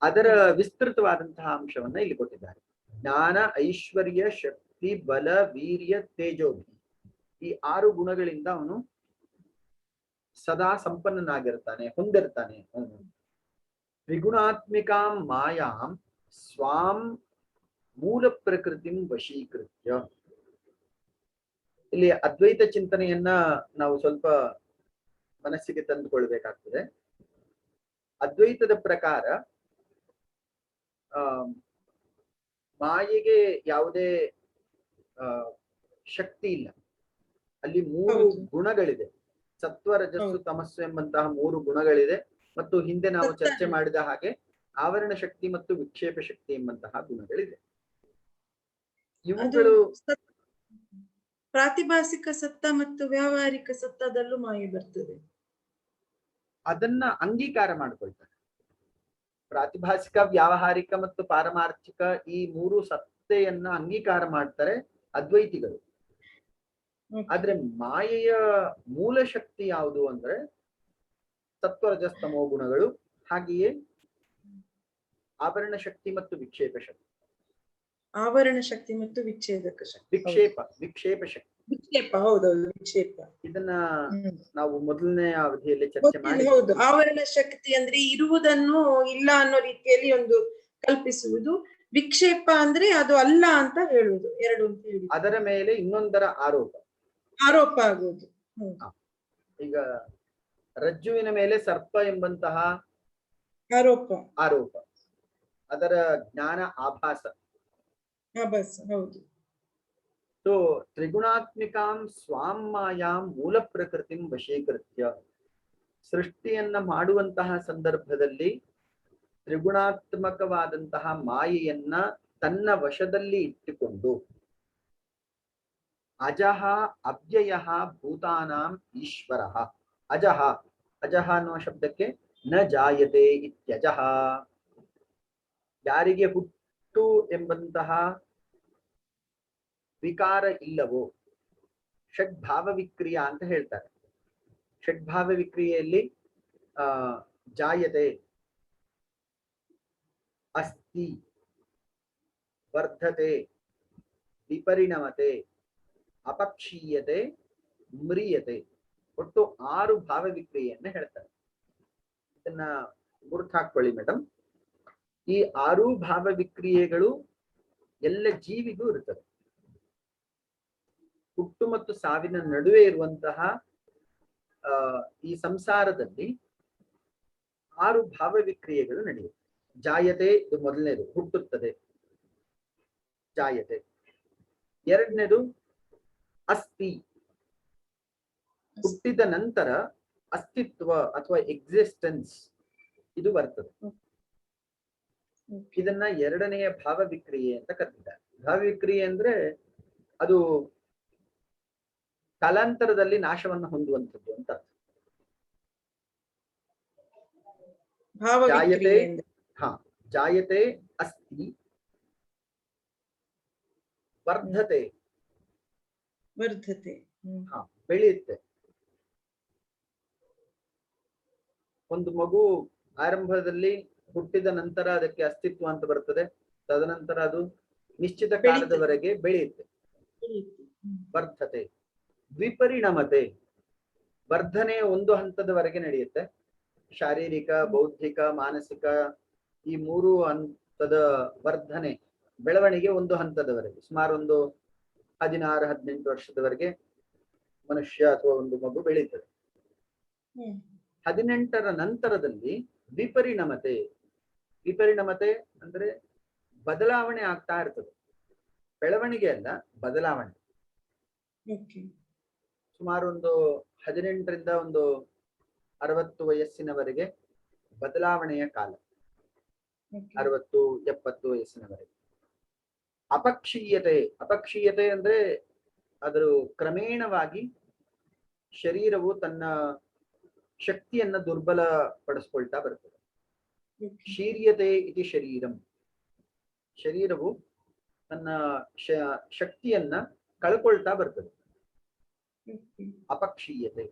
ಅದರ ವಿಸ್ತೃತವಾದಂತಹ ಅಂಶವನ್ನ ಇಲ್ಲಿ ಕೊಟ್ಟಿದ್ದಾರೆ. ಜ್ಞಾನ, ಐಶ್ವರ್ಯ, ಶಕ್ತಿ, ಬಲ, ವೀರ್ಯ, ತೇಜೋಭಿ. ಈ 6 ಗುಣಗಳಿಂದ ಅವನು ಸದಾ ಸಂಪನ್ನನಾಗಿರ್ತಾನೆ, ಹೊಂದಿರ್ತಾನೆ ಅವನು. ತ್ರಿಗುಣಾತ್ಮಿಕಾಂ ಮಾಯಾಂ ಸ್ವಾಂ ಮೂಲ ಪ್ರಕೃತಿಂ ವಶೀಕೃತ್ಯ. ಇಲ್ಲಿ ಅದ್ವೈತ ಚಿಂತನೆಯನ್ನ ನಾವು ಸ್ವಲ್ಪ ಮನಸ್ಸಿಗೆ ತಂದುಕೊಳ್ಬೇಕಾಗ್ತದೆ. ಅದ್ವೈತದ ಪ್ರಕಾರ ಮಾಯೆಗೆ ಯಾವುದೇ ಶಕ್ತಿ ಇಲ್ಲ. ಅಲ್ಲಿ 3 ಗುಣಗಳಿದೆ. ಸತ್ವ, ರಜಸ್ಸು, ತಮಸ್ಸು ಎಂಬಂತಹ 3 ಗುಣಗಳಿದೆ. ಮತ್ತು ಹಿಂದೆ ನಾವು ಚರ್ಚೆ ಮಾಡಿದ ಹಾಗೆ ಆವರಣ ಶಕ್ತಿ ಮತ್ತು ವಿಕ್ಷೇಪ ಶಕ್ತಿ ಎಂಬಂತಹ ಗುಣಗಳಿದೆ. ಇವುಗಳು ಪ್ರಾತಿಭಾಸಿಕ ಸತ್ತ ಮತ್ತು ವ್ಯಾವಹಾರಿಕ ಸತ್ತದಲ್ಲೂ ಮಾಯೆ ಬರ್ತದೆ. ಅದನ್ನ ಅಂಗೀಕಾರ ಮಾಡ್ಕೊಳ್ತಾರೆ. ಪ್ರಾತಿಭಾಸಿಕ, ವ್ಯಾವಹಾರಿಕ ಮತ್ತು ಪಾರಮಾರ್ಥಿಕ ಈ 3 ಸತ್ತೆಯನ್ನ ಅಂಗೀಕಾರ ಮಾಡ್ತಾರೆ ಅದ್ವೈತಿಗಳು. ಆದ್ರೆ ಮಾಯೆಯ ಮೂಲ ಶಕ್ತಿ ಯಾವುದು ಅಂದ್ರೆ ಸತ್ವರಜಸ್ತಮೋ ಗುಣಗಳು, ಹಾಗೆಯೇ ಆವರಣ ಶಕ್ತಿ ಮತ್ತು ವಿಕ್ಷೇಪ ಶಕ್ತಿ. ಆವರಣ ಶಕ್ತಿ ಮತ್ತು ವಿಚ್ಛೇದಕ ಶಕ್ತಿ. ವಿಕ್ಷೇಪ ಶಕ್ತಿ. ವಿಕ್ಷೇಪ, ಹೌದೌದು, ವಿಕ್ಷೇಪ. ಇದನ್ನ ನಾವು ಮೊದಲನೇ ಅವಧಿಯಲ್ಲಿ ಚರ್ಚೆ ಮಾಡಿ. ಹೌದು, ಆವರಣ ಶಕ್ತಿ ಅಂದ್ರೆ ಇರುವುದನ್ನು ಇಲ್ಲ ಅನ್ನೋ ರೀತಿಯಲ್ಲಿ ಒಂದು ಕಲ್ಪಿಸುವುದು. ವಿಕ್ಷೇಪ ಅಂದ್ರೆ ಅದು ಅಲ್ಲ ಅಂತ ಹೇಳುವುದು. ಎರಡು ಅಂತ ಹೇಳಿ ಅದರ ಮೇಲೆ ಇನ್ನೊಂದರ ಆರೋಪ ಆಗುವುದು. ಈಗ ರಜ್ಜುವಿನ ಮೇಲೆ ಸರ್ಪ ಎಂಬಂತಹ ಆರೋಪ, ಅದರ ಜ್ಞಾನ ಆಭಾಸ. ಹೌದು. ಸೊ ತ್ರಿಗುಣಾತ್ಮಿಕಾಂ ಸ್ವಾಂ ಮಾಯಾಂ ಮೂಲ ಪ್ರಕೃತಿಂ ವಶೀಕೃತ್ಯ. ಸೃಷ್ಟಿಯನ್ನ ಮಾಡುವಂತಹ ಸಂದರ್ಭದಲ್ಲಿ ತ್ರಿಗುಣಾತ್ಮಕವಾದಂತಹ ಮಾಯೆಯನ್ನ ತನ್ನ ವಶದಲ್ಲಿ ಇಟ್ಟುಕೊಂಡು ಅಜಃ ಅವ್ಯಯಃ ಭೂತಾನಾಂ ಈಶ್ವರಃ. ಅಜಃ ಅನ್ನುವ ಶಬ್ದಕ್ಕೆ ನ ಜಾಯತೆ ಇತ್ಯಜಃ. ಯಾರಿಗೆ ಹುಟ್ಟು ಎಂಬಂತಹ ವಿಕಾರ ಇಲ್ಲವೋ, ಷಡ್ಭಾವ ವಿಕ್ರಿಯಾ ಅಂತ ಹೇಳ್ತಾರೆ. ಷಡ್ಭಾವ ವಿಕ್ರಿಯೆಯಲ್ಲಿ ಜಾಯತೆ, ಅಸ್ತಿ, ವರ್ಧತೆ, ವಿಪರಿಣಮತೆ, ಅಪಕ್ಷೀಯತೆ, ಮ್ರಿಯತೆ, ಒಟ್ಟು 6 ಭಾವ ವಿಕ್ರಿಯೆಯನ್ನ ಹೇಳ್ತಾರೆ. ಇದನ್ನ ಗುರುತು ಹಾಕೊಳ್ಳಿ ಮೇಡಮ್. ಈ 6 ಭಾವ ವಿಕ್ರಿಯೆಗಳು ಎಲ್ಲ ಜೀವಿಗೂ ಇರ್ತದೆ. ಹುಟ್ಟು ಮತ್ತು ಸಾವಿನ ನಡುವೆ ಇರುವಂತಹ ಈ ಸಂಸಾರದಲ್ಲಿ 6 ಭಾವ ವಿಕ್ರಿಯೆಗಳು ನಡೆಯುತ್ತೆ. ಜಾಯತೆ, ಇದು ಮೊದಲನೇದು, ಹುಟ್ಟುತ್ತದೆ, ಜಾಯತೆ. ಎರಡನೇದು ಅಸ್ತಿ, ಹುಟ್ಟಿದ ನಂತರ ಅಸ್ತಿತ್ವ ಅಥವಾ ಎಕ್ಸಿಸ್ಟೆನ್ಸ್ ಇದು ಬರ್ತದೆ. ಇದನ್ನ ಎರಡನೆಯ ಭಾವ ವಿಕ್ರಿಯೆ ಅಂತ ಕರೀತಾರೆ. ಭಾವ ವಿಕ್ರಿಯೆ ಅಂದ್ರೆ ಅದು ಕಾಲಾಂತರದಲ್ಲಿ ನಾಶವನ್ನು ಹೊಂದುವಂಥದ್ದು ಅಂತ. ಜಾಯತೆ, ಜಾಯತೆ, ಅಸ್ತಿ, ವರ್ಧತೆ, ಬೆಳೆಯುತ್ತೆ. ಒಂದು ಮಗು ಆರಂಭದಲ್ಲಿ ಹುಟ್ಟಿದ ನಂತರ ಅದಕ್ಕೆ ಅಸ್ತಿತ್ವ ಅಂತ ಬರ್ತದೆ. ತದನಂತರ ಅದು ನಿಶ್ಚಿತ ಕಾಲದವರೆಗೆ ಬೆಳೆಯುತ್ತೆ, ವರ್ಧತೆ. ವಿಪರಿಣಮತೆ, ವರ್ಧನೆ ಒಂದು ಹಂತದವರೆಗೆ ನಡೆಯುತ್ತೆ. ಶಾರೀರಿಕ, ಬೌದ್ಧಿಕ, ಮಾನಸಿಕ ಈ 3 ಹಂತದ ವರ್ಧನೆ, ಬೆಳವಣಿಗೆ ಒಂದು ಹಂತದವರೆಗೆ, ಸುಮಾರು ಒಂದು 16-18 ವರ್ಷದವರೆಗೆ ಮನುಷ್ಯ ಅಥವಾ ಒಂದು ಮಗು ಬೆಳೀತದೆ. 18ರ ನಂತರದಲ್ಲಿ ವಿಪರಿಣಮತೆ. ವಿಪರಿಣಮತೆ ಅಂದ್ರೆ ಬದಲಾವಣೆ ಆಗ್ತಾ ಇರ್ತದೆ. ಬೆಳವಣಿಗೆ ಅಲ್ಲ, ಬದಲಾವಣೆ. ಸುಮಾರು ಒಂದು 18ರಿಂದ ಒಂದು 60 ವಯಸ್ಸಿನವರೆಗೆ ಬದಲಾವಣೆಯ ಕಾಲ. 60-70 ವಯಸ್ಸಿನವರೆಗೆ. ಅಪಕ್ಷೀಯತೆ ಅಂದ್ರೆ ಅದರ ಕ್ರಮೇಣವಾಗಿ ಶರೀರವು ತನ್ನ ಶಕ್ತಿಯನ್ನ ದುರ್ಬಲ ಪಡಿಸ್ಕೊಳ್ತಾ ಬರ್ತದೆ. ಶೀರ್ಯತೆ ಇತಿ ಶರೀರಂ. ಶರೀರವು ತನ್ನ ಶಕ್ತಿಯನ್ನ ಕಳ್ಕೊಳ್ತಾ ಬರ್ತದೆ. ಅಪಕ್ಷೀಯತೆ.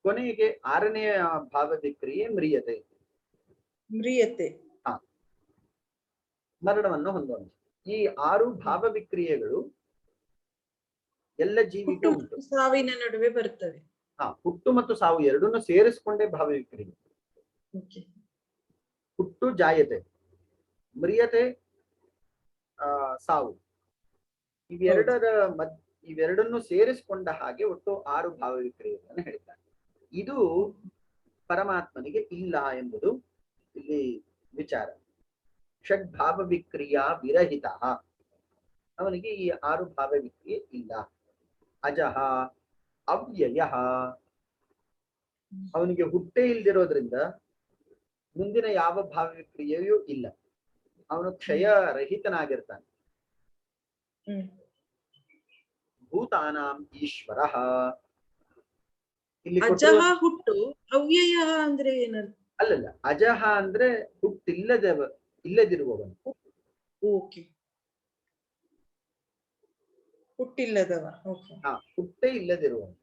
ಕೊನೆಗೆ 6ನೇ ಭಾವ ವಿಕ್ರಿಯೆ ಮ್ರಿಯತೆ. ಮರಣವನ್ನು ಹೊಂದುವಂತ. ಈ 6 ಭಾವ ವಿಕ್ರಿಯೆಗಳು ಎಲ್ಲ ಜೀವಿಗೂ ಉಂಟು. ಸಾವಿನ ನಡುವೆ ಬರ್ತವೆ. ಹುಟ್ಟು ಮತ್ತು ಸಾವು ಎರಡನ್ನು ಸೇರಿಸಿಕೊಂಡೇ ಭಾವ ವಿಕ್ರಿಯೆ. ಹುಟ್ಟು ಜಾಯತೆ, ಮ್ರಿಯತೆ ಸಾವು. ಇವೆರಡನ್ನು ಸೇರಿಸಿಕೊಂಡ ಹಾಗೆ ಒಟ್ಟು 6 ಭಾವ ವಿಕ್ರಿಯೆಗಳನ್ನು ಹೇಳಿದ್ದಾರೆ. ಇದು ಪರಮಾತ್ಮನಿಗೆ ಇಲ್ಲ ಎಂಬುದು ಇಲ್ಲಿ ವಿಚಾರ. ಷಡ್ಭಾವ ವಿಕ್ರಿಯಾ ವಿರಹಿತ, ಅವನಿಗೆ ಈ 6 ಭಾವ ವಿಕ್ರಿಯೆ ಇಲ್ಲ. ಅಜಃ ಅವ್ಯಯ, ಅವನಿಗೆ ಹುಟ್ಟೇ ಇಲ್ದಿರೋದ್ರಿಂದ ಮುಂದಿನ ಯಾವ ಭಾವ ವಿಕ್ರಿಯೆಯೂ ಇಲ್ಲ. ಅವನು ಕ್ಷಯ ರಹಿತನಾಗಿರ್ತಾನೆ. ಭೂತಾನಾಂ ಈಶ್ವರ. ಇಲ್ಲಿ ಹುಟ್ಟು, ಅವ್ಯಯ ಅಂದ್ರೆ ಏನರ್ಥ? ಅಲ್ಲಲ್ಲ, ಅಜಹ ಅಂದ್ರೆ ಇಲ್ಲದಿರುವವನು. ಹುಟ್ಟಿಲ್ಲದವ. ಹುಟ್ಟೇ ಇಲ್ಲದಿರುವವನು.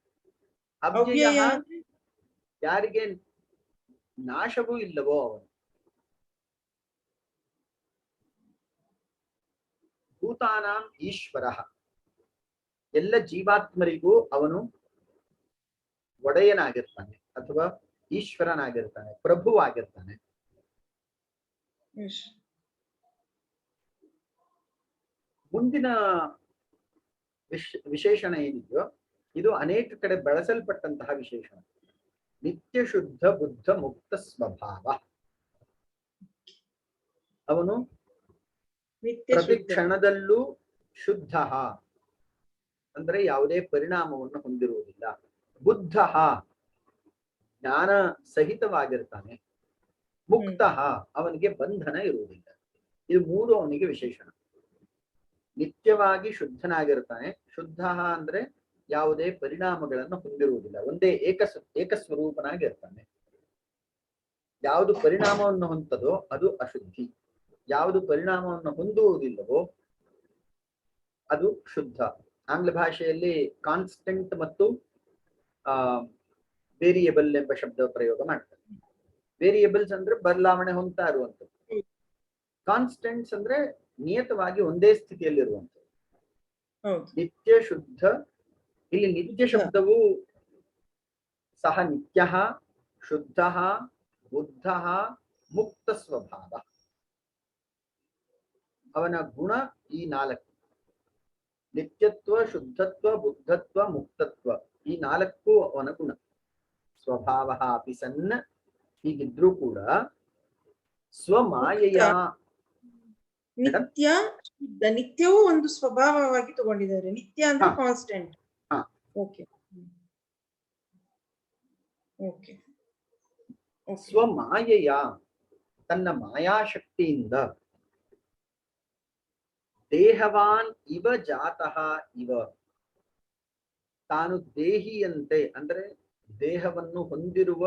ಅವ್ಯಯ ಯಾರಿಗೆ ನಾಶವೂ ಇಲ್ಲವೋ ಅವನು. ಭೂತಾನಾಂ ಈಶ್ವರ, ಎಲ್ಲ ಜೀವಾತ್ಮರಿಗೂ ಅವನು ಒಡೆಯನಾಗಿರ್ತಾನೆ ಅಥವಾ ಈಶ್ವರನಾಗಿರ್ತಾನೆ, ಪ್ರಭುವಾಗಿರ್ತಾನೆ. ಮುಂದಿನ ವಿಶೇಷಣ ಏನಿದೆಯೋ ಇದು ಅನೇಕ ಕಡೆ ಬಳಸಲ್ಪಟ್ಟಂತಹ ವಿಶೇಷಣ. ನಿತ್ಯ ಶುದ್ಧ ಬುದ್ಧ ಮುಕ್ತ ಸ್ವಭಾವ. ಅವನು ಪ್ರತಿ ಕ್ಷಣದಲ್ಲೂ ಶುದ್ಧ ಅಂದ್ರೆ ಯಾವುದೇ ಪರಿಣಾಮವನ್ನು ಹೊಂದಿರುವುದಿಲ್ಲ. ಬುದ್ಧ ಜ್ಞಾನ ಸಹಿತವಾಗಿರ್ತಾನೆ. ಮುಕ್ತ ಅವನಿಗೆ ಬಂಧನ ಇರುವುದಿಲ್ಲ. ಇದು 3 ಅವನಿಗೆ ವಿಶೇಷಣ. ನಿತ್ಯವಾಗಿ ಶುದ್ಧನಾಗಿರ್ತಾನೆ. ಶುದ್ಧ ಅಂದ್ರೆ ಯಾವುದೇ ಪರಿಣಾಮಗಳನ್ನು ಹೊಂದಿರುವುದಿಲ್ಲ. ಒಂದೇ ಏಕಸ್ವರೂಪನಾಗಿರ್ತಾನೆ. ಯಾವುದು ಪರಿಣಾಮವನ್ನು ಹೊಂದದೋ ಅದು ಅಶುದ್ಧಿ, ಯಾವುದು ಪರಿಣಾಮವನ್ನು ಹೊಂದುವುದಿಲ್ಲವೋ ಅದು ಶುದ್ಧ. ಆಂಗ್ಲ ಭಾಷೆಯಲ್ಲಿ ಕಾನ್ಸ್ಟೆಂಟ್ ಮತ್ತು ವೇರಿಯಬಲ್ ಎಂಬ ಶಬ್ದ ಪ್ರಯೋಗ ಮಾಡ್ತಾರೆ. ವೇರಿಯಬಲ್ಸ್ ಅಂದ್ರೆ ಬದಲಾವಣೆ ಹೊಂದ್ತಾ ಇರುವಂಥದ್ದು. ಕಾನ್ಸ್ಟೆಂಟ್ಸ್ ಅಂದ್ರೆ ನಿಯತವಾಗಿ ಒಂದೇ ಸ್ಥಿತಿಯಲ್ಲಿರುವಂಥದ್ದು. ನಿತ್ಯ ಶುದ್ಧ. ಇಲ್ಲಿ ನಿತ್ಯ ಶಬ್ದವು ಸಹ ನಿತ್ಯ, ಶುದ್ಧ, ಬುದ್ಧ, ಮುಕ್ತ ಸ್ವಭಾವ. ಅವನ ಗುಣ ಈ 4: ನಿತ್ಯತ್ವ, ಶುದ್ಧತ್ವ, ಬುದ್ಧತ್ವ, ಮುಕ್ತತ್ವ. ಈ 4 ಅವನ ಗುಣ. ಸ್ವಭಾವ ಅಪಿ ಸನ್ನ, ಹೀಗಿದ್ರೂ ಕೂಡ ಸ್ವಮಾಯೆಯ ನಿತ್ಯ ಶುದ್ಧ. ನಿತ್ಯವೂ ಒಂದು ಸ್ವಭಾವವಾಗಿ ತಗೊಂಡಿದ್ದಾರೆ. ನಿತ್ಯ ಅಂದ್ರೆ ಕಾನ್ಸ್ಟೆಂಟ್. ಸ್ವಮಾಯೆಯ, ತನ್ನ ಮಾಯಾಶಕ್ತಿಯಿಂದ ದೇಹವಾನ್ ಇವ ಜಾತಃ ಇವ, ತಾನು ದೇಹಿಯಂತೆ ಅಂದ್ರೆ ದೇಹವನ್ನು ಹೊಂದಿರುವ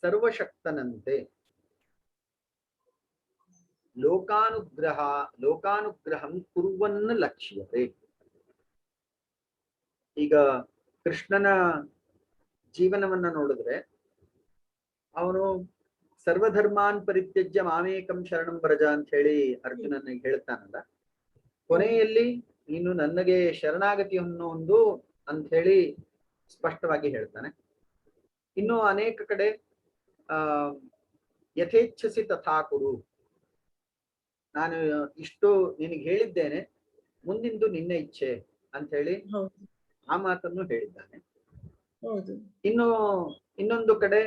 ಸರ್ವಶಕ್ತನಂತೆ ಲೋಕಾನುಗ್ರಹಂ ಕುರ್ವನ್ನ ಲಕ್ಷ್ಯತೆ. ಈಗ ಕೃಷ್ಣನ ಜೀವನವನ್ನ ನೋಡಿದ್ರೆ ಅವನು ಸರ್ವಧರ್ಮಾನ್ ಪರಿತ್ಯಜ್ಯ ಮಾಮೇಕಂ ಶರಣಂ ವ್ರಜ ಅಂತ ಹೇಳಿ ಅರ್ಜುನನಿಗೆ ಹೇಳ್ತಾನಲ್ಲ. ಕೊನೆಯಲ್ಲಿ ನೀನು ನನಗೆ ಶರಣಾಗತಿಯನ್ನು ಹೊಂದು ಅಂತ ಹೇಳಿ ಸ್ಪಷ್ಟವಾಗಿ ಹೇಳ್ತಾನೆ. ಇನ್ನು ಅನೇಕ ಕಡೆ ಯಥೇಚ್ಛಸಿ ತಥಾ ಕುರು, ನಾನು ಇಷ್ಟು ನಿನಗೆ ಹೇಳಿದ್ದೇನೆ, ಮುಂದಿಂದು ನಿನ್ನ ಇಚ್ಛೆ ಅಂತ ಹೇಳಿ ಆ ಮಾತನ್ನು ಹೇಳಿದ್ದಾನೆ. ಇನ್ನೊಂದು ಕಡೆ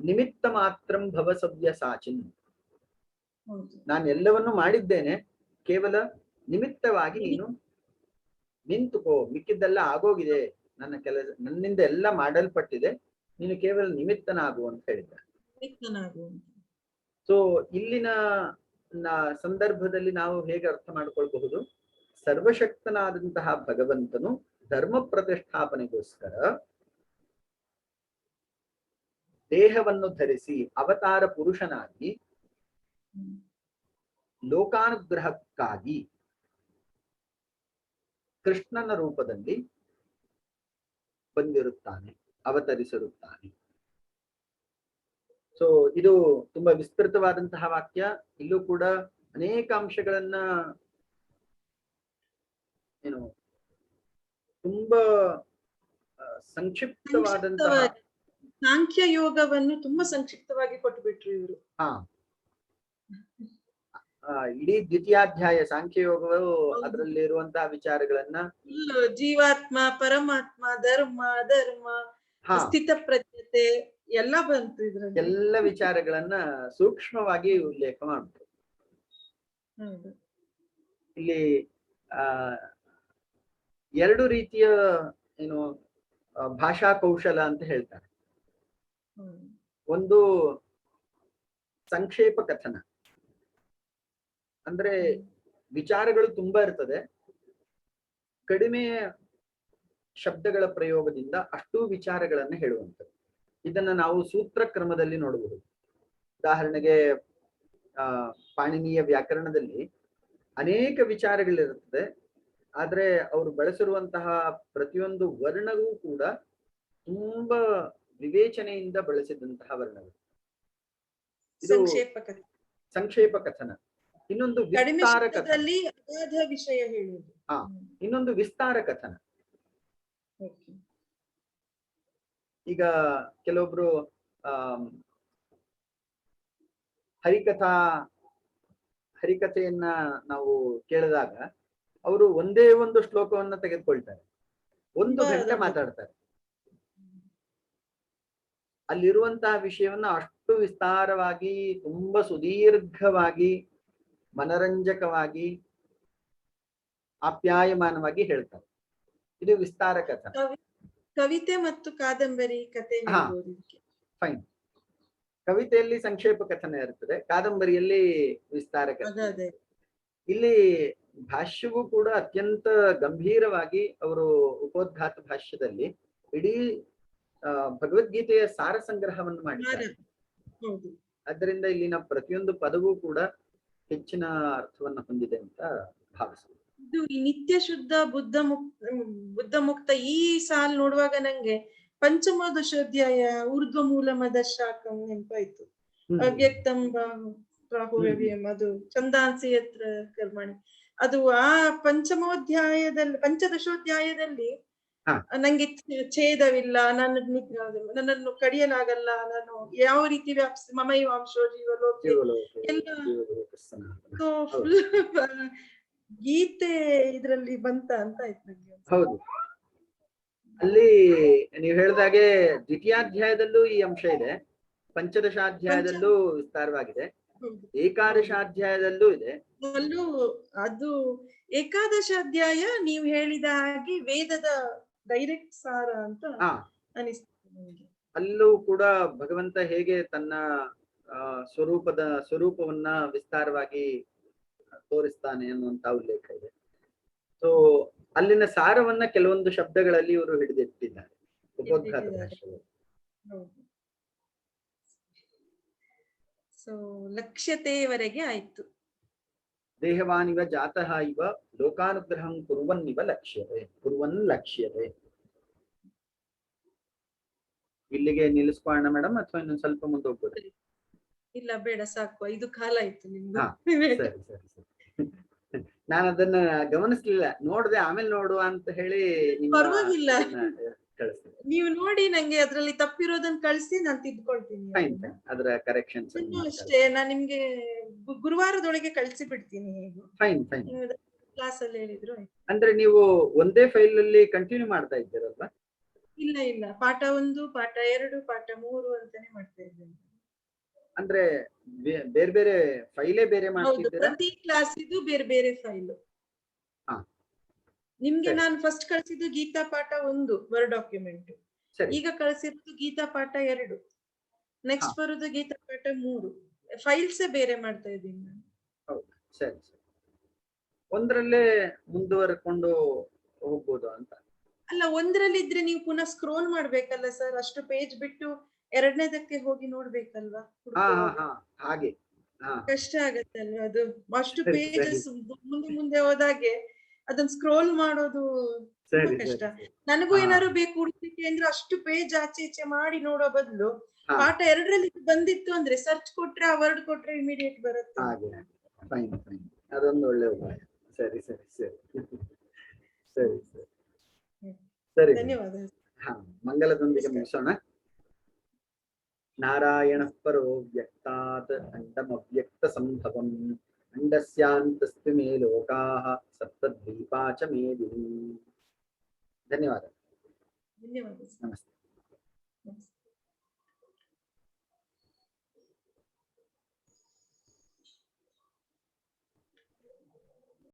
ನಿಮಿತ್ತ ಮಾತ್ರಂ ಭವಸವ್ಯ ಸಾಚಿನ್, ನಾನು ಎಲ್ಲವನ್ನು ಮಾಡಿದ್ದೇನೆ, ಕೇವಲ ನಿಮಿತ್ತವಾಗಿ ನೀನು ನಿಂತುಕೋ, ಮಿಕ್ಕಿದ್ದೆಲ್ಲ ಆಗೋಗಿದೆ, ನನ್ನಿಂದ ಎಲ್ಲ ಮಾಡಲ್ಪಟ್ಟಿದೆ, ನೀನು ಕೇವಲ ನಿಮಿತ್ತನಾಗು ಅಂತ ಹೇಳಿದ್ದಾನೆ. ಸೊ ಇಲ್ಲಿನ ಸಂದರ್ಭದಲ್ಲಿ ನಾವು ಹೇಗೆ ಅರ್ಥ ಮಾಡ್ಕೊಳ್ಬಹುದು? ಸರ್ವಶಕ್ತನಾದಂತಹ ಭಗವಂತನು ಧರ್ಮ ಪ್ರತಿಷ್ಠಾಪನೆಗೋಸ್ಕರ ದೇಹವನ್ನು ಧರಿಸಿ ಅವತಾರ ಪುರುಷನಾಗಿ ಲೋಕಾನುಗ್ರಹಕ್ಕಾಗಿ ಕೃಷ್ಣನ ರೂಪದಲ್ಲಿ ಬಂದಿರುತ್ತಾನೆ, ಅವತರಿಸಿರುತ್ತಾನೆ. ಸೊ ಇದು ತುಂಬಾ ವಿಸ್ತೃತವಾದಂತಹ ವಾಕ್ಯ. ಇಲ್ಲೂ ಕೂಡ ಅನೇಕ ಅಂಶಗಳನ್ನ ಏನು ತುಂಬಾ ಸಂಕ್ಷಿಪ್ತವಾದಂತಹ ಸಾಂಖ್ಯ ಯೋಗವನ್ನು ತುಂಬಾ ಸಂಕ್ಷಿಪ್ತವಾಗಿ ಕೊಟ್ಟುಬಿಟ್ರು ಇವರು. ಇಡೀ ದ್ವಿತೀಯಾಧ್ಯಾಯ ಸಾಂಖ್ಯ ಯೋಗವು ಅದರಲ್ಲಿರುವಂತಹ ವಿಚಾರಗಳನ್ನ ಜೀವಾತ್ಮ, ಪರಮಾತ್ಮ, ಧರ್ಮ, ಅಧರ್ಮ, ಸ್ಥಿತ ಪ್ರಜ್ಞತೆ ಎಲ್ಲ ಬಂತು ಇದ್ರಲ್ಲಿ. ಎಲ್ಲ ವಿಚಾರಗಳನ್ನ ಸೂಕ್ಷ್ಮವಾಗಿ ಉಲ್ಲೇಖ ಮಾಡ್ತಾರೆ. ಇಲ್ಲಿ ಎರಡು ರೀತಿಯ ಏನು ಭಾಷಾ ಕೌಶಲ ಅಂತ ಹೇಳ್ತಾರೆ. ಒಂದು ಸಂಕ್ಷೇಪ ಕಥನ, ಅಂದ್ರೆ ವಿಚಾರಗಳು ತುಂಬಾ ಇರ್ತದೆ, ಕಡಿಮೆ ಶಬ್ದಗಳ ಪ್ರಯೋಗದಿಂದ ಅಷ್ಟೂ ವಿಚಾರಗಳನ್ನ ಹೇಳುವಂಥದ್ದು. ಇದನ್ನ ನಾವು ಸೂತ್ರ ಕ್ರಮದಲ್ಲಿ ನೋಡಬಹುದು. ಉದಾಹರಣೆಗೆ ಪಾಣಿನಿಯ ವ್ಯಾಕರಣದಲ್ಲಿ ಅನೇಕ ವಿಚಾರಗಳಿರುತ್ತದೆ, ಆದ್ರೆ ಅವರು ಬಳಸಿರುವಂತಹ ಪ್ರತಿಯೊಂದು ವರ್ಣವೂ ಕೂಡ ತುಂಬಾ ವಿವೇಚನೆಯಿಂದ ಬಳಸಿದಂತಹ ವರ್ಣಗಳು. ಇದು ಸಂಕ್ಷೇಪ ಕಥನ. ಇನ್ನೊಂದು ವಿಸ್ತಾರ ಕಥನ. ವಿಷಯ ಹೇಳುವುದು. ಇನ್ನೊಂದು ವಿಸ್ತಾರ ಕಥನ. ಈಗ ಕೆಲವೊಬ್ರು ಹರಿಕಥೆಯನ್ನ ನಾವು ಕೇಳಿದಾಗ ಅವರು ಒಂದೇ ಒಂದು ಶ್ಲೋಕವನ್ನ ತೆಗೆದುಕೊಳ್ತಾರೆ, 1 ಗಂಟೆ ಮಾತಾಡ್ತಾರೆ. ಅಲ್ಲಿರುವಂತಹ ವಿಷಯವನ್ನ ಅಷ್ಟು ವಿಸ್ತಾರವಾಗಿ, ತುಂಬಾ ಸುದೀರ್ಘವಾಗಿ, ಮನರಂಜಕವಾಗಿ, ಆಪ್ಯಾಯಮಾನವಾಗಿ ಹೇಳ್ತಾರೆ. ಇದು ವಿಸ್ತಾರ ಕಥನ. ಕವಿತೆ ಮತ್ತು ಕಾದಂಬರಿ ಕಥೆ. ಫೈನ್. ಕವಿತೆಯಲ್ಲಿ ಸಂಕ್ಷೇಪ ಕಥನ ಇರ್ತದೆ, ಕಾದಂಬರಿಯಲ್ಲಿ ವಿಸ್ತಾರ ಕಥನ. ಇಲ್ಲಿ ಭಾಷ್ಯವೂ ಕೂಡ ಅತ್ಯಂತ ಗಂಭೀರವಾಗಿ ಅವರು ಉಪೋದ್ಘಾತ ಭಾಷ್ಯದಲ್ಲಿ ಇಡೀ ಭಗವದ್ಗೀತೆಯ ಸಾರ ಸಂಗ್ರಹವನ್ನು ಮಾಡಿದ್ದಾರೆ. ಆದ್ದರಿಂದ ಇಲ್ಲಿನ ಪ್ರತಿಯೊಂದು ಪದವೂ ಕೂಡ ಹೆಚ್ಚಿನ ಅರ್ಥವನ್ನು ಹೊಂದಿದೆ ಅಂತ ಭಾವಿಸ್ತೀವಿ. ಇದು ಈ ನಿತ್ಯ ಶುದ್ಧ ಬುದ್ಧ ಮುಕ್ತ ಈ ಸಾಲ್ ನೋಡುವಾಗ ನಂಗೆ ಪಂಚಮ ದಶೋಧ್ಯಾಯ ಊರ್ಧ್ವ ಮೂಲ ಮದ ಶಾಖಂ ನೆನಪಾಯ್ತು. ಅವ್ಯಕ್ತಂ ಪ್ರಾಹುರವ್ಯಂ, ಅದು ಛಂದಾಂಸಿ ಯತ್ರ ಕರ್ಮಣಿ. ಅದು ಆ ಪಂಚದಶೋಧ್ಯಾಯದಲ್ಲಿ ನಂಗೆ ಛೇದವಿಲ್ಲ, ನನ್ನನ್ನು ಕಡಿಯಲಾಗಲ್ಲ, ನಾನು ಯಾವ ರೀತಿ ಮಮೈವಾಂಶೋ ಜೀವಲೋಕೆ ಎಲ್ಲ ಫುಲ್ ಗೀತೆ ಇದ್ರಲ್ಲಿ ಬಂತ ಅಂತ ಆಯ್ತು ನಂಗೆ. ಹೌದು, ಅಲ್ಲಿ ನೀವು ಹೇಳಿದಾಗೆ ದ್ವಿತೀಯಾಧ್ಯಾಯದಲ್ಲೂ ಈ ಅಂಶ ಇದೆ, ಪಂಚದಶಾಧ್ಯಾಯದಲ್ಲೂ ವಿಸ್ತಾರವಾಗಿದೆ, ಏಕಾದಶಾಧ್ಯಾಯದಲ್ಲೂ ಇದೆ. ಅದು ಏಕಾದಶಾಧ್ಯಾಯ ನೀವು ಹೇಳಿದ ಹಾಗೆ ವೇದದ ಡೈರೆಕ್ಟ್ ಸಾರ ಅಂತ ಅನಿಸ್ತದೆ. ಅಲ್ಲೂ ಕೂಡ ಭಗವಂತ ಹೇಗೆ ತನ್ನ ಸ್ವರೂಪವನ್ನ ವಿಸ್ತಾರವಾಗಿ ತೋರಿಸ್ತಾನೆ ಅನ್ನುವಂತ ಉಲ್ಲೇಖ ಇದೆ. ಸೊ ಅಲ್ಲಿನ ಸಾರವನ್ನ ಕೆಲವೊಂದು ಶಬ್ದಗಳಲ್ಲಿ ಇವರು ಹಿಡಿದಿಟ್ಟಿದ್ದಾರೆ ಉಪೋದ್ಘಾತ ಭಾಷೆಯಲ್ಲಿ. ಸೊ ಲಕ್ಷ್ಯತೆಯವರೆಗೆ ಆಯ್ತು. ದೇಹವಾನಿವ ಜಾತಃ ಇವ ಲೋಕಾನುಗ್ರಹಂ ಕುರುವನ್ನಿವ ಲಕ್ಷ್ಯತೆ. ಇಲ್ಲಿಗೆ ನಿಲ್ಲಿಸ್ಕೊಳ್ಳೋಣ ಮೇಡಮ್, ಅಥವಾ ಇನ್ನೊಂದು ಸ್ವಲ್ಪ ಮುಂದೆ ಹೋಗ್ಬೋದು? ಇಲ್ಲ ಬೇಡ, ಸಾಕು, 5 ಕಾಲ ಆಯ್ತು ನಿಮ್ದು. ಸರಿ. ನಾನು ಅದನ್ನ ಗಮನಿಸ್ಲಿಲ್ಲ, ನೋಡ್ದೆ, ಆಮೇಲೆ ನೋಡುವ ಅಂತ ಹೇಳಿ. ಪರವಾಗಿಲ್ಲ, ನೀವು ನೋಡಿ ನಂಗೆ ಅದ್ರಲ್ಲಿ ತಪ್ಪಿರೋದನ್ನ ಕಳಿಸಿ ನಾನು ತಿದ್ಕೊಳ್ತೀನಿ. ಅದರ ಕರೆಕ್ಷನ್ ಅಷ್ಟೇ. ನಾನ್ ನಿಮ್ಗೆ ಗುರುವಾರದೊಳಗೆ ಕಳಿಸಿ ಬಿಡ್ತೀನಿ. ಕ್ಲಾಸ್ ಅಲ್ಲಿ ಹೇಳಿದ್ರು. ಅಂದ್ರೆ ನೀವು ಒಂದೇ ಫೈಲ್ ಅಲ್ಲಿ ಕಂಟಿನ್ಯೂ ಮಾಡ್ತಾ ಇದ್ದೀರಲ್ವಾ? ಇಲ್ಲ, ಪಾಠ 1, ಪಾಠ 2, ಪಾಠ 3 ಅಂತಾನೆ ಮಾಡ್ತಾ ಇದ್ದೇನೆ. ಅಂದ್ರೆ ಬೇರೆ ಬೇರೆ ಫೈಲೇ ಬೇರೆ ಮಾಡ್ತಿದ್ದೀರಾ? ಪ್ರತಿ ಕ್ಲಾಸ್ ಇದು ಬೇರೆ ಬೇರೆ ಫೈಲ್. ನಿಮ್ಗೆ ನಾನು ಫಸ್ಟ್ ಕಳಿಸಿದ್ದು ಗೀತಾ ಪಾಠ 1 ವರ್ಡ್ ಡಾಕ್ಯುಮೆಂಟ್, ಈಗ ಕಳಿಸಿರೋದು ಗೀತಾ ಪಾಠ 2, ನೆಕ್ಸ್ಟ್ ಬರೋದು ಗೀತಾ ಪಾಠ 3. ಫೈಲ್ಸ್ ಬೇರೆ ಮಾಡ್ತಾ ಇದ್ದೀನಿ ನಾನು. ಹೌದು, ಸರಿ. ಒಂದರಲ್ಲೇ ಮುಂದುವರೆಕೊಂಡು ಹೋಗ್ಬೋದು ಅಂತ. ಅಲ್ಲ, ಒಂದರಲ್ಲಿ ಇದ್ರೆ ನೀವು ಪುನಃ ಸ್ಕ್ರೋಲ್ ಮಾಡ್ಬೇಕಲ್ಲ ಸರ್, ಅಷ್ಟು ಪೇಜ್ ಬಿಟ್ಟು ಎರಡನೇದಕ್ಕೆ ಹೋಗಿ ನೋಡ್ಬೇಕಲ್ವಾ, ಹಾ ಹಾ ಹುಡ್ಕುವಾಗ ಹಾ ಹಾಗೆ. ಹಾ ಕಷ್ಟ ಆಗತ್ತೆ ಅಲ್ವಾ ಅದು. ಅಷ್ಟು ಸರಿ ಸರಿ ಪೇಜಸ್ ಮುಂದೆ ಮುಂದೆ ಹೋದಾಗೆ ಅದನ್ನ ಸ್ಕ್ರೋಲ್ ಮಾಡೋದು ತುಂಬಾ ಸರಿ ಕಷ್ಟ. ಸರಿ ಸರಿ. ನನಗೂ ಹಾ ಏನಾದ್ರು ಬೇಕು ಹುಡುಕ್ಲಿಕ್ಕೆ ಅಂದ್ರೆ ಅಷ್ಟು ಪೇಜ್ ಆಚೆ ಈಚೆ ಮಾಡಿ ನೋಡೋ ಬದಲು ಹಾ ಪಾಠ 2ರಲ್ಲಿ ಬಂದಿತ್ತು ಅಂದ್ರೆ ಸರ್ಚ್ ಕೊಟ್ರೆ ಆ ವರ್ಡ್ ಕೊಟ್ರೆ ಇಮಿಡಿಯೇಟ್ ಬರುತ್ತೆ. ಹಾಗೆ ಫೈನ್ ಫೈನ್, ಅದೊಂದು ಒಳ್ಳೆ ಉಪಾಯ. ಸರಿ ಸರಿ ಸರಿ ಸರಿ ಸರಿ ಸರಿ. ಧನ್ಯವಾದ. ಹಾ, ಮಂಗಲದೊಂದಿಗೆ ನಮಸ್ಕಾರ. ಮುಗಿಸೋಣ. ನಾರಾಯಣ ಪರೋ ವ್ಯಕ್ತಾತ್ ಅಂಡಮವ್ಯಕ್ತ ಸಂಭವಂ ಅಂಡಸ್ಯಾಂತಸ್ತು ಮೇ ಲೋಕಾಃ ಸಪ್ತದ್ವೀಪಾ ಚ ಮೇದಿನಿ. ಧನ್ಯವಾದ. ಧನ್ಯವಾದ. ನಮಸ್ತೆ. ನಮಸ್ತೆ.